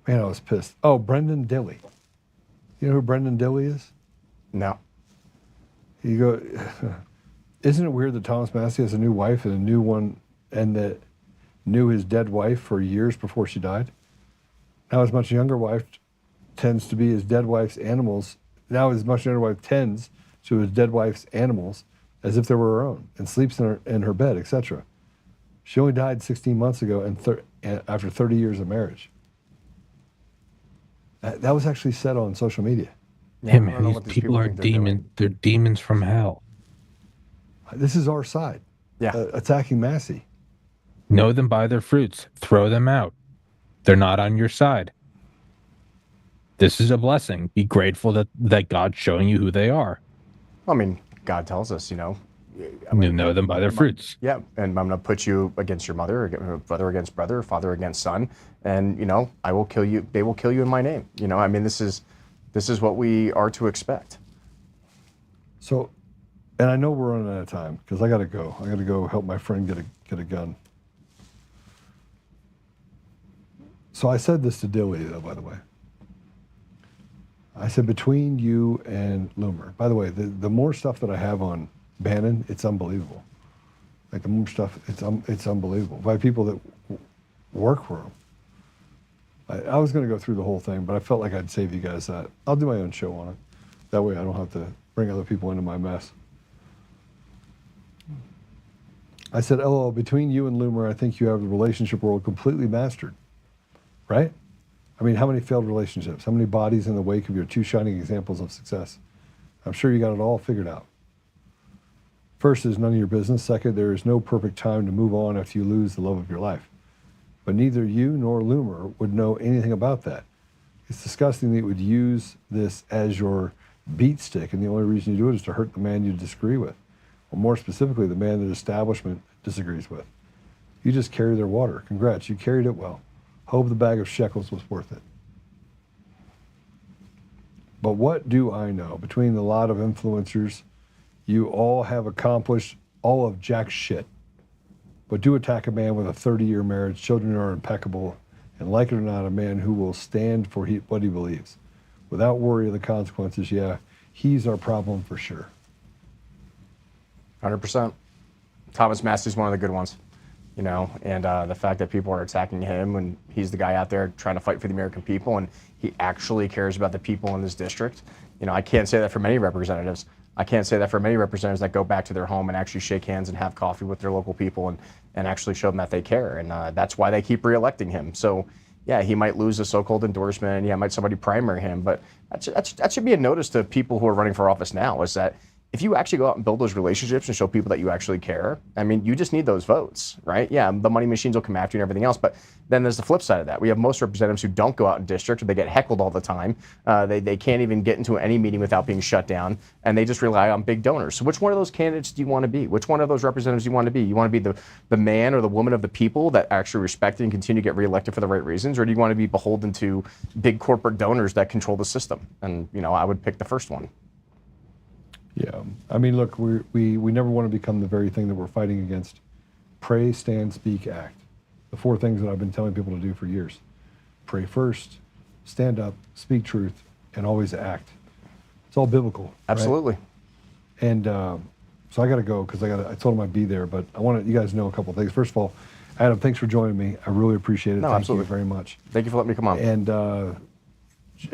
Man, I was pissed. Oh, Brendan Dilley. You know who Brendan Dilley is? No. You go, isn't it weird that Thomas Massey has a new wife and a new one, and that knew his dead wife for years before she died? Now his much younger wife tends to be his dead wife's animals. Now his much younger wife tends to his dead wife's animals as if they were her own, and sleeps in her bed, etc. She only died 16 months ago, and after 30 years of marriage. That was actually said on social media. Yeah, man, these people are demons. They're demons from hell. This is our side. Yeah. Attacking Massey. Know them by their fruits. Throw them out. They're not on your side. This is a blessing. Be grateful that God's showing you who they are. I mean, God tells us, you know. You know them by their fruits. Yeah, and I'm going to put you against your mother, or brother against brother, father against son, and you know, I will kill you. They will kill you in my name. You know, I mean, this is what we are to expect. So, and I know we're running out of time because I got to go. I got to go help my friend get a gun. So I said this to Dilley, though, by the way. I said, between you and Loomer. By the way, the more stuff that I have on Bannon, it's unbelievable. Like the more stuff, it's unbelievable by people that work for him. I was going to go through the whole thing, but I felt like I'd save you guys that. I'll do my own show on it. That way I don't have to bring other people into my mess. I said, LOL, between you and Loomer, I think you have the relationship world completely mastered. Right? I mean, how many failed relationships? How many bodies in the wake of your two shining examples of success? I'm sure you got it all figured out. First is none of your business. Second, there is no perfect time to move on after you lose the love of your life. But neither you nor Loomer would know anything about that. It's disgusting that you would use this as your beat stick, and the only reason you do it is to hurt the man you disagree with, or more specifically, the man that establishment disagrees with. You just carry their water. Congrats, you carried it well. Hope the bag of shekels was worth it. But what do I know? Between the lot of influencers, you all have accomplished all of jack shit. But do attack a man with a 30-year marriage, children are impeccable, and like it or not, a man who will stand for what he believes. Without worry of the consequences, yeah, he's our problem for sure. 100%. Thomas Massey's one of the good ones, you know, and the fact that people are attacking him when he's the guy out there trying to fight for the American people and he actually cares about the people in his district. You know, I can't say that for many representatives. I can't say that for many representatives that go back to their home and actually shake hands and have coffee with their local people and actually show them that they care. And that's why they keep reelecting him. So, yeah, he might lose a so-called endorsement. Yeah, might somebody primary him. But that should be a notice to people who are running for office now, is that if you actually go out and build those relationships and show people that you actually care, I mean, you just need those votes, right? Yeah, the money machines will come after you and everything else, but then there's the flip side of that. We have most representatives who don't go out in district, or they get heckled all the time. They can't even get into any meeting without being shut down, and they just rely on big donors. So which one of those candidates do you want to be? Which one of those representatives do you want to be? You want to be the man or the woman of the people that actually respect and continue to get reelected for the right reasons, or do you want to be beholden to big corporate donors that control the system? And, you know, I would pick the first one. Yeah, I mean, look, we never want to become the very thing that we're fighting against. Pray, stand, speak, act. The four things that I've been telling people to do for years. Pray first, stand up, speak truth, and always act. It's all biblical. Absolutely. Right? And so I got to go because I told him I'd be there, but I want you guys to know a couple of things. First of all, Adam, thanks for joining me. I really appreciate it. No, Thank absolutely. you very much. Thank you for letting me come on. And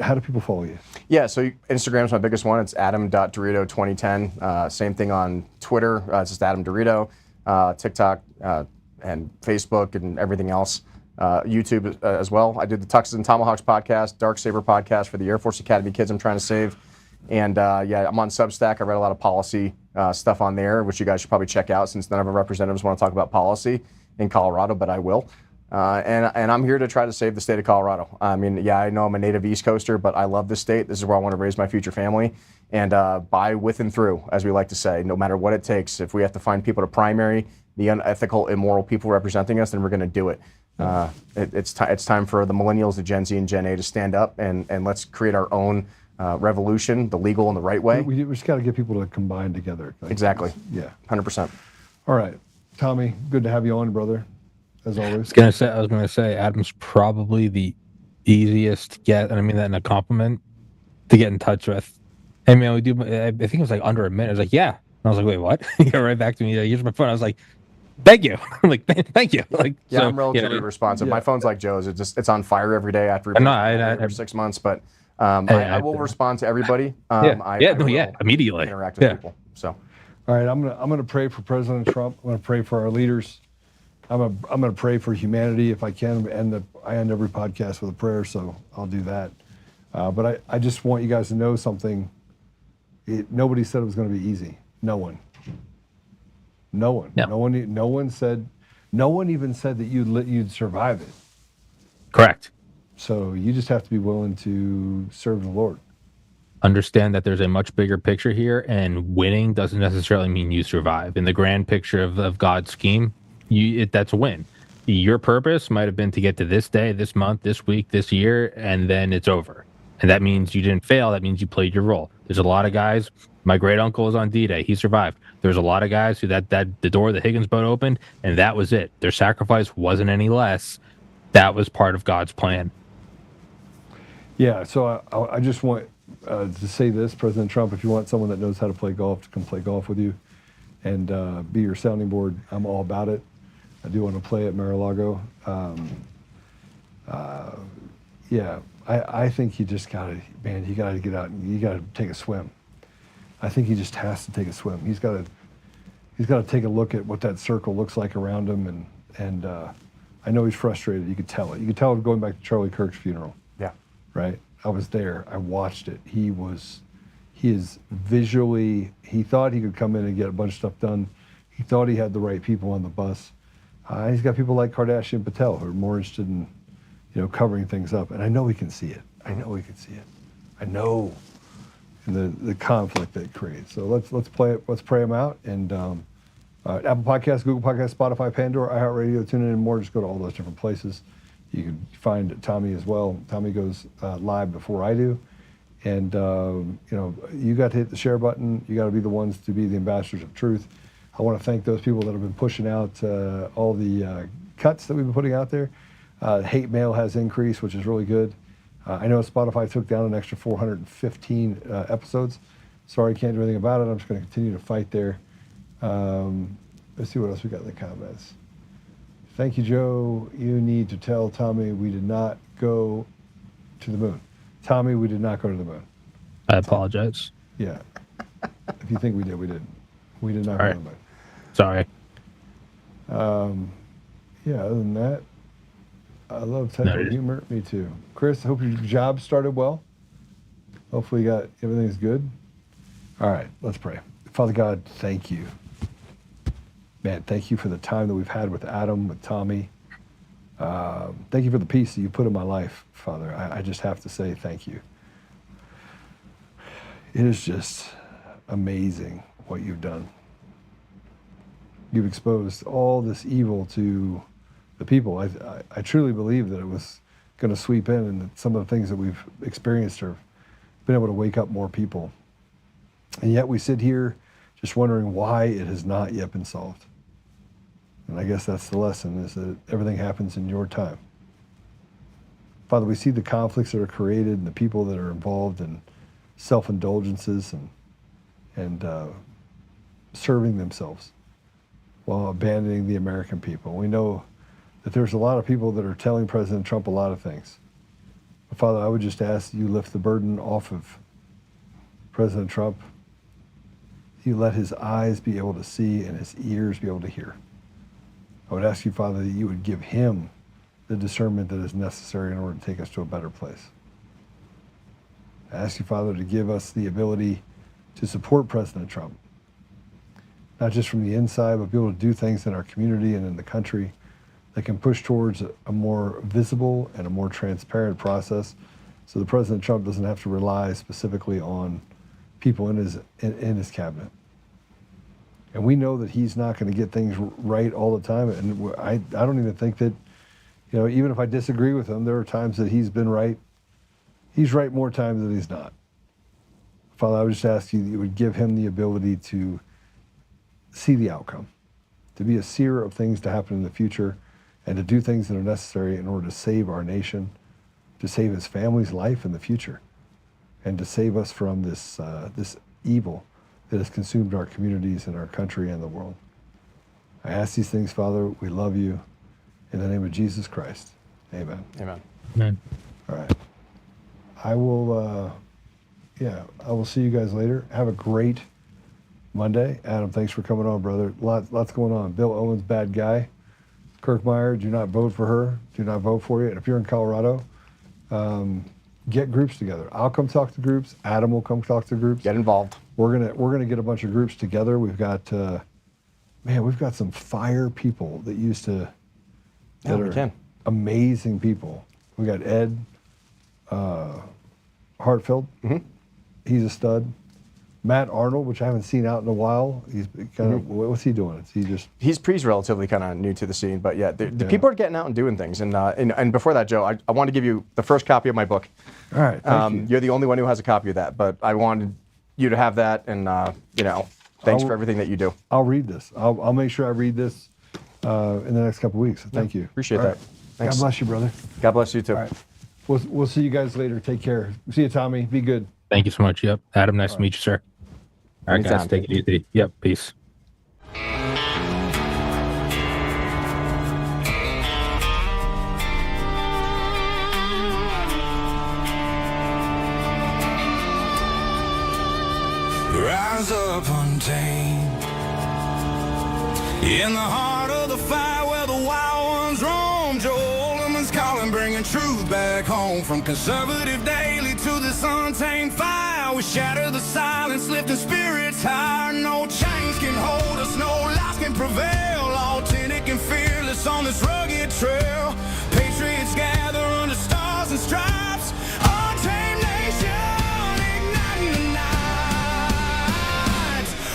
how do people follow you? Yeah, so Instagram's my biggest one. It's adam.DeRito2010. Same thing on Twitter. It's just Adam DeRito. TikTok and Facebook and everything else. YouTube as well. I did the Tuxes and Tomahawks podcast, Dark Saber podcast for the Air Force Academy kids I'm trying to save. And yeah, I'm on Substack. I read a lot of policy stuff on there, which you guys should probably check out since none of our representatives want to talk about policy in Colorado, but I will. And I'm here to try to save the state of Colorado. I mean, yeah, I know I'm a native East Coaster, but I love this state. This is where I want to raise my future family. And by, with, and through, as we like to say, no matter what it takes. If we have to find people to primary the unethical, immoral people representing us, then we're going to do it. It's time for the millennials, the Gen Z, and Gen A to stand up and let's create our own revolution, the legal and the right way. We just got to get people to combine together. Exactly. Yeah. 100%. All right. Tommy, good to have you on, brother, as always. I was gonna say Adam's probably the easiest to get, and I mean that in a compliment, to get in touch with. I mean, I think it was like under a minute. I was like, yeah. And I was like, wait, what? He got right back to me. Here's my phone. I was like, thank you. I'm like, thank you. Like, yeah, so, I'm relatively responsive. My phone's like Joe's. It's on fire every day after for 6 months. But I will respond to everybody. Immediately interact with people. So, all right, I'm gonna pray for President Trump. I'm gonna pray for our leaders. I'm gonna pray for humanity if I can. I end every podcast with a prayer, so I'll do that. But I just want you guys to know something. Nobody said it was going to be easy. No one. No one. No. No one said. No one even said that you'd survive it. Correct. So you just have to be willing to serve the Lord. Understand that there's a much bigger picture here, and winning doesn't necessarily mean you survive. In the grand picture of God's scheme, that's a win. Your purpose might have been to get to this day, this month, this week, this year, and then it's over. And that means you didn't fail. That means you played your role. There's a lot of guys. My great uncle was on D-Day. He survived. There's a lot of guys who the door of the Higgins boat opened, and that was it. Their sacrifice wasn't any less. That was part of God's plan. Yeah. So I just want to say this, President Trump, if you want someone that knows how to play golf to come play golf with you and be your sounding board, I'm all about it. I do want to play at Mar-a-Lago. Yeah, I think you just got to, man, you got to get out and you got to take a swim. I think he just has to take a swim. He's got to take a look at what that circle looks like around him, and I know he's frustrated. You could tell it. You could tell it going back to Charlie Kirk's funeral. Yeah. Right? I was there. I watched it. He is visually, he thought he could come in and get a bunch of stuff done. He thought he had the right people on the bus. He's got people like Kardashian Patel who are more interested in, covering things up. And I know he can see it. I know he can see it. I know. And the conflict that it creates. So let's play it. Let's pray him out. And Apple Podcasts, Google Podcasts, Spotify, Pandora, iHeartRadio, TuneIn, and more. Just go to all those different places. You can find Tommy as well. Tommy goes live before I do. And, you got to hit the share button. You got to be the ones to be the ambassadors of truth. I want to thank those people that have been pushing out all the cuts that we've been putting out there. Hate mail has increased, which is really good. I know Spotify took down an extra 415 episodes. Sorry, can't do anything about it. I'm just going to continue to fight there. Let's see what else we got in the comments. Thank you, Joe. You need to tell Tommy we did not go to the moon. Tommy, we did not go to the moon. I apologize. Yeah. If you think we did, we didn't. We did not go to the moon. Sorry. Yeah, other than that, I love type humor. Me too. Chris, I hope your job started well. Hopefully everything's good. All right, let's pray. Father God, thank you. Man, thank you for the time that we've had with Adam, with Tommy. Thank you for the peace that you put in my life, Father. I just have to say thank you. It is just amazing what you've done. You've exposed all this evil to the people. I truly believe that it was going to sweep in, and that some of the things that we've experienced have been able to wake up more people. And yet we sit here just wondering why it has not yet been solved. And I guess that's the lesson, is that everything happens in your time. Father, we see the conflicts that are created and the people that are involved in self-indulgences and serving themselves while abandoning the American people. We know that there's a lot of people that are telling President Trump a lot of things. But Father, I would just ask that you lift the burden off of President Trump. You let his eyes be able to see and his ears be able to hear. I would ask you, Father, that you would give him the discernment that is necessary in order to take us to a better place. I ask you, Father, to give us the ability to support President Trump, not just from the inside, but be able to do things in our community and in the country that can push towards a more visible and a more transparent process, so that President Trump doesn't have to rely specifically on people in his cabinet. And we know that he's not going to get things right all the time. And I don't even think that, even if I disagree with him, there are times that he's been right. He's right more times than he's not. Father, I would just ask you that you would give him the ability to see the outcome, to be a seer of things to happen in the future, and to do things that are necessary in order to save our nation, to save his family's life in the future, and to save us from this evil that has consumed our communities and our country and the world. I ask these things, Father. We love you. In the name of Jesus Christ, amen. Amen. Amen. All right. I will see you guys later. Have a great Monday. Adam, thanks for coming on, brother. Lots going on. Bill Owens, bad guy. Kirkmeyer, do not vote for her. Do not vote for you. And if you're in Colorado, get groups together. I'll come talk to groups. Adam will come talk to groups. Get involved. We're gonna get a bunch of groups together. We've got some fire people that used to. We can. Amazing people. We got Ed Hartfield. Mm-hmm. He's a stud. Matt Arnold, which I haven't seen out in a while. He's kind of, what's he doing? He's relatively kind of new to the scene, but yeah, the people are getting out and doing things. And before that, Joe, I want to give you the first copy of my book. All right, thank you. You're the only one who has a copy of that, but I wanted you to have that, and thanks for everything that you do. I'll read this. I'll make sure I read this in the next couple of weeks. So thank you. Appreciate that. Right. Thanks. God bless you, brother. God bless you too. All right. We'll see you guys later. Take care. See you, Tommy. Be good. Thank you so much. Yep. Adam, nice to meet you, sir. All right, guys, Anytime. take it easy. Yep. Peace. Rise up untamed in the heart of the fight where the wild ones roam. Oltmann's calling, bringing truth back home. From conservative daily to this untamed fire, we shatter the silence, lifting spirits higher. No chains can hold us, no lies can prevail. Authentic and fearless on this rugged trail. Patriots gather under stars and stripes. Untamed nation, igniting the night.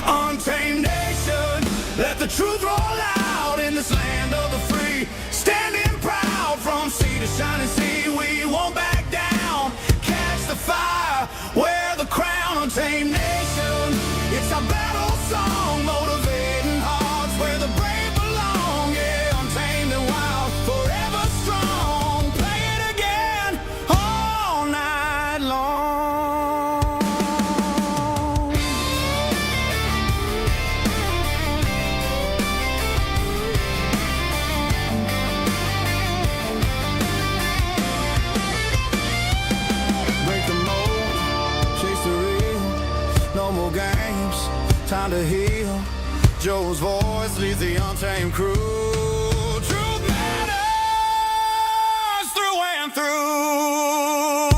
Untamed nation, let the truth roll out in this land of the free. Standing proud from sea to shining sea, we won't back down. Catch the fire, wear the crown. Untamed nation, it's our battle song, motivating hearts where the brave belong. Yeah, untamed and wild, forever strong. Play it again all night long. Break the mold, chase the real. No more games, time to heal. Joe's voice leads the untamed crew. Truth matters through and through.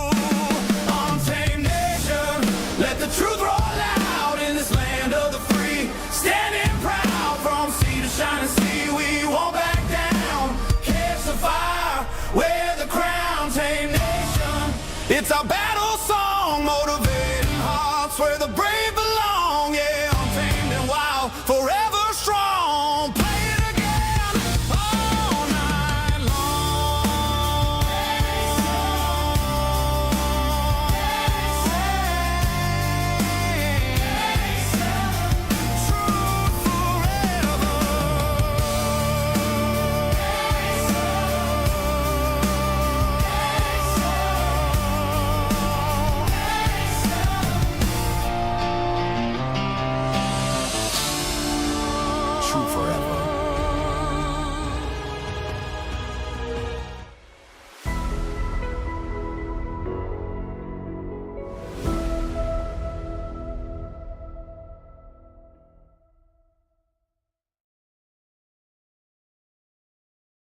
Untamed nation, let the truth roll out in this land of the free. Standing proud from sea to shining sea, we won't back down. Catch the fire, wear the crown. Untamed nation, it's our